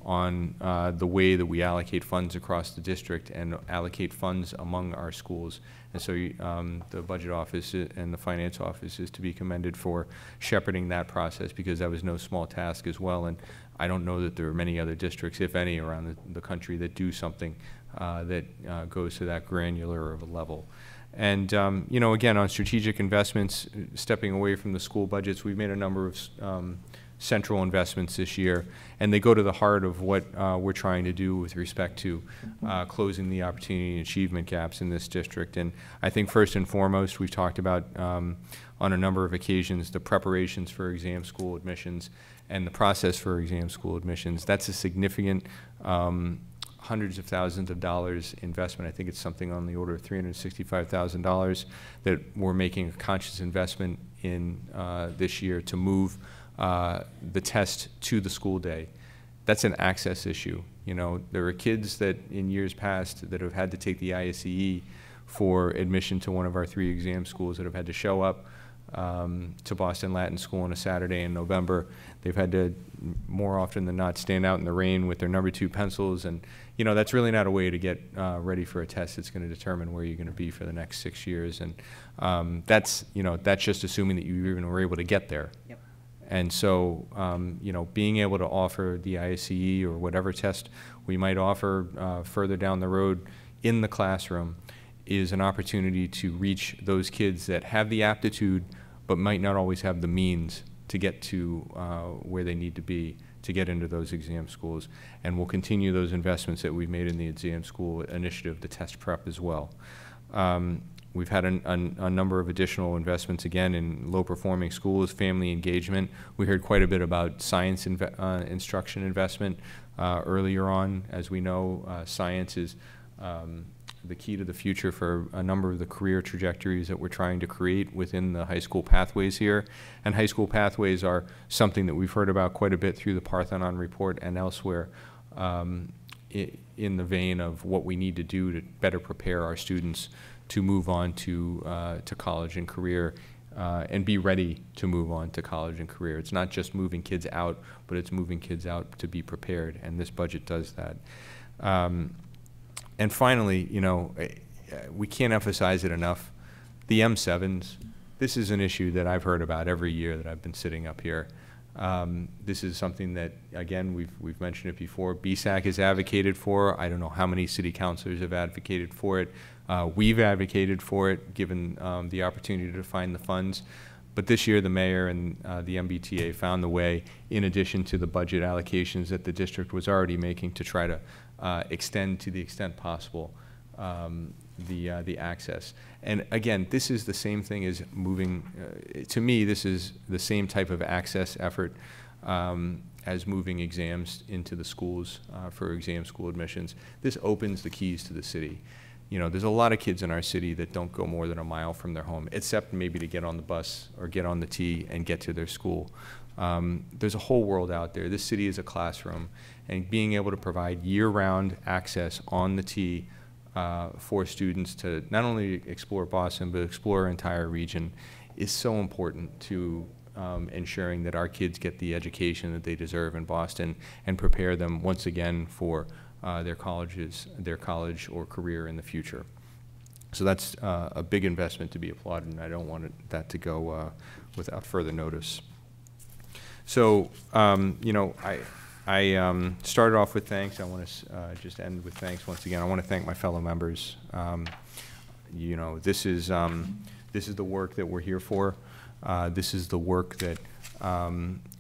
on the way that we allocate funds across the district and allocate funds among our schools. And so the budget office and the finance office is to be commended for shepherding that process, because that was no small task as well. And I don't know that there are many other districts, if any, around the country that do something that goes to that granular of a level. And, you know, again, on strategic investments, stepping away from the school budgets, we've made a number of central investments this year, and they go to the heart of what we're trying to do with respect to closing the opportunity and achievement gaps in this district. And I think first and foremost, we've talked about on a number of occasions the preparations for exam school admissions and the process for exam school admissions. That's a significant hundreds of thousands of dollars investment. I think it's something on the order of $365,000 that we're making a conscious investment in this year to move the test to the school day. That's an access issue. You know, there are kids that in years past that have had to take the ISEE for admission to one of our 3 exam schools that have had to show up to Boston Latin School on a Saturday in November. They've had to, more often than not, stand out in the rain with their number 2 pencils, and you know, that's really not a way to get ready for a test that's going to determine where you're going to be for the next 6 years. And that's, you know, that's just assuming that you even were able to get there. Yep. And so, you know, being able to offer the ISEE or whatever test we might offer further down the road in the classroom is an opportunity to reach those kids that have the aptitude but might not always have the means to get to where they need to be to get into those exam schools. And we'll continue those investments that we've made in the exam school initiative, the test prep as well. We've had a number of additional investments, again, in low-performing schools, family engagement. We heard quite a bit about science instruction investment earlier on. As we know, science is the key to the future for a number of the career trajectories that we're trying to create within the high school pathways here. And high school pathways are something that we've heard about quite a bit through the Parthenon report and elsewhere, in the vein of what we need to do to better prepare our students to move on to college and career, and be ready to move on to college and career. It's not just moving kids out, but it's moving kids out to be prepared, and this budget does that. And finally, you know, we can't emphasize it enough, the M7s. This is an issue that I've heard about every year that I've been sitting up here. This is something that, again, we've mentioned it before, BSAC has advocated for. I don't know how many city councilors have advocated for it. We've advocated for it, given the opportunity to find the funds. But this year, the mayor and the MBTA found the way, in addition to the budget allocations that the district was already making, to try to extend, to the extent possible, the access. And again, this is the same thing as moving, to me, this is the same type of access effort as moving exams into the schools for exam school admissions. This opens the keys to the city. you know, there's a lot of kids in our city that don't go more than a mile from their home, except maybe to get on the bus or get on the T and get to their school. There's a whole world out there. This city is a classroom, and being able to provide year-round access on the T for students to not only explore Boston, but explore our entire region is so important to ensuring that our kids get the education that they deserve in Boston and prepare them once again for their college or career in the future. So that's a big investment to be applauded, and I don't want that to go without further notice. So, you know, I started off with thanks. I want to just end with thanks once again. I want to thank my fellow members. You know, this is the work that we're here for. This is the work that,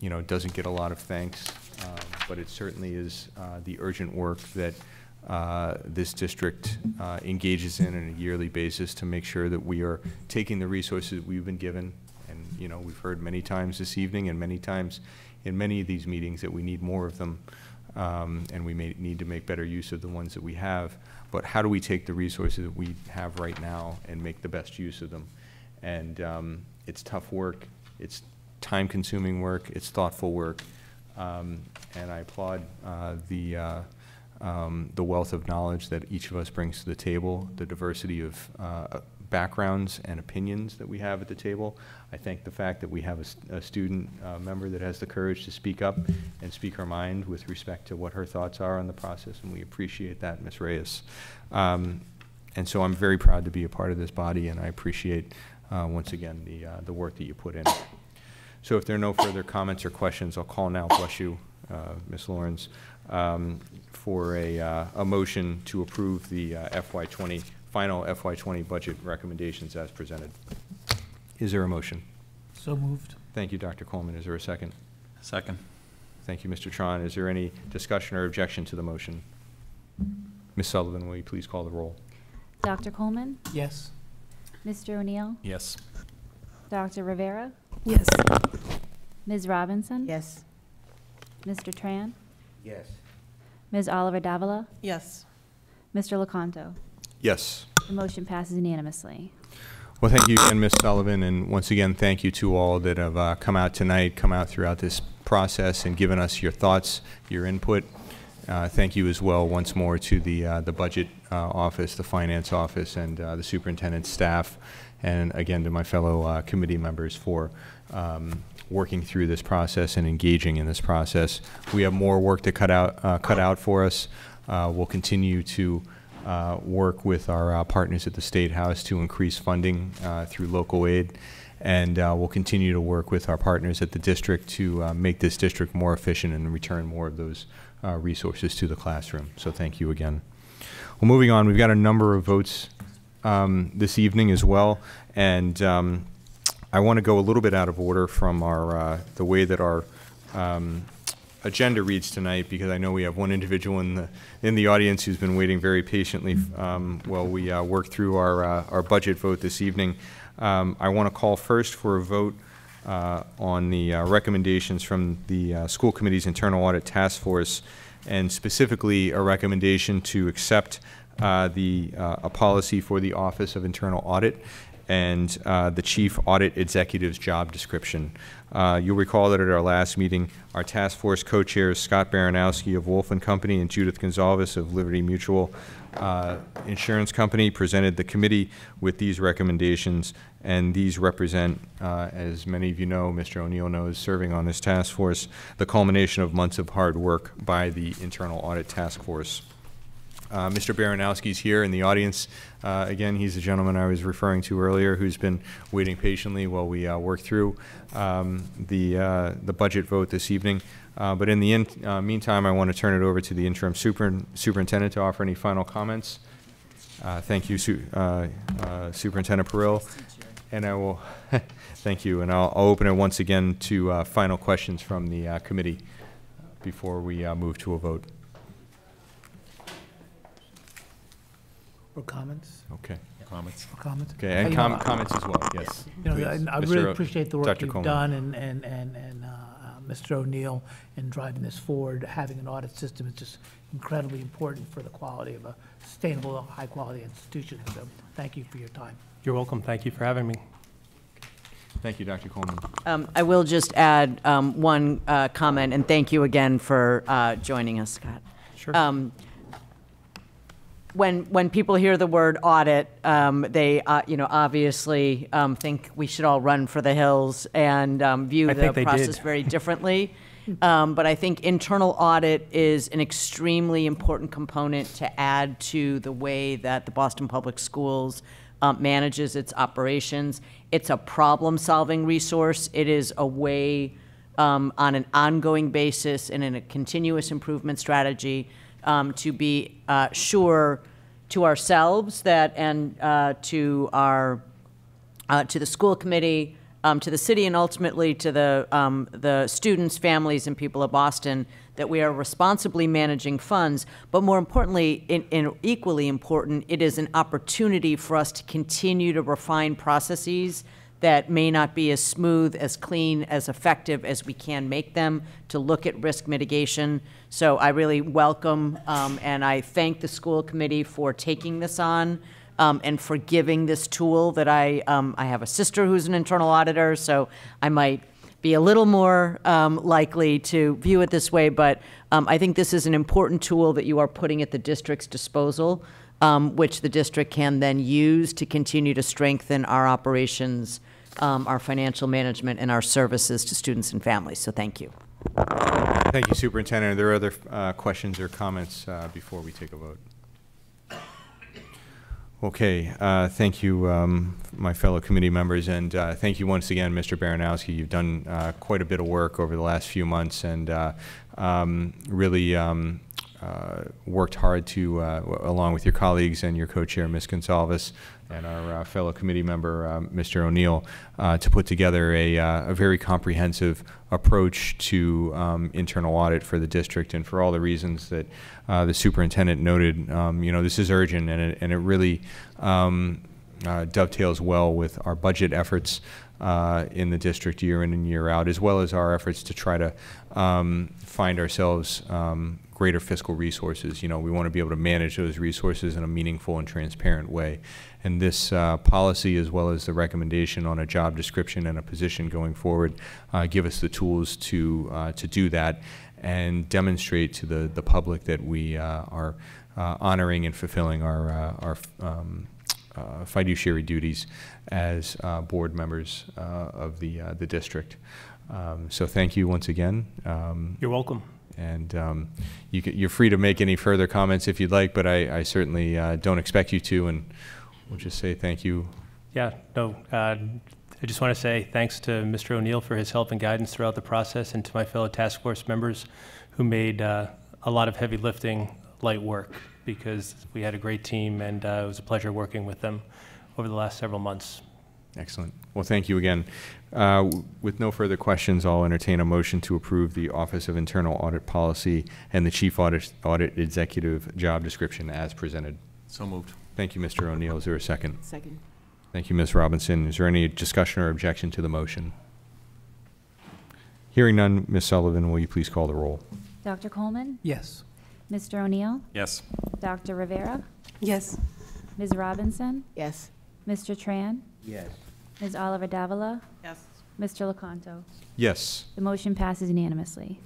you know, doesn't get a lot of thanks, but it certainly is the urgent work that this district engages in on a yearly basis to make sure that we are taking the resources we've been given. And, you know, we've heard many times this evening and many times in many of these meetings that we need more of them, and we may need to make better use of the ones that we have. But how do we take the resources that we have right now and make the best use of them? And it's tough work, it's time-consuming work, it's thoughtful work, and I applaud the wealth of knowledge that each of us brings to the table, the diversity of backgrounds and opinions that we have at the table. I thank the fact that we have a student member that has the courage to speak up and speak her mind with respect to what her thoughts are on the process, and we appreciate that, Ms. Reyes. And so I'm very proud to be a part of this body, and I appreciate, once again, the work that you put in. So if there are no further comments or questions, I'll call now, bless you, Ms. Lawrence, for a motion to approve the final FY20 budget recommendations as presented. Is there a motion? So moved. Thank you, Dr. Coleman. Is there a second? Second. Thank you, Mr. Tron. Is there any discussion or objection to the motion? Ms. Sullivan, will you please call the roll? Dr. Coleman? Yes. Mr. O'Neill? Yes. Dr. Rivera? Yes. Ms. Robinson? Yes. Mr. Tran? Yes. Ms. Oliver Davila? Yes. Mr. Lecanto? Yes. The motion passes unanimously. Well, thank you again, Ms. Sullivan, and once again, thank you to all that have come out tonight, come out throughout this process and given us your thoughts, your input. Thank you as well once more to the budget office, the finance office, and the superintendent's staff, and again to my fellow committee members for working through this process and engaging in this process. We have more work to cut out for us. We'll continue to work with our partners at the State House to increase funding through local aid, and we'll continue to work with our partners at the district to make this district more efficient and return more of those resources to the classroom. So thank you again. Well, moving on, we've got a number of votes this evening as well, and I want to go a little bit out of order from our the way that our agenda reads tonight, because I know we have one individual in the audience who's been waiting very patiently while we work through our budget vote this evening. I want to call first for a vote on the recommendations from the school committee's internal audit task force, and specifically a recommendation to accept a policy for the Office of Internal Audit and the Chief Audit Executive's job description. You'll recall that at our last meeting, our task force co-chairs Scott Baranowski of Wolf & Company and Judith Gonzalez of Liberty Mutual Insurance Company presented the committee with these recommendations, and these represent, as many of you know, Mr. O'Neill knows, serving on this task force, the culmination of months of hard work by the Internal Audit Task Force. Mr. Baranowski's here in the audience. Again, he's the gentleman I was referring to earlier who's been waiting patiently while we work through the budget vote this evening. But in the meantime, I want to turn it over to the interim superintendent to offer any final comments. Thank you, Superintendent Peril. And I will, thank you, and I'll open it once again to final questions from the committee before we move to a vote. Or comments? Okay. Comments. Or comments? Okay, and comments as well, yes. You know, I really appreciate the work Dr. you've Coleman. done, and Mr. O'Neill in driving this forward. Having an audit system is just incredibly important for the quality of a sustainable, high-quality institution. So thank you for your time. You're welcome. Thank you for having me. Thank you, Dr. Coleman. I will just add one comment, and thank you again for joining us, Scott. Sure. When people hear the word audit, they obviously think we should all run for the hills and view the process very differently. But I think internal audit is an extremely important component to add to the way that the Boston Public Schools manages its operations. It's a problem-solving resource. It is a way on an ongoing basis and in a continuous improvement strategy to be sure to ourselves that and to the school committee, to the city, and ultimately to the students, families, and people of Boston, that we are responsibly managing funds. But more importantly, and equally important, it is an opportunity for us to continue to refine processes that may not be as smooth, as clean, as effective as we can make them, to look at risk mitigation. So I really welcome and I thank the school committee for taking this on and for giving this tool that I have a sister who's an internal auditor, so I might be a little more likely to view it this way, but I think this is an important tool that you are putting at the district's disposal, which the district can then use to continue to strengthen our operations, our financial management, and our services to students and families. So thank you. Thank you, Superintendent. Are there other questions or comments before we take a vote? Okay, thank you, my fellow committee members, and thank you once again, Mr. Baranowski. You've done quite a bit of work over the last few months and really worked hard to, along with your colleagues and your co-chair, Ms. Gonsalves, and our fellow committee member, Mr. O'Neill, to put together a very comprehensive approach to internal audit for the district. And for all the reasons that the superintendent noted, this is urgent, and it really dovetails well with our budget efforts in the district year in and year out, as well as our efforts to try to find ourselves greater fiscal resources. We want to be able to manage those resources in a meaningful and transparent way. And this policy, as well as the recommendation on a job description and a position going forward, give us the tools to do that and demonstrate to the public that we are honoring and fulfilling our fiduciary duties as board members of the district. So thank you once again. You're welcome. And you're free to make any further comments if you'd like, but I certainly don't expect you to, and we'll just say thank you. Yeah, no, I just want to say thanks to Mr. O'Neill for his help and guidance throughout the process, and to my fellow task force members who made a lot of heavy lifting light work, because we had a great team, and it was a pleasure working with them over the last several months. Excellent. Well, thank you again. With no further questions, I'll entertain a motion to approve the Office of Internal Audit Policy and the Chief Audit Executive job description as presented. So moved. Thank you, Mr. O'Neill. Is there a second? Second. Thank you, Ms. Robinson. Is there any discussion or objection to the motion? Hearing none, Ms. Sullivan, will you please call the roll? Dr. Coleman? Yes. Mr. O'Neill? Yes. Dr. Rivera? Yes. Ms. Robinson? Yes. Mr. Tran? Yes. Ms. Oliver Davila? Yes. Mr. Lecanto? Yes. The motion passes unanimously.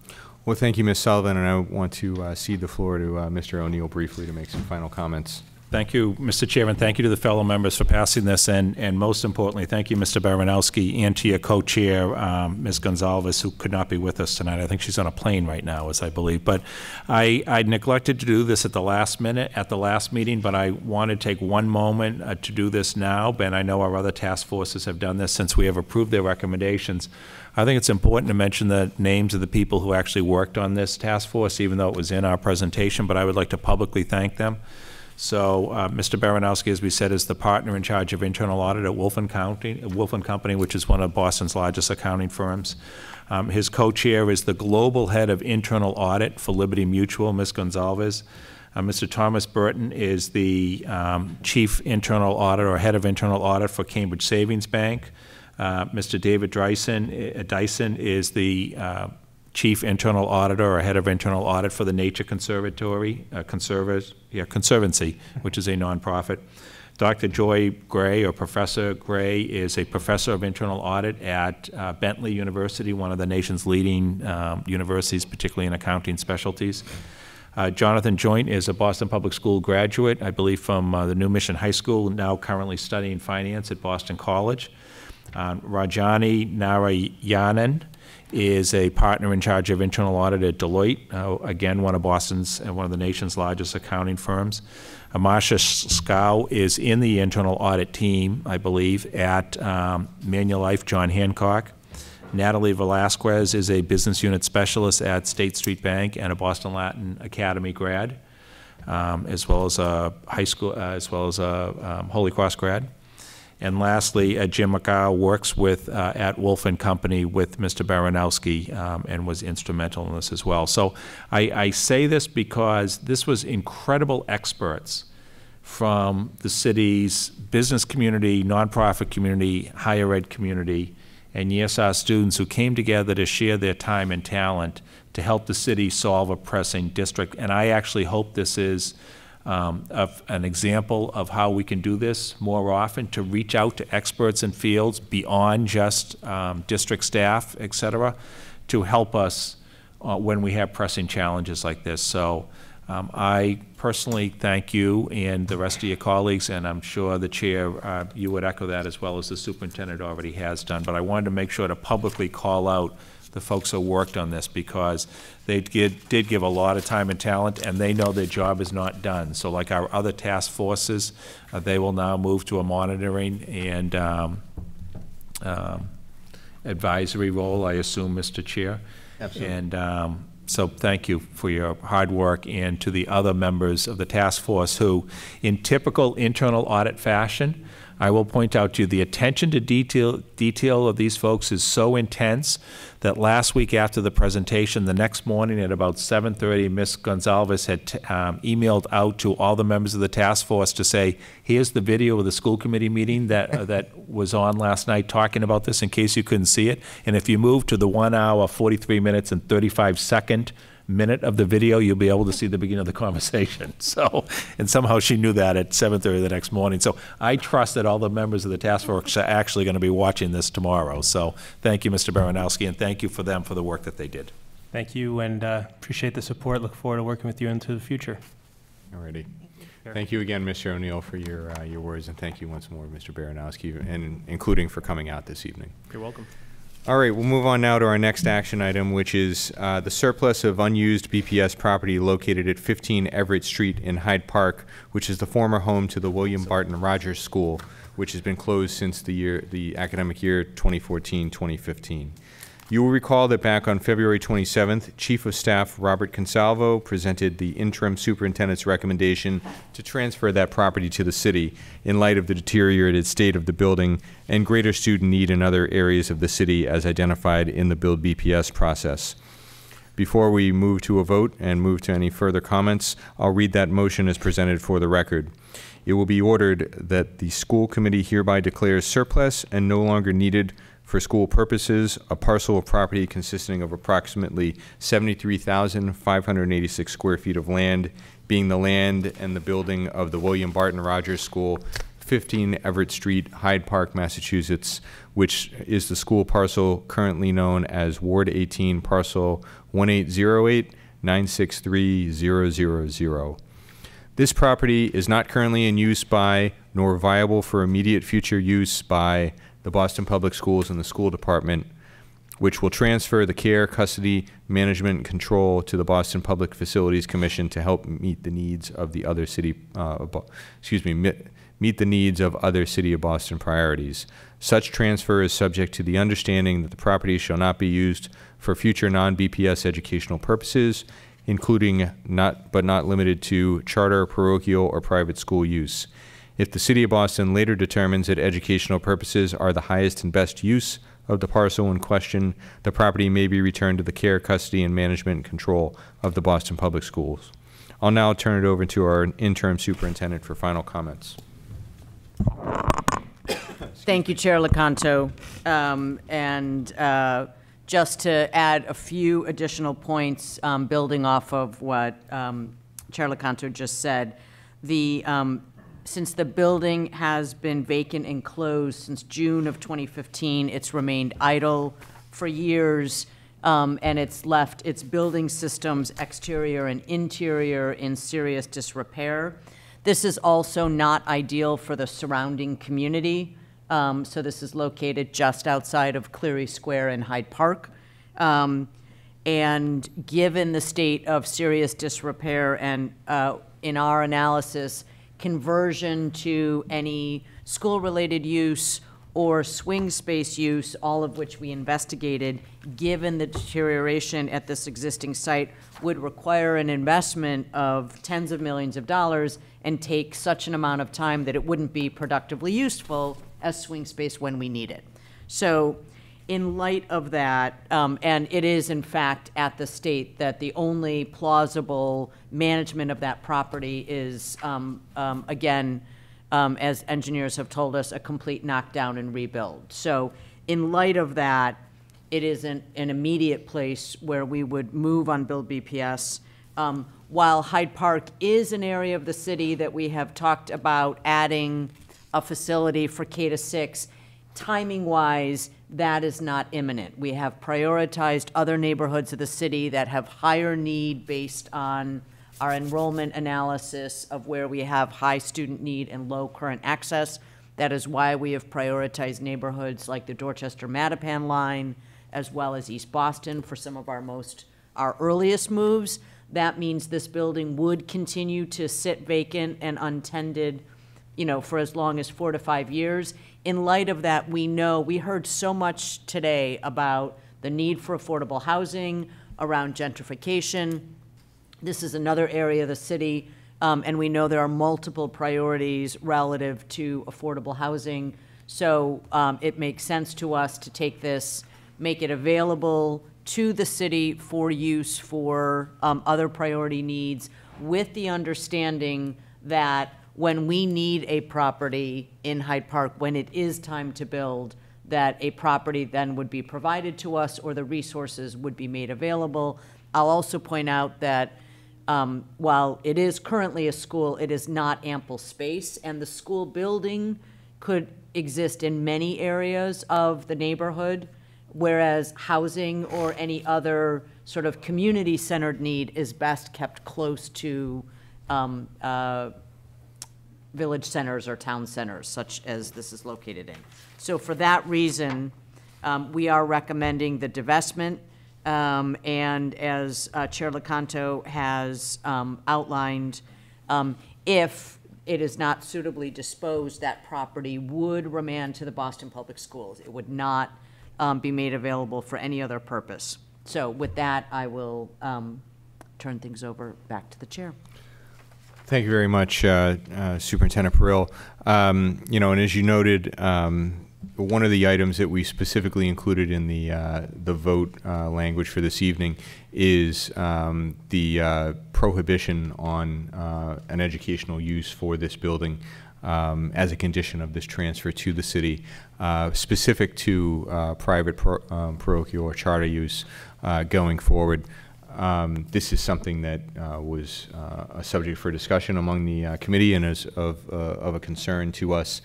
Well, thank you, Ms. Sullivan, and I want to cede the floor to Mr. O'Neill briefly to make some final comments. Thank you, Mr. Chairman. Thank you to the fellow members for passing this, and most importantly, thank you, Mr. Baranowski, and to your co-chair, Ms. Gonsalves, who could not be with us tonight. I think she's on a plane right now, as I believe. But I neglected to do this at the last minute, at the last meeting, but I want to take one moment to do this now. Ben, I know our other task forces have done this since we have approved their recommendations. I think it's important to mention the names of the people who actually worked on this task force, even though it was in our presentation, but I would like to publicly thank them. So Mr. Baranowski, as we said, is the partner in charge of internal audit at Wolf & Company, which is one of Boston's largest accounting firms. His co-chair is the global head of internal audit for Liberty Mutual, Ms. Gonsalves. Mr. Thomas Burton is the chief internal audit or head of internal audit for Cambridge Savings Bank. Mr. David Dyson is the chief internal auditor or head of internal audit for the Nature Conservancy, which is a nonprofit. Dr. Joy Gray, or Professor Gray, is a professor of internal audit at Bentley University, one of the nation's leading universities, particularly in accounting specialties. Jonathan Joint is a Boston Public School graduate, I believe from the New Mission High School, now currently studying finance at Boston College. Rajani Narayanan is a partner in charge of internal audit at Deloitte, again, one of Boston's and one of the nation's largest accounting firms. Amasha Scow is in the internal audit team, I believe, at Manulife John Hancock. Natalie Velasquez is a business unit specialist at State Street Bank and a Boston Latin Academy grad, as well as a high school, as well as a Holy Cross grad. And lastly, Jim McCow works with at Wolf & Company with Mr. Baranowski and was instrumental in this as well. So I say this because this was incredible experts from the city's business community, nonprofit community, higher ed community, and yes, our students who came together to share their time and talent to help the city solve a pressing district. And I actually hope this is an example of how we can do this more often, to reach out to experts in fields beyond just district staff, et cetera, to help us when we have pressing challenges like this. So I personally thank you and the rest of your colleagues, and I'm sure the chair, you would echo that as well as the superintendent already has done. But I wanted to make sure to publicly call out the folks who worked on this, because they did give a lot of time and talent, and they know their job is not done. So like our other task forces, they will now move to a monitoring and advisory role, I assume, Mr. Chair. Absolutely. And so thank you for your hard work, and to the other members of the task force who, in typical internal audit fashion, I will point out to you the attention to detail of these folks is so intense that last week after the presentation, the next morning at about 7:30, Ms. Gonzalez had emailed out to all the members of the task force to say, here's the video of the school committee meeting that that was on last night talking about this, in case you couldn't see it. And if you move to the 1 hour, 43 minutes, and 35-second minute of the video, you'll be able to see the beginning of the conversation. So, and somehow she knew that at 7:30 the next morning. So I trust that all the members of the task force are actually going to be watching this tomorrow. So thank you, Mr. Baranowski, and thank you for them for the work that they did. Thank you, and appreciate the support. Look forward to working with you into the future. Alrighty. Thank you again, Mr. O'Neill, for your words, and thank you once more, Mr. Baranowski, and including for coming out this evening. You're welcome. All right, we'll move on now to our next action item, which is the surplus of unused BPS property located at 15 Everett Street in Hyde Park, which is the former home to the William Barton Rogers School, which has been closed since the academic year 2014-2015. You will recall that back on February 27th, Chief of Staff Robert Consalvo presented the interim superintendent's recommendation to transfer that property to the city in light of the deteriorated state of the building and greater student need in other areas of the city as identified in the Build BPS process. Before we move to a vote and move to any further comments, I'll read that motion as presented for the record. It will be ordered that the school committee hereby declares surplus and no longer needed for school purposes a parcel of property consisting of approximately 73,586 square feet of land, being the land and the building of the William Barton Rogers School, 15 Everett Street, Hyde Park, Massachusetts, which is the school parcel currently known as Ward 18, parcel 1808-963-000. This property is not currently in use by, nor viable for immediate future use by, the Boston Public Schools and the school department, which will transfer the care, custody, management, and control to the Boston Public Facilities Commission to help meet the needs of the other city, meet the needs of other City of Boston priorities. Such transfer is subject to the understanding that the property shall not be used for future non-BPS educational purposes, including but not limited to charter, parochial, or private school use. If the City of Boston later determines that educational purposes are the highest and best use of the parcel in question, the property may be returned to the care, custody, and management and control of the Boston Public Schools. I'll now turn it over to our interim superintendent for final comments. Thank you, Chair Lecanto. just to add a few additional points, building off of what Chair Lecanto just said, since the building has been vacant and closed since June of 2015, it's remained idle for years, and it's left its building systems, exterior and interior, in serious disrepair. This is also not ideal for the surrounding community. So this is located just outside of Cleary Square in Hyde Park. And given the state of serious disrepair and in our analysis, conversion to any school-related use or swing space use, all of which we investigated, given the deterioration at this existing site, would require an investment of tens of millions of dollars and take such an amount of time that it wouldn't be productively useful as swing space when we need it. So in light of that, and it is in fact at the state that the only plausible management of that property is, again, as engineers have told us, a complete knockdown and rebuild. So in light of that, it isn't an immediate place where we would move on Build BPS. While Hyde Park is an area of the city that we have talked about adding a facility for K-6, timing-wise, that is not imminent. We have prioritized other neighborhoods of the city that have higher need based on our enrollment analysis of where we have high student need and low current access. That is why we have prioritized neighborhoods like the Dorchester-Mattapan line, as well as East Boston for some of our earliest moves. That means this building would continue to sit vacant and untended, for as long as 4 to 5 years. In light of that, we heard so much today about the need for affordable housing, around gentrification. This is another area of the city, and we know there are multiple priorities relative to affordable housing. So it makes sense to us to take this, make it available to the city for use for other priority needs, with the understanding that when we need a property in Hyde Park, when it is time to build, that a property then would be provided to us or the resources would be made available. I'll also point out that while it is currently a school, it is not ample space, and the school building could exist in many areas of the neighborhood, whereas housing or any other sort of community-centered need is best kept close to village centers or town centers, such as this is located in. So for that reason, we are recommending the divestment, and as Chair Lecanto has outlined, if it is not suitably disposed, that property would remand to the Boston Public Schools. It would not be made available for any other purpose. So with that, I will turn things over back to the chair. Thank you very much, Superintendent Perrill. And as you noted, one of the items that we specifically included in the vote language for this evening is the prohibition on an educational use for this building as a condition of this transfer to the city, specific to private parochial or charter use going forward. This is something that was a subject for discussion among the committee and is of a concern to us,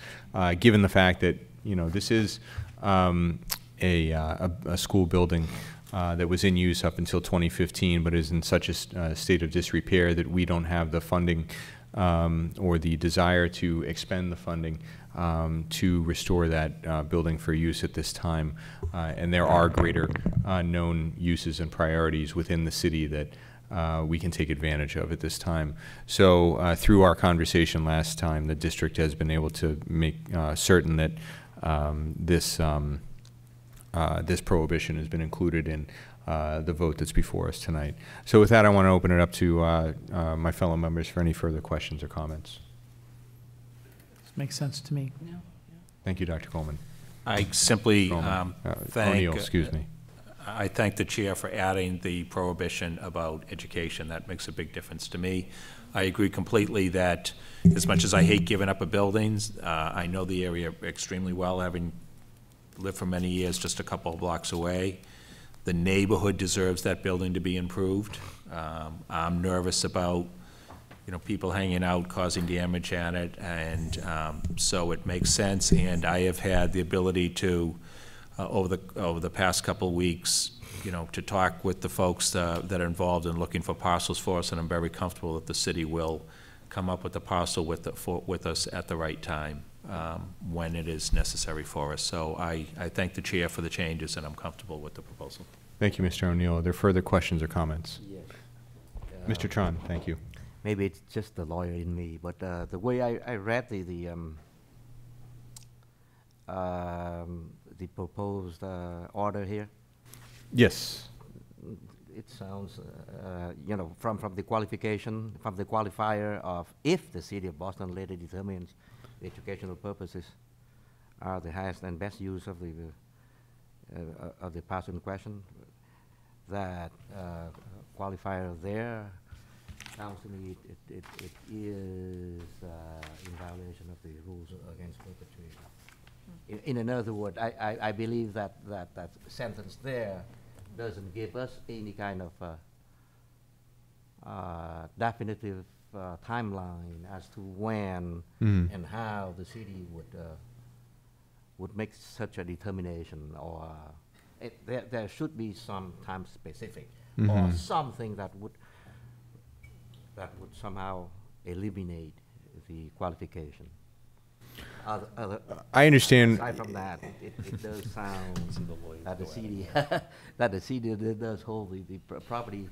given the fact that this is a school building that was in use up until 2015, but is in such a state of disrepair that we don't have the funding or the desire to expend the funding to restore that building for use at this time. And there are greater known uses and priorities within the city that we can take advantage of at this time. So through our conversation last time, the district has been able to make certain that this prohibition has been included in the vote that's before us tonight. So with that, I want to open it up to my fellow members for any further questions or comments. Makes sense to me. No. Thank you, Dr. Coleman. I simply thank O'Neill, excuse me. I thank the chair for adding the prohibition about education. That makes a big difference to me. I agree completely that as much as I hate giving up a buildings, I know the area extremely well, having lived for many years just a couple of blocks away. The neighborhood deserves that building to be improved. I'm nervous about, you know, people hanging out, causing damage at it, and so it makes sense. And I have had the ability to, over the past couple of weeks, you know, to talk with the folks that are involved in looking for parcels for us, and I'm very comfortable that the city will come up with the parcel with us at the right time when it is necessary for us. So I thank the chair for the changes, and I'm comfortable with the proposal. Thank you, Mr. O'Neill. Are there further questions or comments? Yes. Mr. Tron, thank you. Maybe it's just the lawyer in me, but the way I read the proposed order here. Yes. It sounds, you know, from the qualification, from the qualifier of if the city of Boston later determines the educational purposes are the highest and best use of the parcel in question, that qualifier there sounds to me it is in violation of the rules against perpetuation. In another word, I believe that sentence there doesn't give us any kind of definitive timeline as to when and how the city would make such a determination, or there should be some time specific or something that would somehow eliminate the qualification. I understand. Aside from that, it does sound that the city does hold the property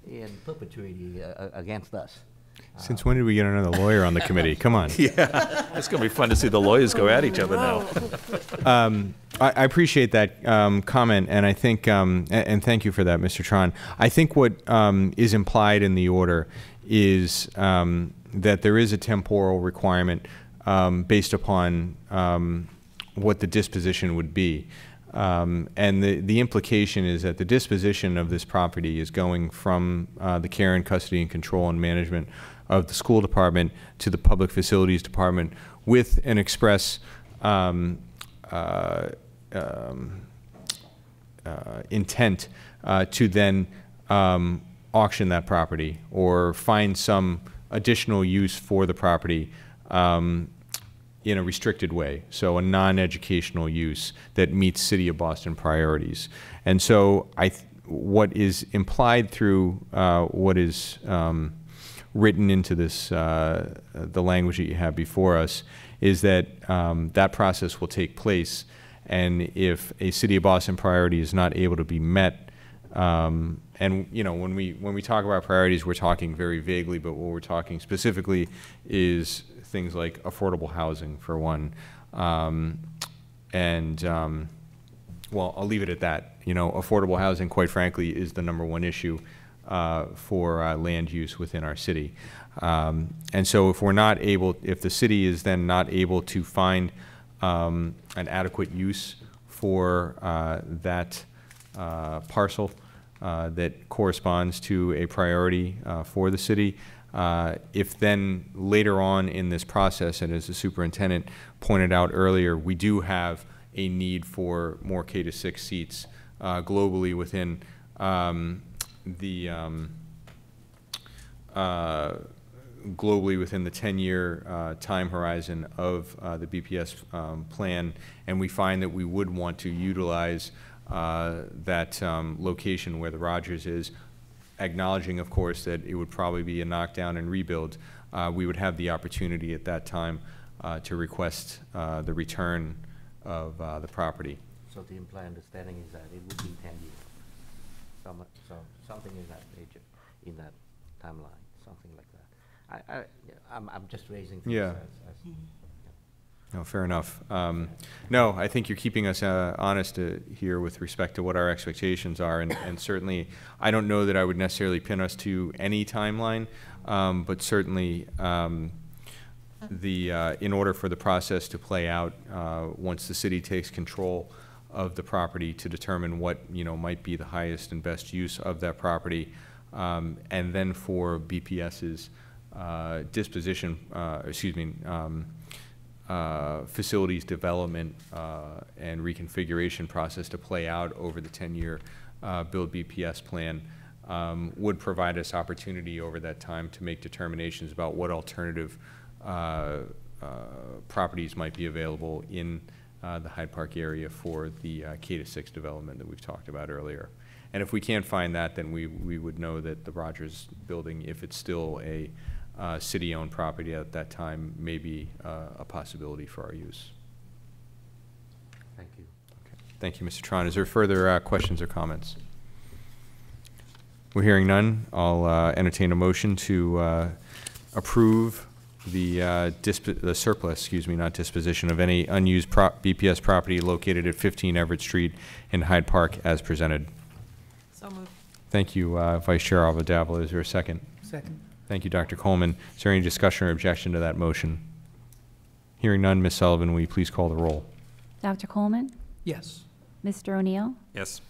in perpetuity against us. Since when did we get another lawyer on the committee? Come on. Yeah, it's going to be fun to see the lawyers go at each other now. I appreciate that comment, and I think, and thank you for that, Mr. Tron. I think what is implied in the order is that there is a temporal requirement based upon what the disposition would be. And the implication is that the disposition of this property is going from the care and custody and control and management of the school department to the public facilities department with an express intent to then auction that property or find some additional use for the property in a restricted way, so a non-educational use that meets City of Boston priorities. And so what is implied through what is written into this, the language that you have before us, is that that process will take place, and if a City of Boston priority is not able to be met, and you know, when we talk about priorities, we're talking very vaguely, but what we're talking specifically is things like affordable housing, for one, well, I'll leave it at that. You know, affordable housing, quite frankly, is the #1 issue for land use within our city. And so if we're not able, if the city is then not able to find an adequate use for that parcel that corresponds to a priority for the city, if then later on in this process, and as the superintendent pointed out earlier, we do have a need for more K-6 seats globally within globally within the 10-year time horizon of the BPS plan, and we find that we would want to utilize that location where the Rogers is, acknowledging, of course, that it would probably be a knockdown and rebuild, we would have the opportunity at that time to request the return of the property. So the implied understanding is that it would be 10 years. So something in that nature, in that timeline, something like that. I'm just raising things as No, fair enough. No, I think you're keeping us honest here with respect to what our expectations are, and certainly I don't know that I would necessarily pin us to any timeline, but certainly in order for the process to play out, once the city takes control of the property to determine what might be the highest and best use of that property, and then for BPS's disposition, facilities development and reconfiguration process to play out over the 10-year build BPS plan would provide us opportunity over that time to make determinations about what alternative properties might be available in the Hyde Park area for the K-6 development that we've talked about earlier. And if we can't find that, then we would know that the Rogers building, if it's still a city-owned property at that time, may be a possibility for our use. Thank you. Okay. Thank you, Mr. Tron. Is there further questions or comments? We're hearing none. I'll entertain a motion to approve the surplus, excuse me, not disposition of any unused BPS property located at 15 Everett Street in Hyde Park as presented. So moved. Thank you, Vice Chair Alva-Davila. Is there a second? Second. Thank you, Dr. Coleman. Is there any discussion or objection to that motion? Hearing none, Ms. Sullivan, will you please call the roll? Dr. Coleman? Yes. Mr. O'Neill? Yes.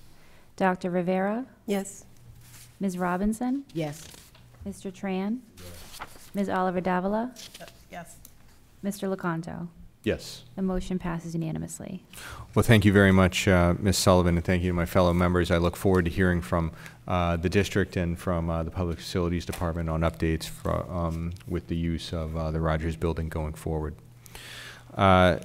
Dr. Rivera? Yes. Ms. Robinson? Yes. Mr. Tran? Ms. Oliver Davila? Yes. Mr. Lecanto? Yes. The motion passes unanimously. Well, thank you very much, Ms. Sullivan, and thank you to my fellow members. I look forward to hearing from the district and from the Public Facilities Department on updates with the use of the Rogers building going forward.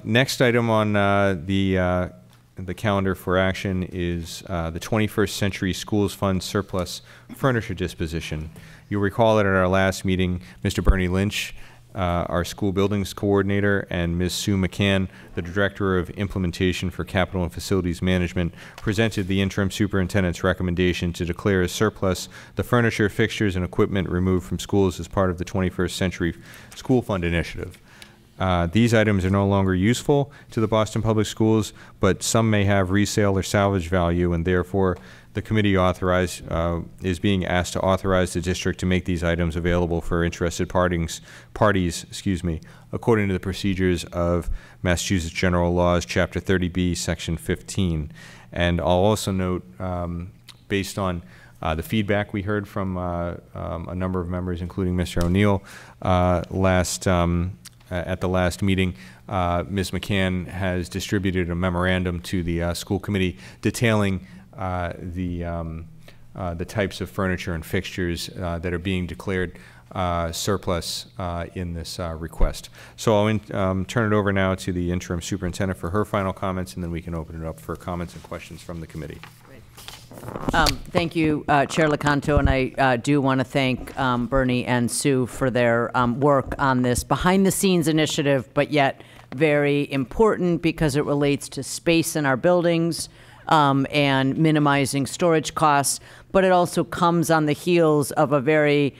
Next item on the calendar for action is the 21st Century Schools Fund surplus furniture disposition. You'll recall that at our last meeting, Mr. Bernie Lynch, our school buildings coordinator, and Ms. Sue McCann, the Director of Implementation for Capital and Facilities Management, presented the interim superintendent's recommendation to declare as surplus the furniture, fixtures, and equipment removed from schools as part of the 21st Century School Fund initiative. These items are no longer useful to the Boston Public Schools, but some may have resale or salvage value, and therefore the committee is being asked to authorize the district to make these items available for interested parties, according to the procedures of Massachusetts General Laws, Chapter 30B, Section 15. And I'll also note, based on the feedback we heard from a number of members, including Mr. O'Neill, at the last meeting, Ms. McCann has distributed a memorandum to the school committee detailing the types of furniture and fixtures that are being declared surplus in this request. So I'll turn it over now to the interim superintendent for her final comments, and then we can open it up for comments and questions from the committee. Thank you, Chair Lecanto, and I do want to thank Bernie and Sue for their work on this behind-the-scenes initiative, but yet very important because it relates to space in our buildings and minimizing storage costs, but it also comes on the heels of a very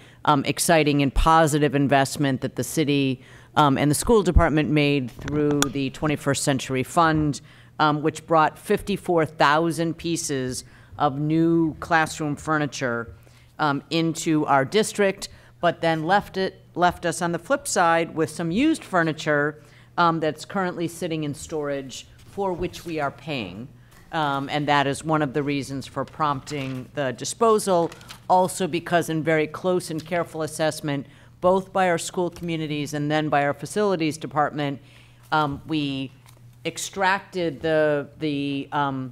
exciting and positive investment that the city and the school department made through the 21st Century Fund, which brought 54,000 pieces of new classroom furniture into our district, but then left us on the flip side with some used furniture that's currently sitting in storage for which we are paying. And that is one of the reasons for prompting the disposal, also because in very close and careful assessment, both by our school communities and then by our facilities department, we extracted the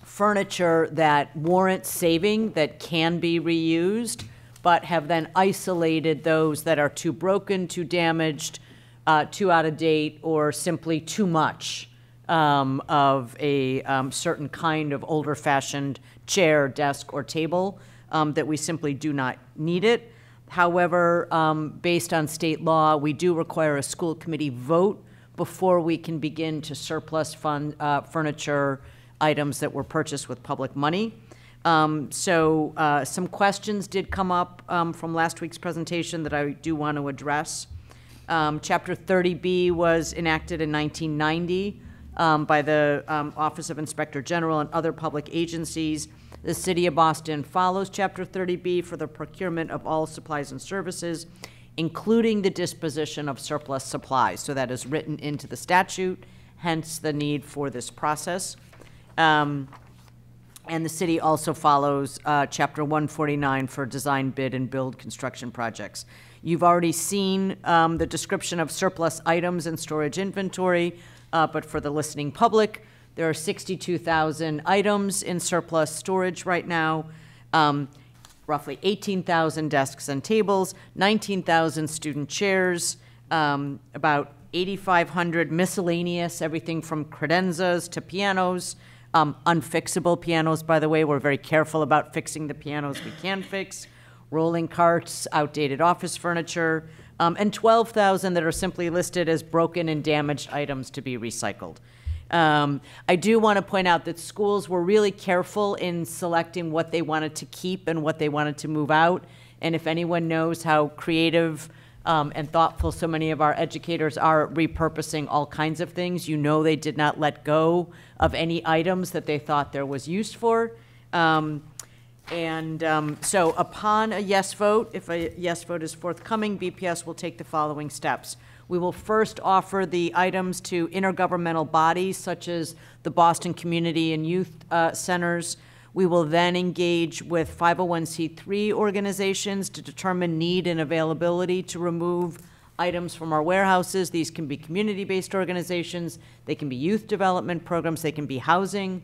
furniture that warrants saving, that can be reused, but have then isolated those that are too broken, too damaged, too out of date, or simply too much of a certain kind of older-fashioned chair, desk, or table that we simply do not need it. However, based on state law, we do require a school committee vote before we can begin to surplus fund furniture items that were purchased with public money. So some questions did come up from last week's presentation that I do want to address. Chapter 30B was enacted in 1990 by the Office of Inspector General and other public agencies. The City of Boston follows Chapter 30B for the procurement of all supplies and services, including the disposition of surplus supplies. So that is written into the statute, hence the need for this process. And the city also follows Chapter 149 for design, bid, and build construction projects. You've already seen the description of surplus items and storage inventory, but for the listening public, There are 62,000 items in surplus storage right now, roughly 18,000 desks and tables, 19,000 student chairs, about 8,500 miscellaneous, everything from credenzas to pianos, unfixable pianos, by the way. We're very careful about fixing the pianos we can fix, rolling carts, outdated office furniture, and 12,000 that are simply listed as broken and damaged items to be recycled. I do want to point out that schools were really careful in selecting what they wanted to keep and what they wanted to move out. And if anyone knows how creative and thoughtful so many of our educators are at repurposing all kinds of things, you know they did not let go of any items that they thought there was use for. So upon a yes vote, if a yes vote is forthcoming, BPS will take the following steps. We will first offer the items to intergovernmental bodies such as the Boston Community and Youth Centers. We will then engage with 501c3 organizations to determine need and availability to remove items from our warehouses. These can be community-based organizations, they can be youth development programs, they can be housing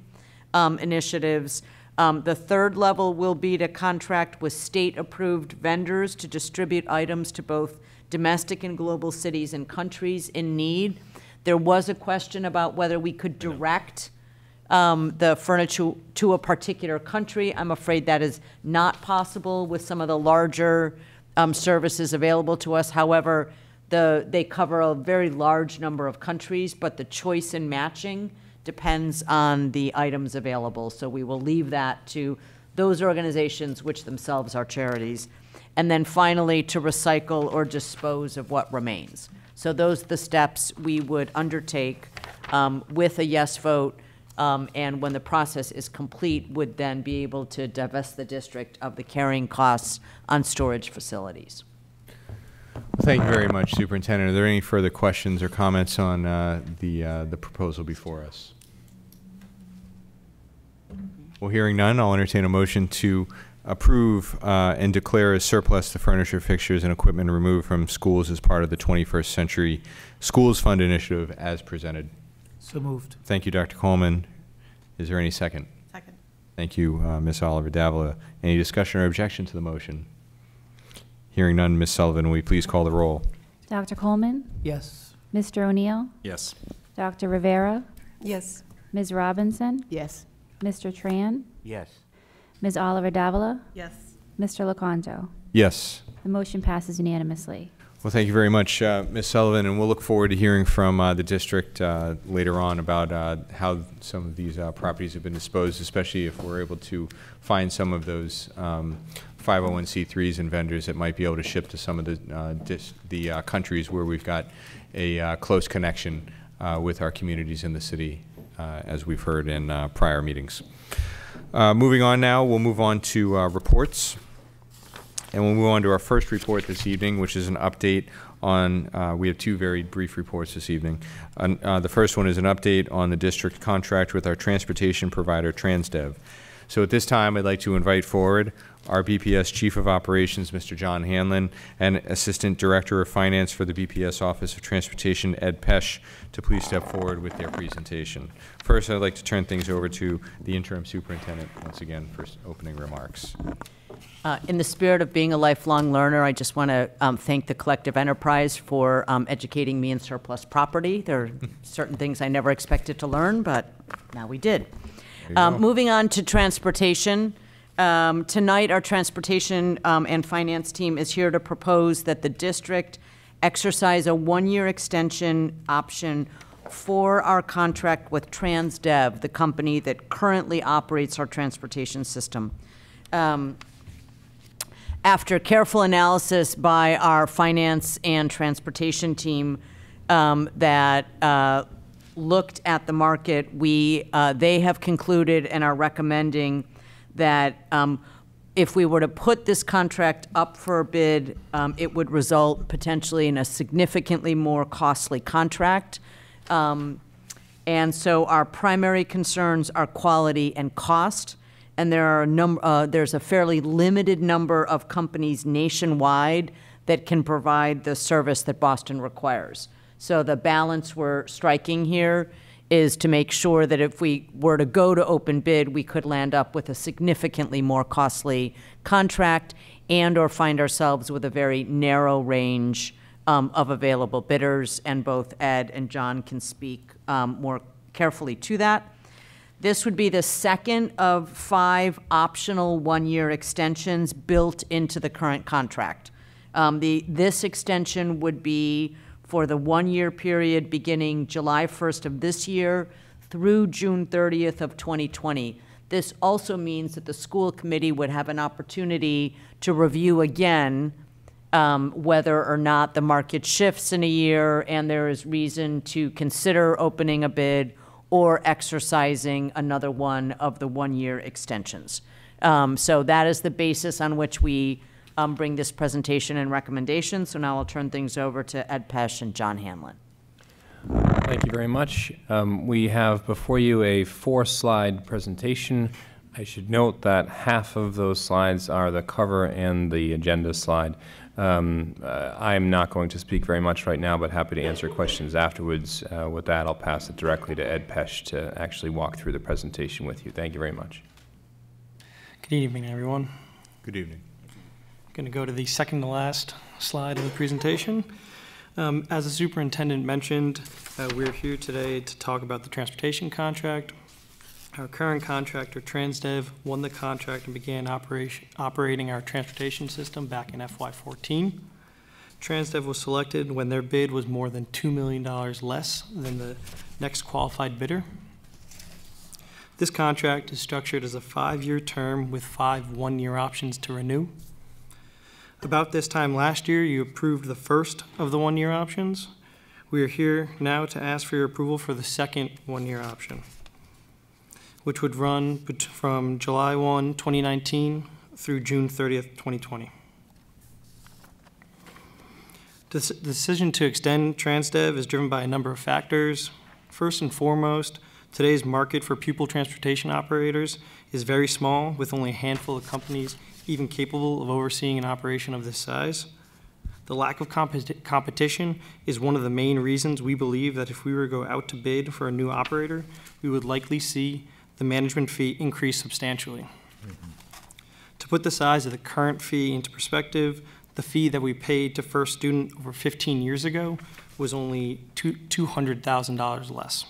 initiatives. The third level will be to contract with state-approved vendors to distribute items to both domestic and global cities and countries in need. There was a question about whether we could direct the furniture to a particular country. I'm afraid that is not possible with some of the larger services available to us. However, they cover a very large number of countries, but the choice in matching depends on the items available. So we will leave that to those organizations, which themselves are charities. And then finally, to recycle or dispose of what remains. So those are the steps we would undertake with a yes vote, and when the process is complete, would then be able to divest the district of the carrying costs on storage facilities. Well, thank you very much, Superintendent. Are there any further questions or comments on the proposal before us? Well, hearing none, I'll entertain a motion to approve and declare as surplus the furniture, fixtures, and equipment removed from schools as part of the 21st Century Schools Fund initiative as presented. So moved. Thank you, Dr. Coleman. Is there any second? Second. Thank you, Ms. Oliver Davila. Any discussion or objection to the motion? Hearing none, Ms. Sullivan, will you please call the roll? Dr. Coleman? Yes. Mr. O'Neill? Yes. Dr. Rivera? Yes. Ms. Robinson? Yes. Mr. Tran? Yes. Ms. Oliver Davila? Yes. Mr. Locanto? Yes. The motion passes unanimously. Well, thank you very much, Ms. Sullivan, and we'll look forward to hearing from the district later on about how some of these properties have been disposed, especially if we're able to find some of those 501c3s and vendors that might be able to ship to some of the countries where we've got a close connection with our communities in the city, as we've heard in prior meetings. Moving on now, we'll move on to reports. And we'll move on to our first report this evening, which is an update on, we have two very brief reports this evening. The first one is an update on the district contract with our transportation provider, Transdev. So at this time, I'd like to invite forward our BPS Chief of Operations, Mr. John Hanlon, and Assistant Director of Finance for the BPS Office of Transportation, Ed Pesch, to please step forward with their presentation. First, I'd like to turn things over to the Interim Superintendent once again for opening remarks. In the spirit of being a lifelong learner, I just want to thank the collective enterprise for educating me in surplus property. There are certain things I never expected to learn, but now we did. Moving on to transportation. Tonight, our transportation and finance team is here to propose that the district exercise a one-year extension option for our contract with Transdev, the company that currently operates our transportation system. After careful analysis by our finance and transportation team that looked at the market, they have concluded and are recommending that if we were to put this contract up for a bid, it would result potentially in a significantly more costly contract. And so our primary concerns are quality and cost. And there's a fairly limited number of companies nationwide that can provide the service that Boston requires. So the balance we're striking here is to make sure that if we were to go to open bid, we could land up with a significantly more costly contract and or find ourselves with a very narrow range of available bidders, and both Ed and John can speak more carefully to that. This would be the second of 5 optional one-year extensions built into the current contract. This extension would be for the one-year period beginning July 1st of this year through June 30th of 2020. This also means that the school committee would have an opportunity to review again whether or not the market shifts in a year and there is reason to consider opening a bid or exercising another one of the one-year extensions. So that is the basis on which we bring this presentation and recommendation. So now I'll turn things over to Ed Pesch and John Hanlon. Thank you very much. We have before you a 4-slide presentation. I should note that half of those slides are the cover and the agenda slide. I'm not going to speak very much right now, but happy to answer questions afterwards. With that, I'll pass it directly to Ed Pesch to actually walk through the presentation with you. Thank you very much. Good evening, everyone. Good evening. I'm going to go to the second to last slide of the presentation. As the superintendent mentioned, we're here today to talk about the transportation contract. Our current contractor, Transdev, won the contract and began operating our transportation system back in FY14. Transdev was selected when their bid was more than $2 million less than the next qualified bidder. This contract is structured as a 5-year term with 5 one-year options to renew. About this time last year, you approved the first of the one-year options. We are here now to ask for your approval for the second one-year option, which would run from July 1, 2019 through June 30th, 2020. The decision to extend Transdev is driven by a number of factors. First and foremost, today's market for pupil transportation operators is very small, with only a handful of companies even capable of overseeing an operation of this size. The lack of competition is one of the main reasons we believe that if we were to go out to bid for a new operator, we would likely see the management fee increase substantially. To put the size of the current fee into perspective, the fee that we paid to First Student over 15 years ago was only $200,000 less.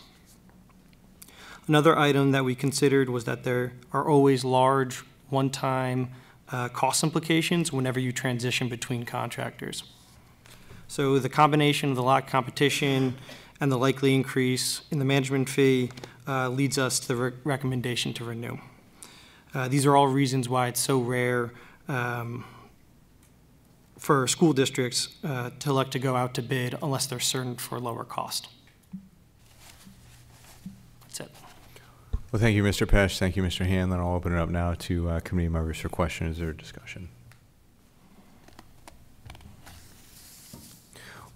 Another item that we considered was that there are always large one-time cost implications whenever you transition between contractors. So the combination of the lack of competition and the likely increase in the management fee leads us to the recommendation to renew. These are all reasons why it's so rare for school districts to elect to go out to bid unless they're certain for lower cost. That's it. Well, thank you, Mr. Pesch. Thank you, Mr. Hanlon. I'll open it up now to committee members for questions or discussion.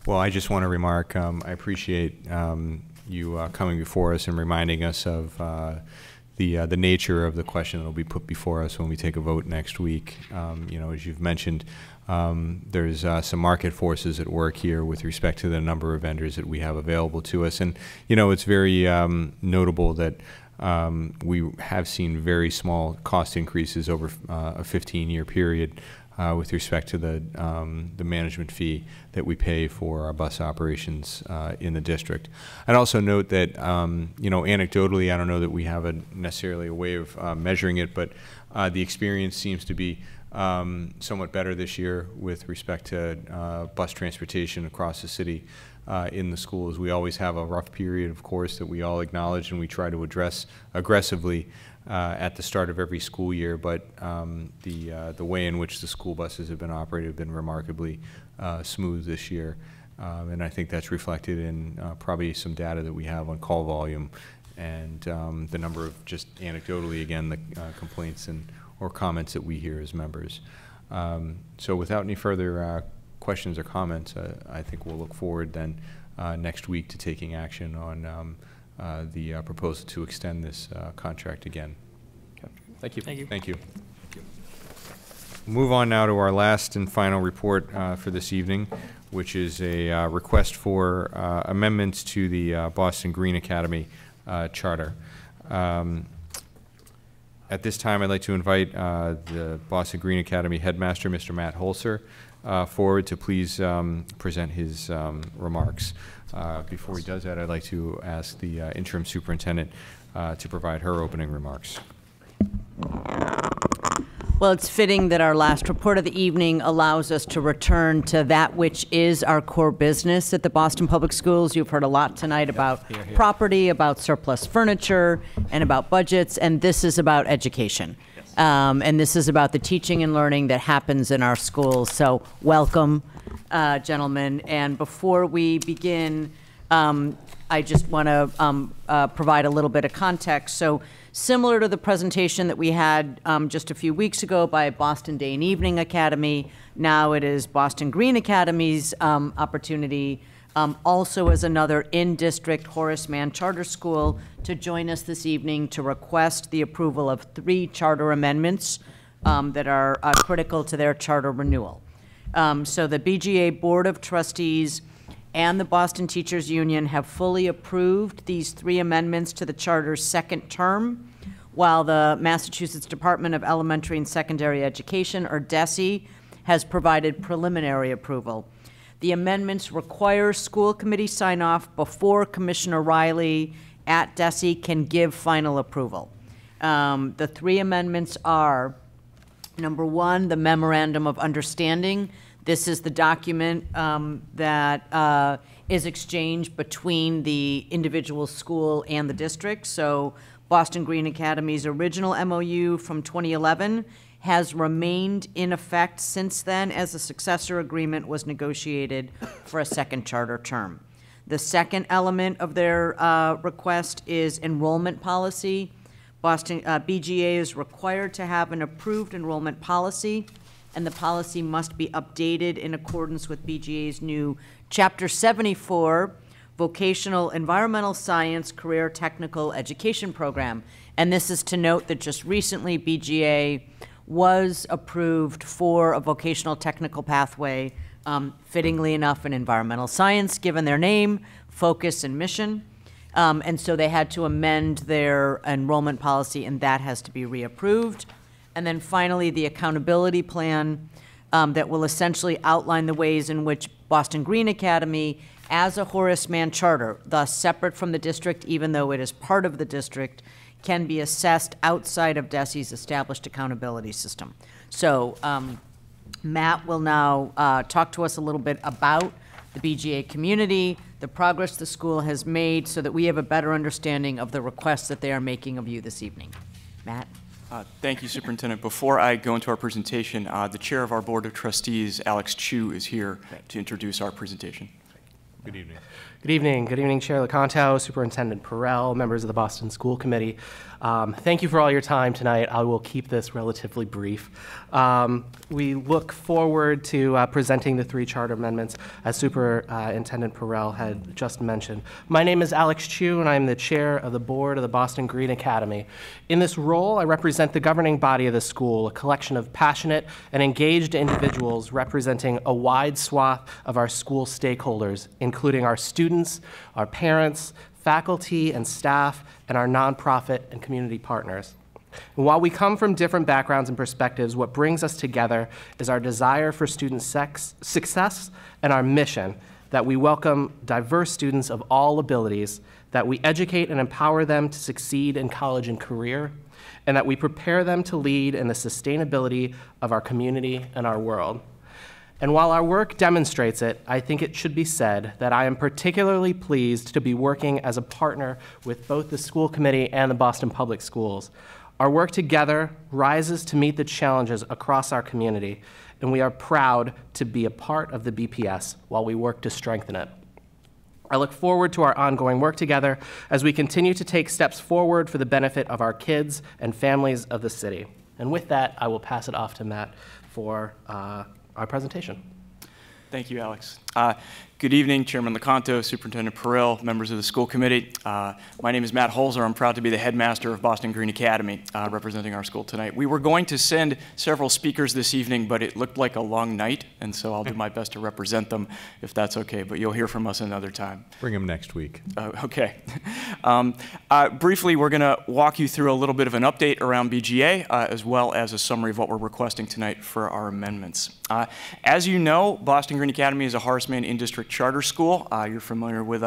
Well, I just want to remark, I appreciate you coming before us and reminding us of the nature of the question that will be put before us when we take a vote next week. You know, as you've mentioned, there's some market forces at work here with respect to the number of vendors that we have available to us. And, you know, it's very notable that we have seen very small cost increases over a 15-year period with respect to the management fee that we pay for our bus operations in the district. I'd also note that, you know, anecdotally, I don't know that we have necessarily a way of measuring it, but the experience seems to be somewhat better this year with respect to bus transportation across the city. In the schools. We always have a rough period, of course, that we all acknowledge and we try to address aggressively at the start of every school year, but the way in which the school buses have been operated have been remarkably smooth this year. And I think that's reflected in probably some data that we have on call volume and the number of, just anecdotally again, the complaints or comments that we hear as members. So without any further questions or comments, I think we'll look forward then next week to taking action on the proposal to extend this contract again. Okay. Thank you. Thank you. Thank you. Move on now to our last and final report for this evening, which is a request for amendments to the Boston Green Academy charter. At this time, I'd like to invite the Boston Green Academy headmaster, Mr. Matt Holzer, forward to please present his remarks. Before he does that, I'd like to ask the interim superintendent to provide her opening remarks. Well, it's fitting that our last report of the evening allows us to return to that which is our core business at the Boston Public Schools. You've heard a lot tonight about property, about surplus furniture, and about budgets, and this is about education. And this is about the teaching and learning that happens in our schools. So welcome, gentlemen. And before we begin, I just want to provide a little bit of context. So similar to the presentation that we had just a few weeks ago by Boston Day and Evening Academy, now it is Boston Green Academy's opportunity, also as another in-district Horace Mann Charter School, to join us this evening to request the approval of 3 charter amendments that are critical to their charter renewal. So the BGA Board of Trustees and the Boston Teachers Union have fully approved these 3 amendments to the charter's second term, while the Massachusetts Department of Elementary and Secondary Education, or DESE, has provided preliminary approval. The amendments require school committee sign-off before Commissioner Riley at DESE can give final approval. The 3 amendments are, number 1, the Memorandum of Understanding. This is the document that is exchanged between the individual school and the district. So Boston Green Academy's original MOU from 2011 has remained in effect since then, as a successor agreement was negotiated for a second charter term. The second element of their request is enrollment policy. Boston BGA is required to have an approved enrollment policy, and the policy must be updated in accordance with BGA's new Chapter 74 Vocational Environmental Science Career Technical Education Program. And this is to note that just recently BGA was approved for a vocational technical pathway, fittingly enough in environmental science, given their name, focus, and mission. And so they had to amend their enrollment policy, and that has to be reapproved. And then finally, the accountability plan that will essentially outline the ways in which Boston Green Academy, as a Horace Mann charter, thus separate from the district, even though it is part of the district, can be assessed outside of DESE's established accountability system. So Matt will now talk to us a little bit about the BGA community, the progress the school has made, so that we have a better understanding of the requests that they are making of you this evening. Matt? Thank you, Superintendent. Before I go into our presentation, the chair of our Board of Trustees, Alex Chu, is here to introduce our presentation. Good evening. Good evening. Good evening, Chair LeConto, Superintendent Perrell, members of the Boston School Committee. Thank you for all your time tonight. I will keep this relatively brief. We look forward to presenting the 3 charter amendments, as Superintendent Perrell had just mentioned. My name is Alex Chu, and I'm the chair of the board of the Boston Green Academy. In this role, I represent the governing body of the school, a collection of passionate and engaged individuals representing a wide swath of our school stakeholders, including our students, our parents, faculty and staff, and our nonprofit and community partners. And while we come from different backgrounds and perspectives, what brings us together is our desire for student success and our mission that we welcome diverse students of all abilities, that we educate and empower them to succeed in college and career, and that we prepare them to lead in the sustainability of our community and our world. And while our work demonstrates it, I think it should be said that I am particularly pleased to be working as a partner with both the school committee and the Boston Public Schools. Our work together rises to meet the challenges across our community, and we are proud to be a part of the BPS while we work to strengthen it. I look forward to our ongoing work together as we continue to take steps forward for the benefit of our kids and families of the city. And with that, I will pass it off to Matt for our presentation. Thank you, Alex. Good evening, Chairman Lecanto, Superintendent Perrell, members of the school committee. My name is Matt Holzer. I'm proud to be the headmaster of Boston Green Academy, representing our school tonight. We were going to send several speakers this evening, but it looked like a long night, and so I'll do my best to represent them, if that's okay, but you'll hear from us another time. Bring them next week. Okay. Briefly, we're going to walk you through a little bit of an update around BGA, as well as a summary of what we're requesting tonight for our amendments. As you know, Boston Green Academy is a Horace Mann in-district charter school. You're familiar with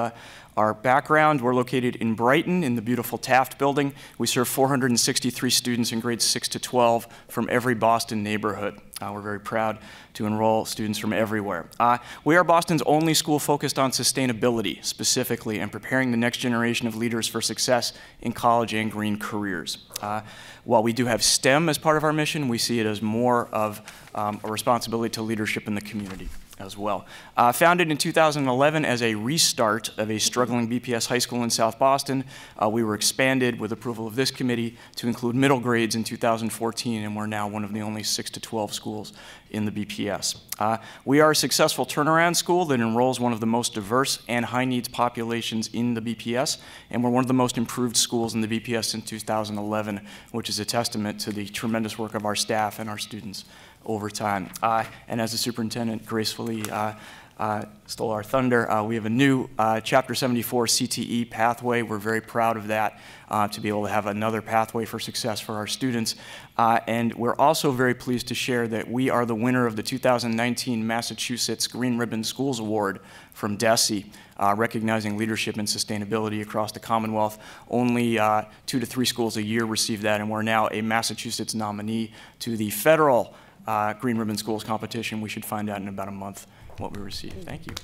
our background. We're located in Brighton in the beautiful Taft building. We serve 463 students in grades 6 to 12 from every Boston neighborhood. We're very proud to enroll students from everywhere. We are Boston's only school focused on sustainability specifically and preparing the next generation of leaders for success in college and green careers. While we do have STEM as part of our mission, we see it as more of a responsibility to leadership in the community as well. Founded in 2011 as a restart of a struggling BPS high school in South Boston, we were expanded with approval of this committee to include middle grades in 2014, and we're now one of the only 6 to 12 schools in the BPS. We are a successful turnaround school that enrolls one of the most diverse and high needs populations in the BPS, and we're one of the most improved schools in the BPS since 2011, which is a testament to the tremendous work of our staff and our students over time. And as the superintendent gracefully stole our thunder, we have a new Chapter 74 CTE pathway. We're very proud of that, to be able to have another pathway for success for our students. And we're also very pleased to share that we are the winner of the 2019 Massachusetts Green Ribbon Schools Award from DESE, recognizing leadership and sustainability across the Commonwealth. Only 2 to 3 schools a year receive that, and we're now a Massachusetts nominee to the federal Green Ribbon Schools competition. We should find out in about a month what we received. Thank you.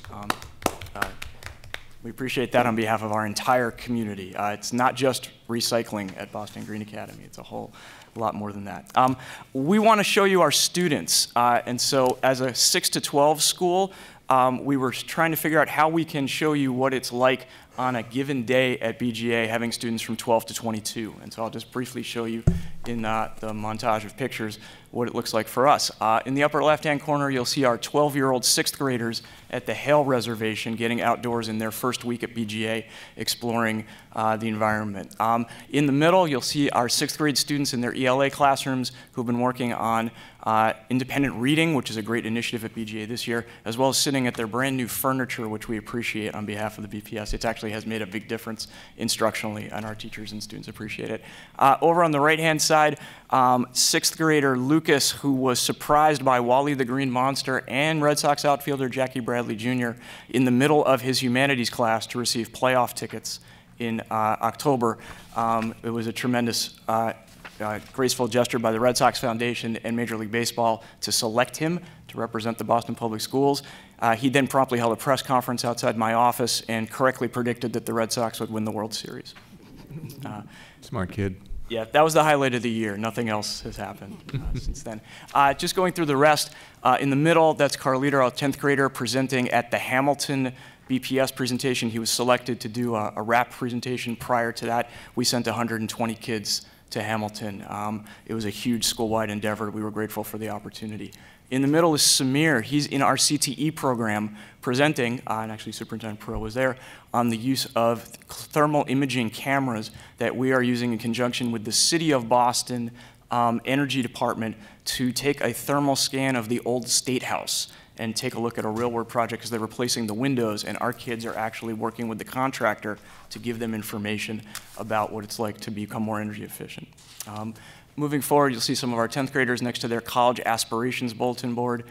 We appreciate that on behalf of our entire community. It's not just recycling at Boston Green Academy. It's a whole lot more than that. We want to show you our students. And so as a 6 to 12 school, we were trying to figure out how we can show you what it's like on a given day at BGA having students from 12 to 22. And so I'll just briefly show you in the montage of pictures what it looks like for us. In the upper left-hand corner, you'll see our 12-year-old 6th graders at the Hale Reservation getting outdoors in their first week at BGA, exploring the environment. In the middle, you'll see our 6th grade students in their ELA classrooms who've been working on independent reading, which is a great initiative at BGA this year, as well as sitting at their brand new furniture, which we appreciate on behalf of the BPS. It actually has made a big difference instructionally, and our teachers and students appreciate it. Over on the right-hand side, 6th grader Lucas, who was surprised by Wally the Green Monster and Red Sox outfielder Jackie Bradley Jr. in the middle of his humanities class to receive playoff tickets in October. It was a tremendous graceful gesture by the Red Sox Foundation and Major League Baseball to select him to represent the Boston Public Schools. He then promptly held a press conference outside my office and correctly predicted that the Red Sox would win the World Series. Smart kid. Yeah, that was the highlight of the year. Nothing else has happened since then. Just going through the rest, in the middle, that's Carlito, our 10th grader, presenting at the Hamilton BPS presentation. He was selected to do a rap presentation. Prior to that, we sent 120 kids to Hamilton. It was a huge school-wide endeavor. We were grateful for the opportunity. In the middle is Samir. He's in our CTE program presenting, and actually Superintendent Perrell was there, on the use of thermal imaging cameras that we are using in conjunction with the City of Boston Energy Department to take a thermal scan of the old State House and take a look at a real-world project because they're replacing the windows, and our kids are actually working with the contractor to give them information about what it's like to become more energy efficient. Moving forward, you'll see some of our 10th graders next to their college aspirations bulletin board.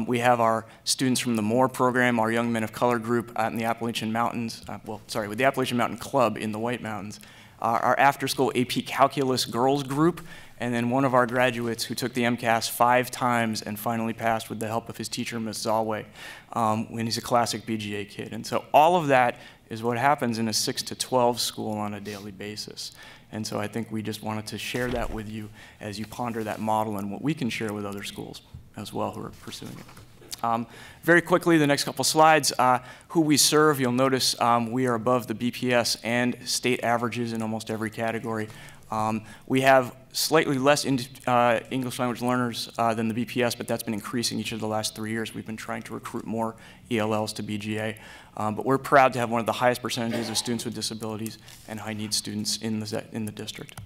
We have our students from the MORE program, our Young Men of Color group out in the Appalachian Mountains, with the Appalachian Mountain Club in the White Mountains. Our after-school AP Calculus girls group, and then one of our graduates who took the MCAS 5 times and finally passed with the help of his teacher, Ms. Zalway, when he's a classic BGA kid. And so all of that is what happens in a 6 to 12 school on a daily basis. And so I think we just wanted to share that with you as you ponder that model and what we can share with other schools as well who are pursuing it. Very quickly, the next couple slides, who we serve, you'll notice we are above the BPS and state averages in almost every category. We have slightly less English language learners than the BPS, but that's been increasing each of the last 3 years. We've been trying to recruit more ELLs to BGA. But we're proud to have one of the highest percentages of students with disabilities and high-needs students in the district.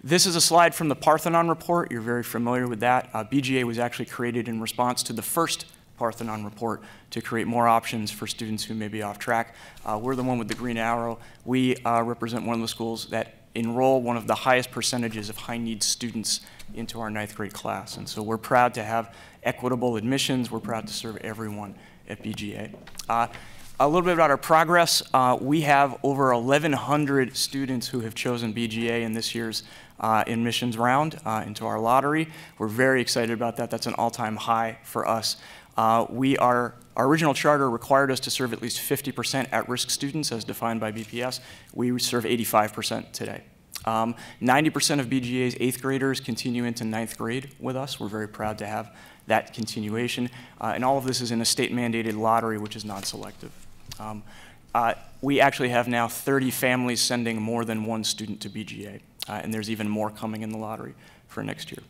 This is a slide from the Parthenon report. You're very familiar with that. BGA was actually created in response to the first Parthenon report to create more options for students who may be off track. We're the one with the green arrow. We represent one of the schools that enroll one of the highest percentages of high-needs students into our 9th grade class. And so we're proud to have equitable admissions. We're proud to serve everyone at BGA. A little bit about our progress. We have over 1,100 students who have chosen BGA in this year's admissions round into our lottery. We're very excited about that. That's an all-time high for us. Our original charter required us to serve at least 50% at-risk students as defined by BPS. We serve 85% today. 90% of BGA's 8th graders continue into 9th grade with us. We're very proud to have that continuation. And all of this is in a state-mandated lottery, which is non-selective. We actually have now 30 families sending more than one student to BGA, and there's even more coming in the lottery for next year.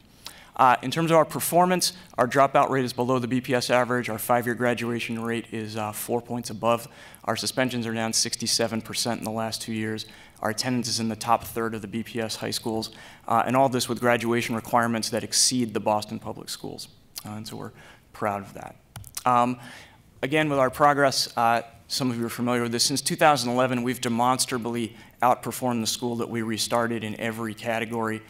In terms of our performance, our dropout rate is below the BPS average. Our 5-year graduation rate is 4 points above. Our suspensions are down 67% in the last 2 years. Our attendance is in the top third of the BPS high schools, and all this with graduation requirements that exceed the Boston Public Schools. And so we're proud of that. Again, with our progress, some of you are familiar with this. Since 2011, we've demonstrably outperformed the school that we restarted in every category,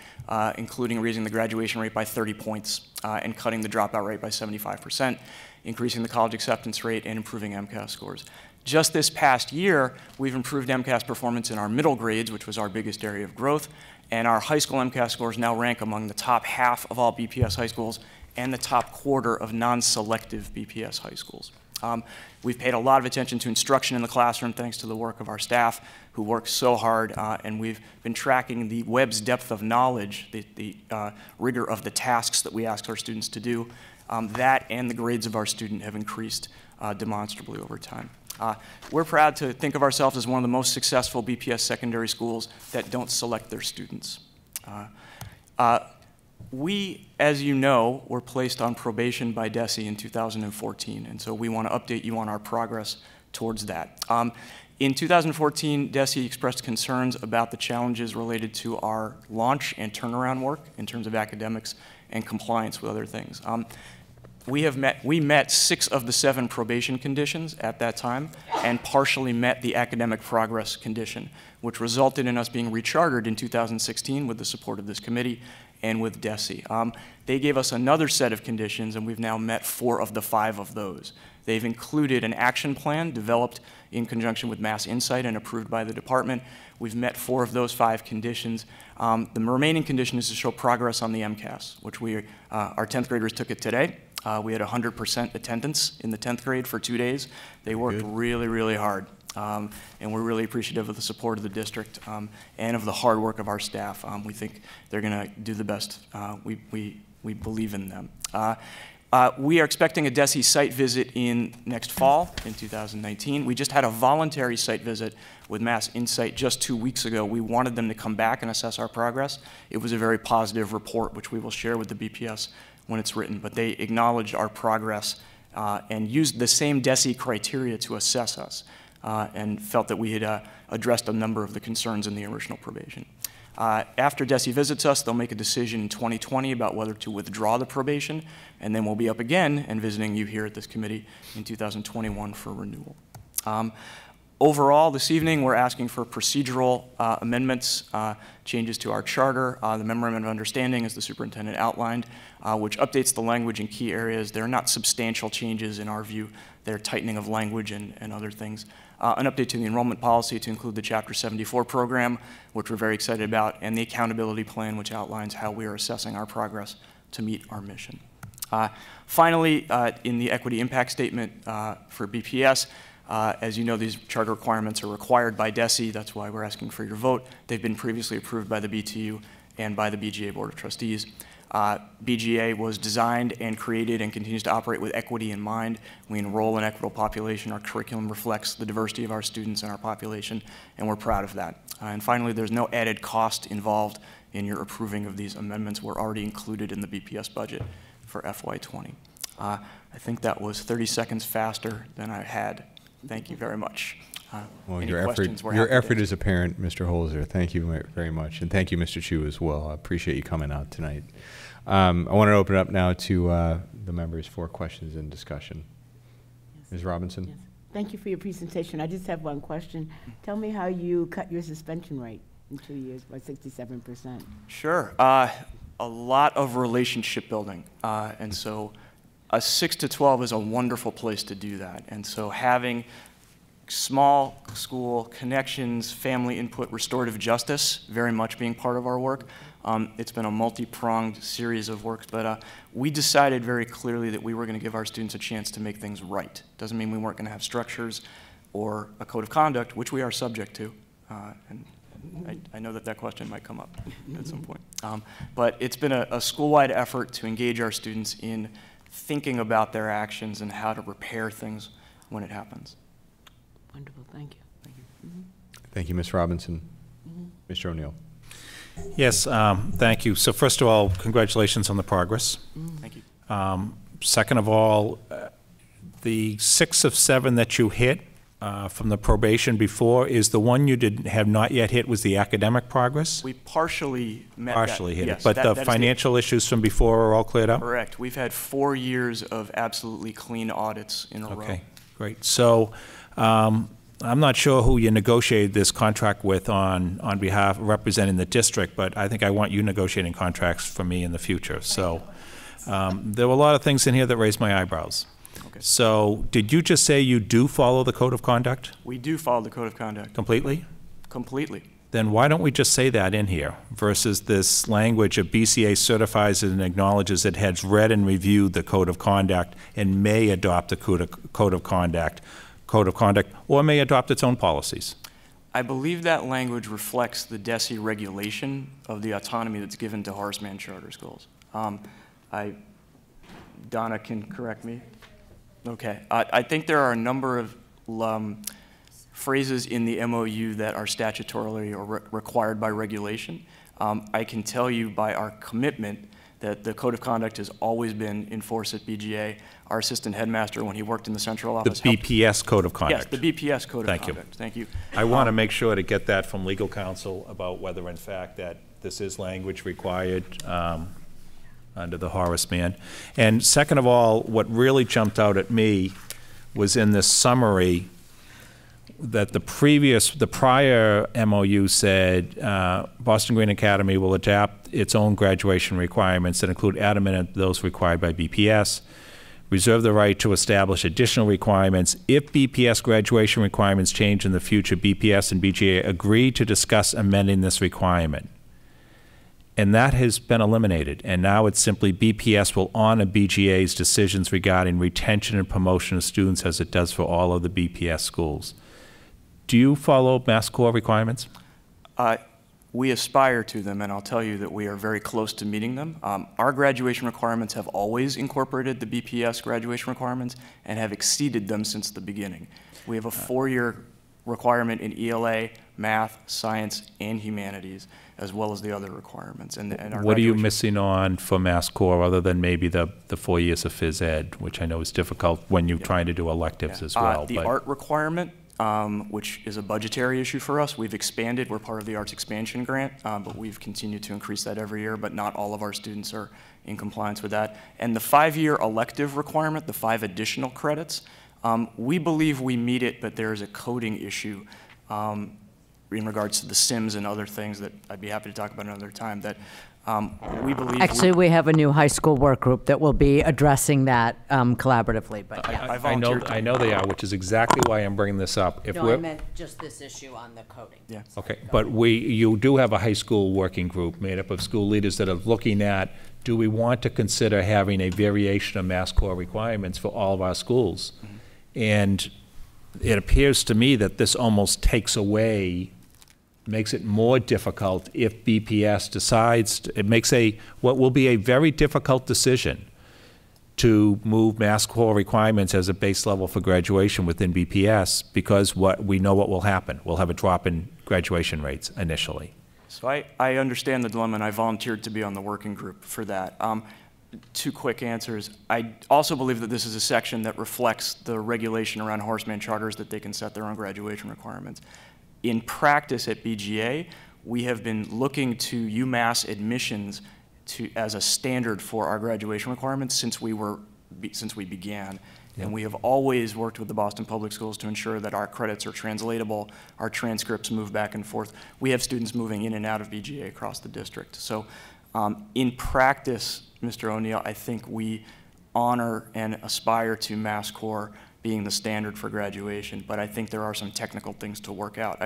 including raising the graduation rate by 30 points and cutting the dropout rate by 75%, increasing the college acceptance rate, and improving MCAS scores. Just this past year, we've improved MCAS performance in our middle grades, which was our biggest area of growth, and our high school MCAS scores now rank among the top half of all BPS high schools and the top quarter of non-selective BPS high schools. We've paid a lot of attention to instruction in the classroom thanks to the work of our staff who work so hard, and we've been tracking the web's depth of knowledge, the rigor of the tasks that we ask our students to do. That and the grades of our student have increased demonstrably over time. We're proud to think of ourselves as one of the most successful BPS secondary schools that don't select their students. We, as you know, were placed on probation by DESE in 2014, and so we want to update you on our progress towards that. In 2014, DESE expressed concerns about the challenges related to our launch and turnaround work in terms of academics and compliance with other things. We met 6 of the 7 probation conditions at that time and partially met the academic progress condition, which resulted in us being rechartered in 2016 with the support of this committee and with DESE. They gave us another set of conditions, and we've now met 4 of the 5 of those. They've included an action plan developed in conjunction with Mass Insight and approved by the department. We've met 4 of those 5 conditions. The remaining condition is to show progress on the MCAS, which our 10th graders took it today. We had 100% attendance in the 10th grade for 2 days. They worked really, really hard. And we're really appreciative of the support of the district and of the hard work of our staff. We think they're going to do the best. We believe in them. We are expecting a DESE site visit in next fall in 2019. We just had a voluntary site visit with Mass Insight just 2 weeks ago. We wanted them to come back and assess our progress. It was a very positive report, which we will share with the BPS when it's written, but they acknowledged our progress and used the same DESE criteria to assess us. And felt that we had addressed a number of the concerns in the original probation. After DESE visits us, they'll make a decision in 2020 about whether to withdraw the probation, and then we'll be up again and visiting you here at this committee in 2021 for renewal. Overall, this evening, we're asking for procedural amendments, changes to our charter, the Memorandum of Understanding, as the superintendent outlined, which updates the language in key areas. They're not substantial changes in our view. They're tightening of language and other things. An update to the enrollment policy to include the Chapter 74 program, which we're very excited about, and the accountability plan, which outlines how we are assessing our progress to meet our mission. Finally, in the equity impact statement for BPS, as you know, these charter requirements are required by DESE. That's why we're asking for your vote. They've been previously approved by the BTU and by the BGA Board of Trustees. BGA was designed and created and continues to operate with equity in mind. We enroll an equitable population. Our curriculum reflects the diversity of our students and our population, and we're proud of that. And finally, there's no added cost involved in your approving of these amendments. We're already included in the BPS budget for FY20. I think that was 30 seconds faster than I had. Thank you very much. Well, your effort is apparent, Mr. Holzer. Thank you very much. And thank you, Mr. Chu, as well. I appreciate you coming out tonight. I want to open it up now to the members for questions and discussion. Yes. Ms. Robinson? Yes. Thank you for your presentation. I just have one question. Tell me how you cut your suspension rate in 2 years by 67%. Sure. A lot of relationship building. And so a 6 to 12 is a wonderful place to do that. And so having small school connections, family input, restorative justice, very much being part of our work. It's been a multi-pronged series of works, but we decided very clearly that we were going to give our students a chance to make things right. Doesn't mean we weren't going to have structures or a code of conduct, which we are subject to. And I know that question might come up at some point. But it's been a school-wide effort to engage our students in thinking about their actions and how to repair things when it happens. Wonderful, thank you. Thank you. Thank you, Ms. Robinson. Mr. O'Neill. Yes, thank you. So first of all, congratulations on the progress. Thank you. Second of all, the 6 of 7 that you hit from the probation before is the one you have not yet hit was the academic progress? We partially met partially that. hit Yes, it, but that the financial issues from before are all cleared up? Correct. We've had 4 years of absolutely clean audits in a row. Okay, great. So I'm not sure who you negotiated this contract with on behalf of representing the district, but I think I want you negotiating contracts for me in the future. So there were a lot of things in here that raised my eyebrows. Okay. So did you just say you do follow the code of conduct? We do follow the code of conduct. Completely? Completely. Then why don't we just say that in here versus this language of BCA certifies and acknowledges it has read and reviewed the code of conduct and may adopt the code of conduct, or may adopt its own policies? I believe that language reflects the DESE regulation of the autonomy that's given to Horace Mann charter schools. Donna can correct me. Okay. I think there are a number of phrases in the MOU that are statutorily or required by regulation. I can tell you by our commitment that the code of conduct has always been enforced at BGA. Our assistant headmaster, when he worked in the central office, the BPS code of conduct. Yes, the BPS code of conduct. Thank you. I want to make sure to get that from legal counsel about whether, in fact, that this is language required under the Horace Mann. And second of all, what really jumped out at me was in this summary that the prior MOU said Boston Green Academy will adapt its own graduation requirements that include adamant those required by BPS, reserve the right to establish additional requirements. If BPS graduation requirements change in the future, BPS and BGA agree to discuss amending this requirement. And that has been eliminated. And now it's simply BPS will honor BGA's decisions regarding retention and promotion of students as it does for all of the BPS schools. Do you follow Mass Core requirements? We aspire to them, and I'll tell you that we are very close to meeting them. Our graduation requirements have always incorporated the BPS graduation requirements and have exceeded them since the beginning. We have a 4-year requirement in ELA, math, science, and humanities, as well as the other requirements. And our what are you missing on for Mass Core other than maybe the 4 years of phys ed, which I know is difficult when you're trying to do electives as well? The art requirement, which is a budgetary issue for us. We've expanded. We're part of the Arts Expansion Grant, but we've continued to increase that every year, but not all of our students are in compliance with that. And the 5-year elective requirement, the 5 additional credits, we believe we meet it, but there is a coding issue in regards to the Sims and other things that I'd be happy to talk about another time that we believe. Actually, we have a new high school work group that will be addressing that collaboratively. But yeah. I know they are, which is exactly why I'm bringing this up. No, I meant just this issue on the coding. Yeah. Okay, but you do have a high school working group made up of school leaders that are looking at, do we want to consider having a variation of Mass Core requirements for all of our schools? And it appears to me that this almost takes away makes it more difficult if BPS decides, it makes what will be a very difficult decision to move mass core requirements as a base level for graduation within BPS, because we know what will happen. We'll have a drop in graduation rates initially. So I understand the dilemma, and I volunteered to be on the working group for that. 2 quick answers. I also believe that this is a section that reflects the regulation around horseman charters, that they can set their own graduation requirements. In practice at BGA, we have been looking to UMass admissions as a standard for our graduation requirements since we began. Yeah. And we have always worked with the Boston Public Schools to ensure that our credits are translatable, our transcripts move back and forth. We have students moving in and out of BGA across the district. So in practice, Mr. O'Neill, I think we honor and aspire to Mass Core being the standard for graduation, but I think there are some technical things to work out.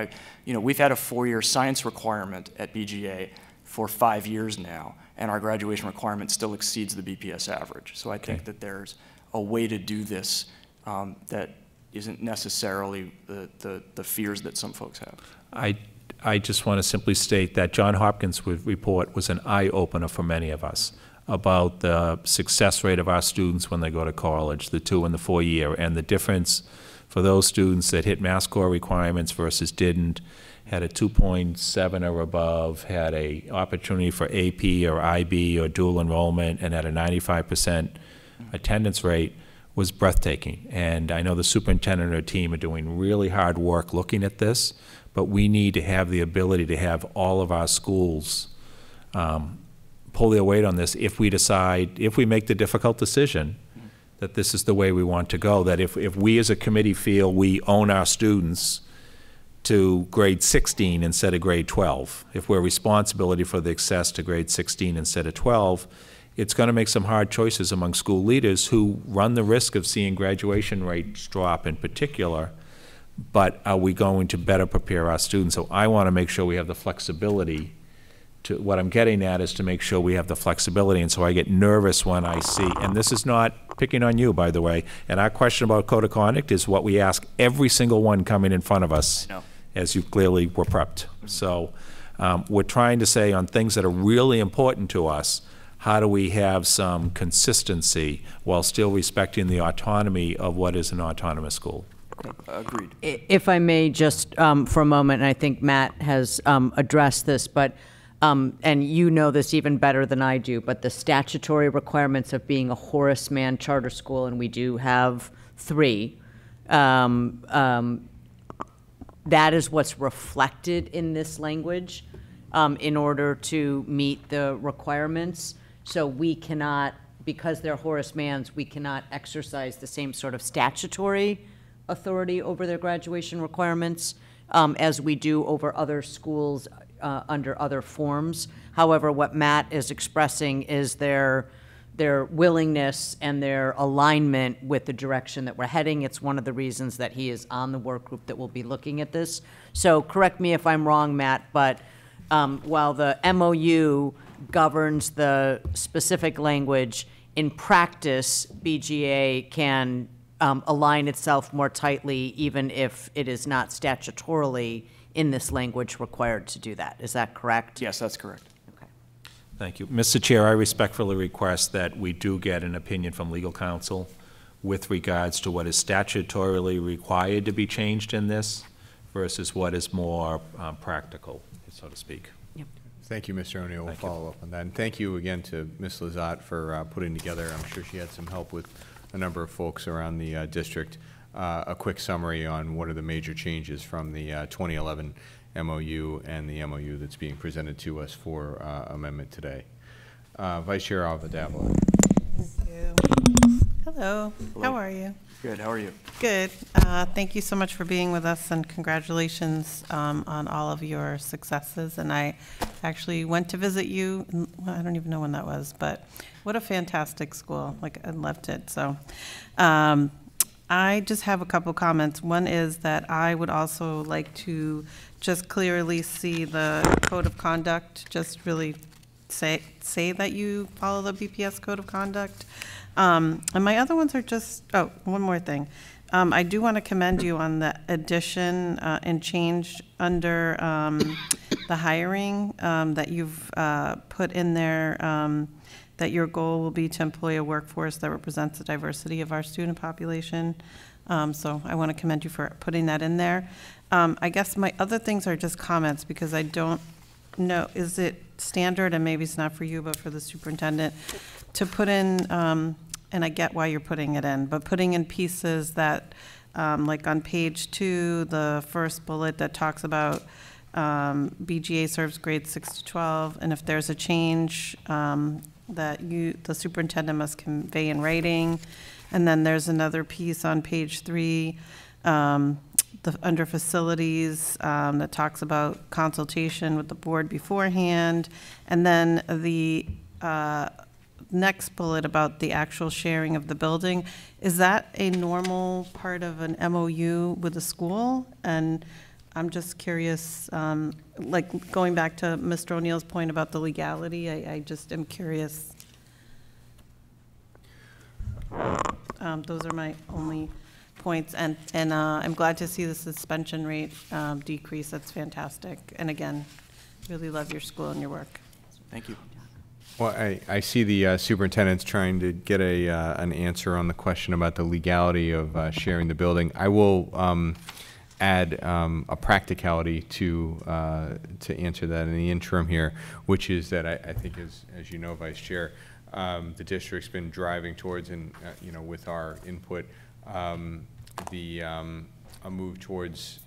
We've had a 4-year science requirement at BGA for 5 years now, and our graduation requirement still exceeds the BPS average. So I think that there's a way to do this that isn't necessarily the fears that some folks have. I just want to simply state that John Hopkins' report was an eye-opener for many of us about the success rate of our students when they go to college, the 2- and the 4-year, and the difference for those students that hit mass core requirements versus didn't, had a 2.7 or above, had a opportunity for AP or IB or dual enrollment, and had a 95% attendance rate, was breathtaking. And I know the superintendent and her team are doing really hard work looking at this, but we need to have the ability to have all of our schools pull their weight on this if we decide, if we make the difficult decision that this is the way we want to go, that if we as a committee feel we own our students to grade 16 instead of grade 12, if we're responsibility for the access to grade 16 instead of 12, it's going to make some hard choices among school leaders who run the risk of seeing graduation rates drop in particular, but are we going to better prepare our students? So I want to make sure we have the flexibility to, what I'm getting at is to make sure we have the flexibility, and so I get nervous when I see, and this is not picking on you, by the way, and our question about code of conduct is what we ask every single one coming in front of us, as you clearly were prepped. So we're trying to say on things that are really important to us, how do we have some consistency while still respecting the autonomy of what is an autonomous school? Agreed. If I may just for a moment, and I think Matt has addressed this, but and you know this even better than I do, but the statutory requirements of being a Horace Mann charter school, and we do have 3, that is what's reflected in this language in order to meet the requirements. So we cannot, because they're Horace Manns, we cannot exercise the same sort of statutory authority over their graduation requirements as we do over other schools under other forms. However, what Matt is expressing is their willingness and their alignment with the direction that we're heading. It's one of the reasons that he is on the work group that will be looking at this. So correct me if I'm wrong, Matt, but while the MOU governs the specific language, in practice, BGA can align itself more tightly even if it is not statutorily in this language required to do that. Is that correct? Yes, that's correct. Okay. Thank you. Mr. Chair, I respectfully request that we do get an opinion from legal counsel with regards to what is statutorily required to be changed in this versus what is more practical, so to speak. Yep. Thank you, Mr. O'Neill. We'll follow up on that. And thank you again to Ms. Lazat for putting together, I'm sure she had some help with a number of folks around the district, a quick summary on what are the major changes from the 2011 MOU and the MOU that's being presented to us for amendment today. Vice Chair Avadavla. Thank you. Hello. How are you? Good. How are you? Good. Thank you so much for being with us, and congratulations on all of your successes. And I actually went to visit you. Well, I don't even know when that was, but what a fantastic school. Like, I loved it. So I just have a couple comments. One is that I would also like to just clearly see the code of conduct, just really say that you follow the BPS code of conduct. And my other ones are just, oh, one more thing. I do want to commend you on the addition and change under the hiring that you've put in there, that your goal will be to employ a workforce that represents the diversity of our student population. So I want to commend you for putting that in there. I guess my other things are just comments, because I don't know, is it standard, and maybe it's not for you, but for the superintendent, to put in, and I get why you're putting it in, but putting in pieces that, like on page 2, the first bullet that talks about BGA serves grades 6 to 12, and if there's a change that the superintendent must convey in writing. And then there's another piece on page 3, under facilities, that talks about consultation with the board beforehand. And then the next bullet about the actual sharing of the building. Is that a normal part of an MOU with the school? And I'm just curious, like going back to Mr. O'Neill's point about the legality, I just am curious. Those are my only points, and I'm glad to see the suspension rate decrease. That's fantastic. And again, really love your school and your work. Thank you. Well, I see the superintendent's trying to get an answer on the question about the legality of sharing the building. I will add a practicality to answer that in the interim here, which is that I think, as you know, Vice Chair, the district's been driving towards, and you know, with our input, a move towards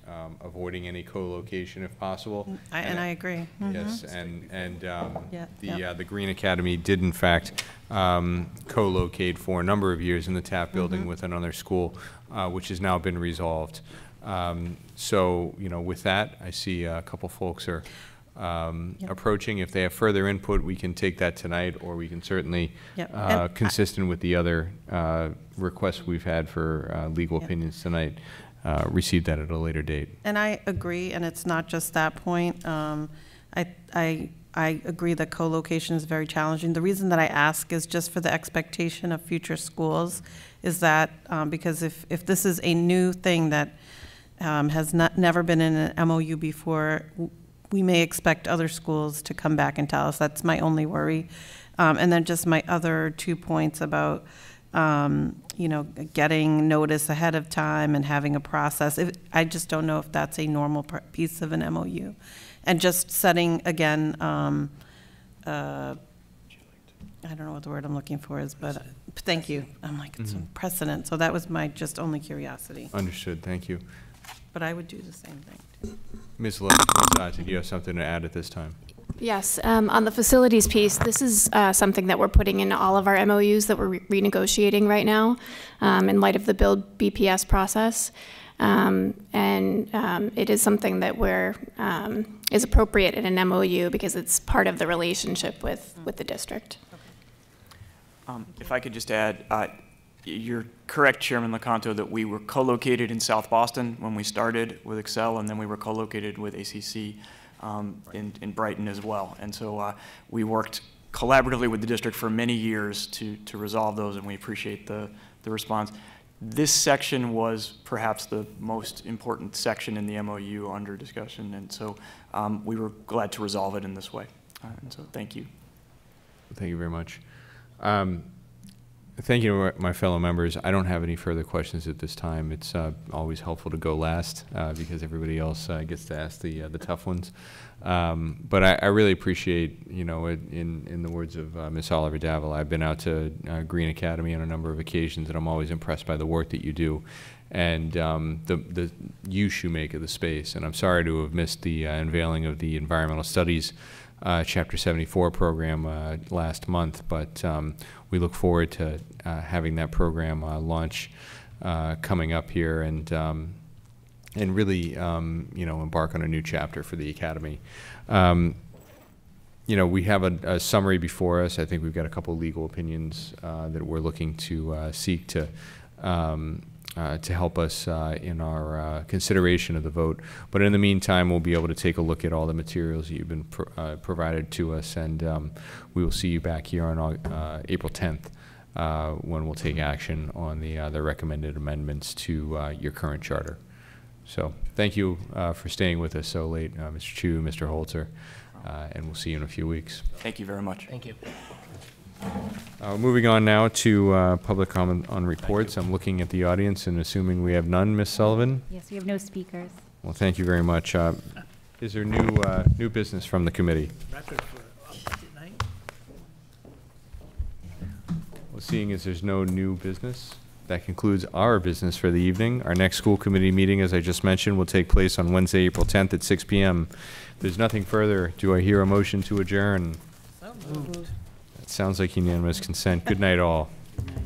avoiding any co-location if possible. And I agree. Yes, the Green Academy did in fact co-locate for a number of years in the Taft building with another school, which has now been resolved. So, you know, with that, I see a couple folks are approaching. If they have further input, we can take that tonight, or we can certainly, consistent with the other requests we've had for legal opinions tonight, receive that at a later date. And I agree, and it's not just that point. I agree that co-location is very challenging. The reason that I ask is just for the expectation of future schools, is that because if this is a new thing that has never been in an MOU before, we may expect other schools to come back and tell us. That's my only worry. And then just my other 2 points about, you know, getting notice ahead of time and having a process. I just don't know if that's a normal piece of an MOU. And just setting, again, I don't know what the word I'm looking for is, but thank you. I'm like, it's a precedent. So that was my just only curiosity. Understood. Thank you. But I would do the same thing too. Ms. Lewis, do you have something to add at this time? Yes, on the facilities piece, this is something that we're putting in all of our MOUs that we're renegotiating right now in light of the build BPS process. It is something that is appropriate in an MOU because it's part of the relationship with the district. If I could just add, you're correct, Chairman Lecanto, that we were co-located in South Boston when we started with Excel, and then we were co-located with ACC in Brighton as well. And so we worked collaboratively with the district for many years to resolve those, and we appreciate the response. This section was perhaps the most important section in the MOU under discussion, and so we were glad to resolve it in this way. And so thank you. Thank you very much. Thank you to my fellow members. I don't have any further questions at this time. It's always helpful to go last because everybody else gets to ask the tough ones. But I really appreciate, you know, in the words of Ms. Oliver Davila, I've been out to Green Academy on a number of occasions, and I'm always impressed by the work that you do and the use you make of the space. And I'm sorry to have missed the unveiling of the Environmental Studies Chapter 74 program last month, but we look forward to having that program launch coming up here, and really, you know, embark on a new chapter for the Academy. You know, we have a summary before us. I think we've got a couple legal opinions that we're looking to seek to help us in our consideration of the vote. But in the meantime, we'll be able to take a look at all the materials that you've been provided to us, and we will see you back here on April 10th when we'll take action on the recommended amendments to your current charter. So thank you for staying with us so late, Mr. Chu, Mr. Holzer, and we'll see you in a few weeks. Thank you very much. Thank you. Moving on now to public comment on reports. I'm looking at the audience and assuming we have none, Ms. Sullivan? Yes, we have no speakers. Well, thank you very much. Is there new business from the committee? Record for budget night. Well, seeing as there's no new business, that concludes our business for the evening. Our next school committee meeting, as I just mentioned, will take place on Wednesday, April 10th at 6 p.m. If there's nothing further, do I hear a motion to adjourn? So moved. That sounds like unanimous consent. Good night, all. Good night.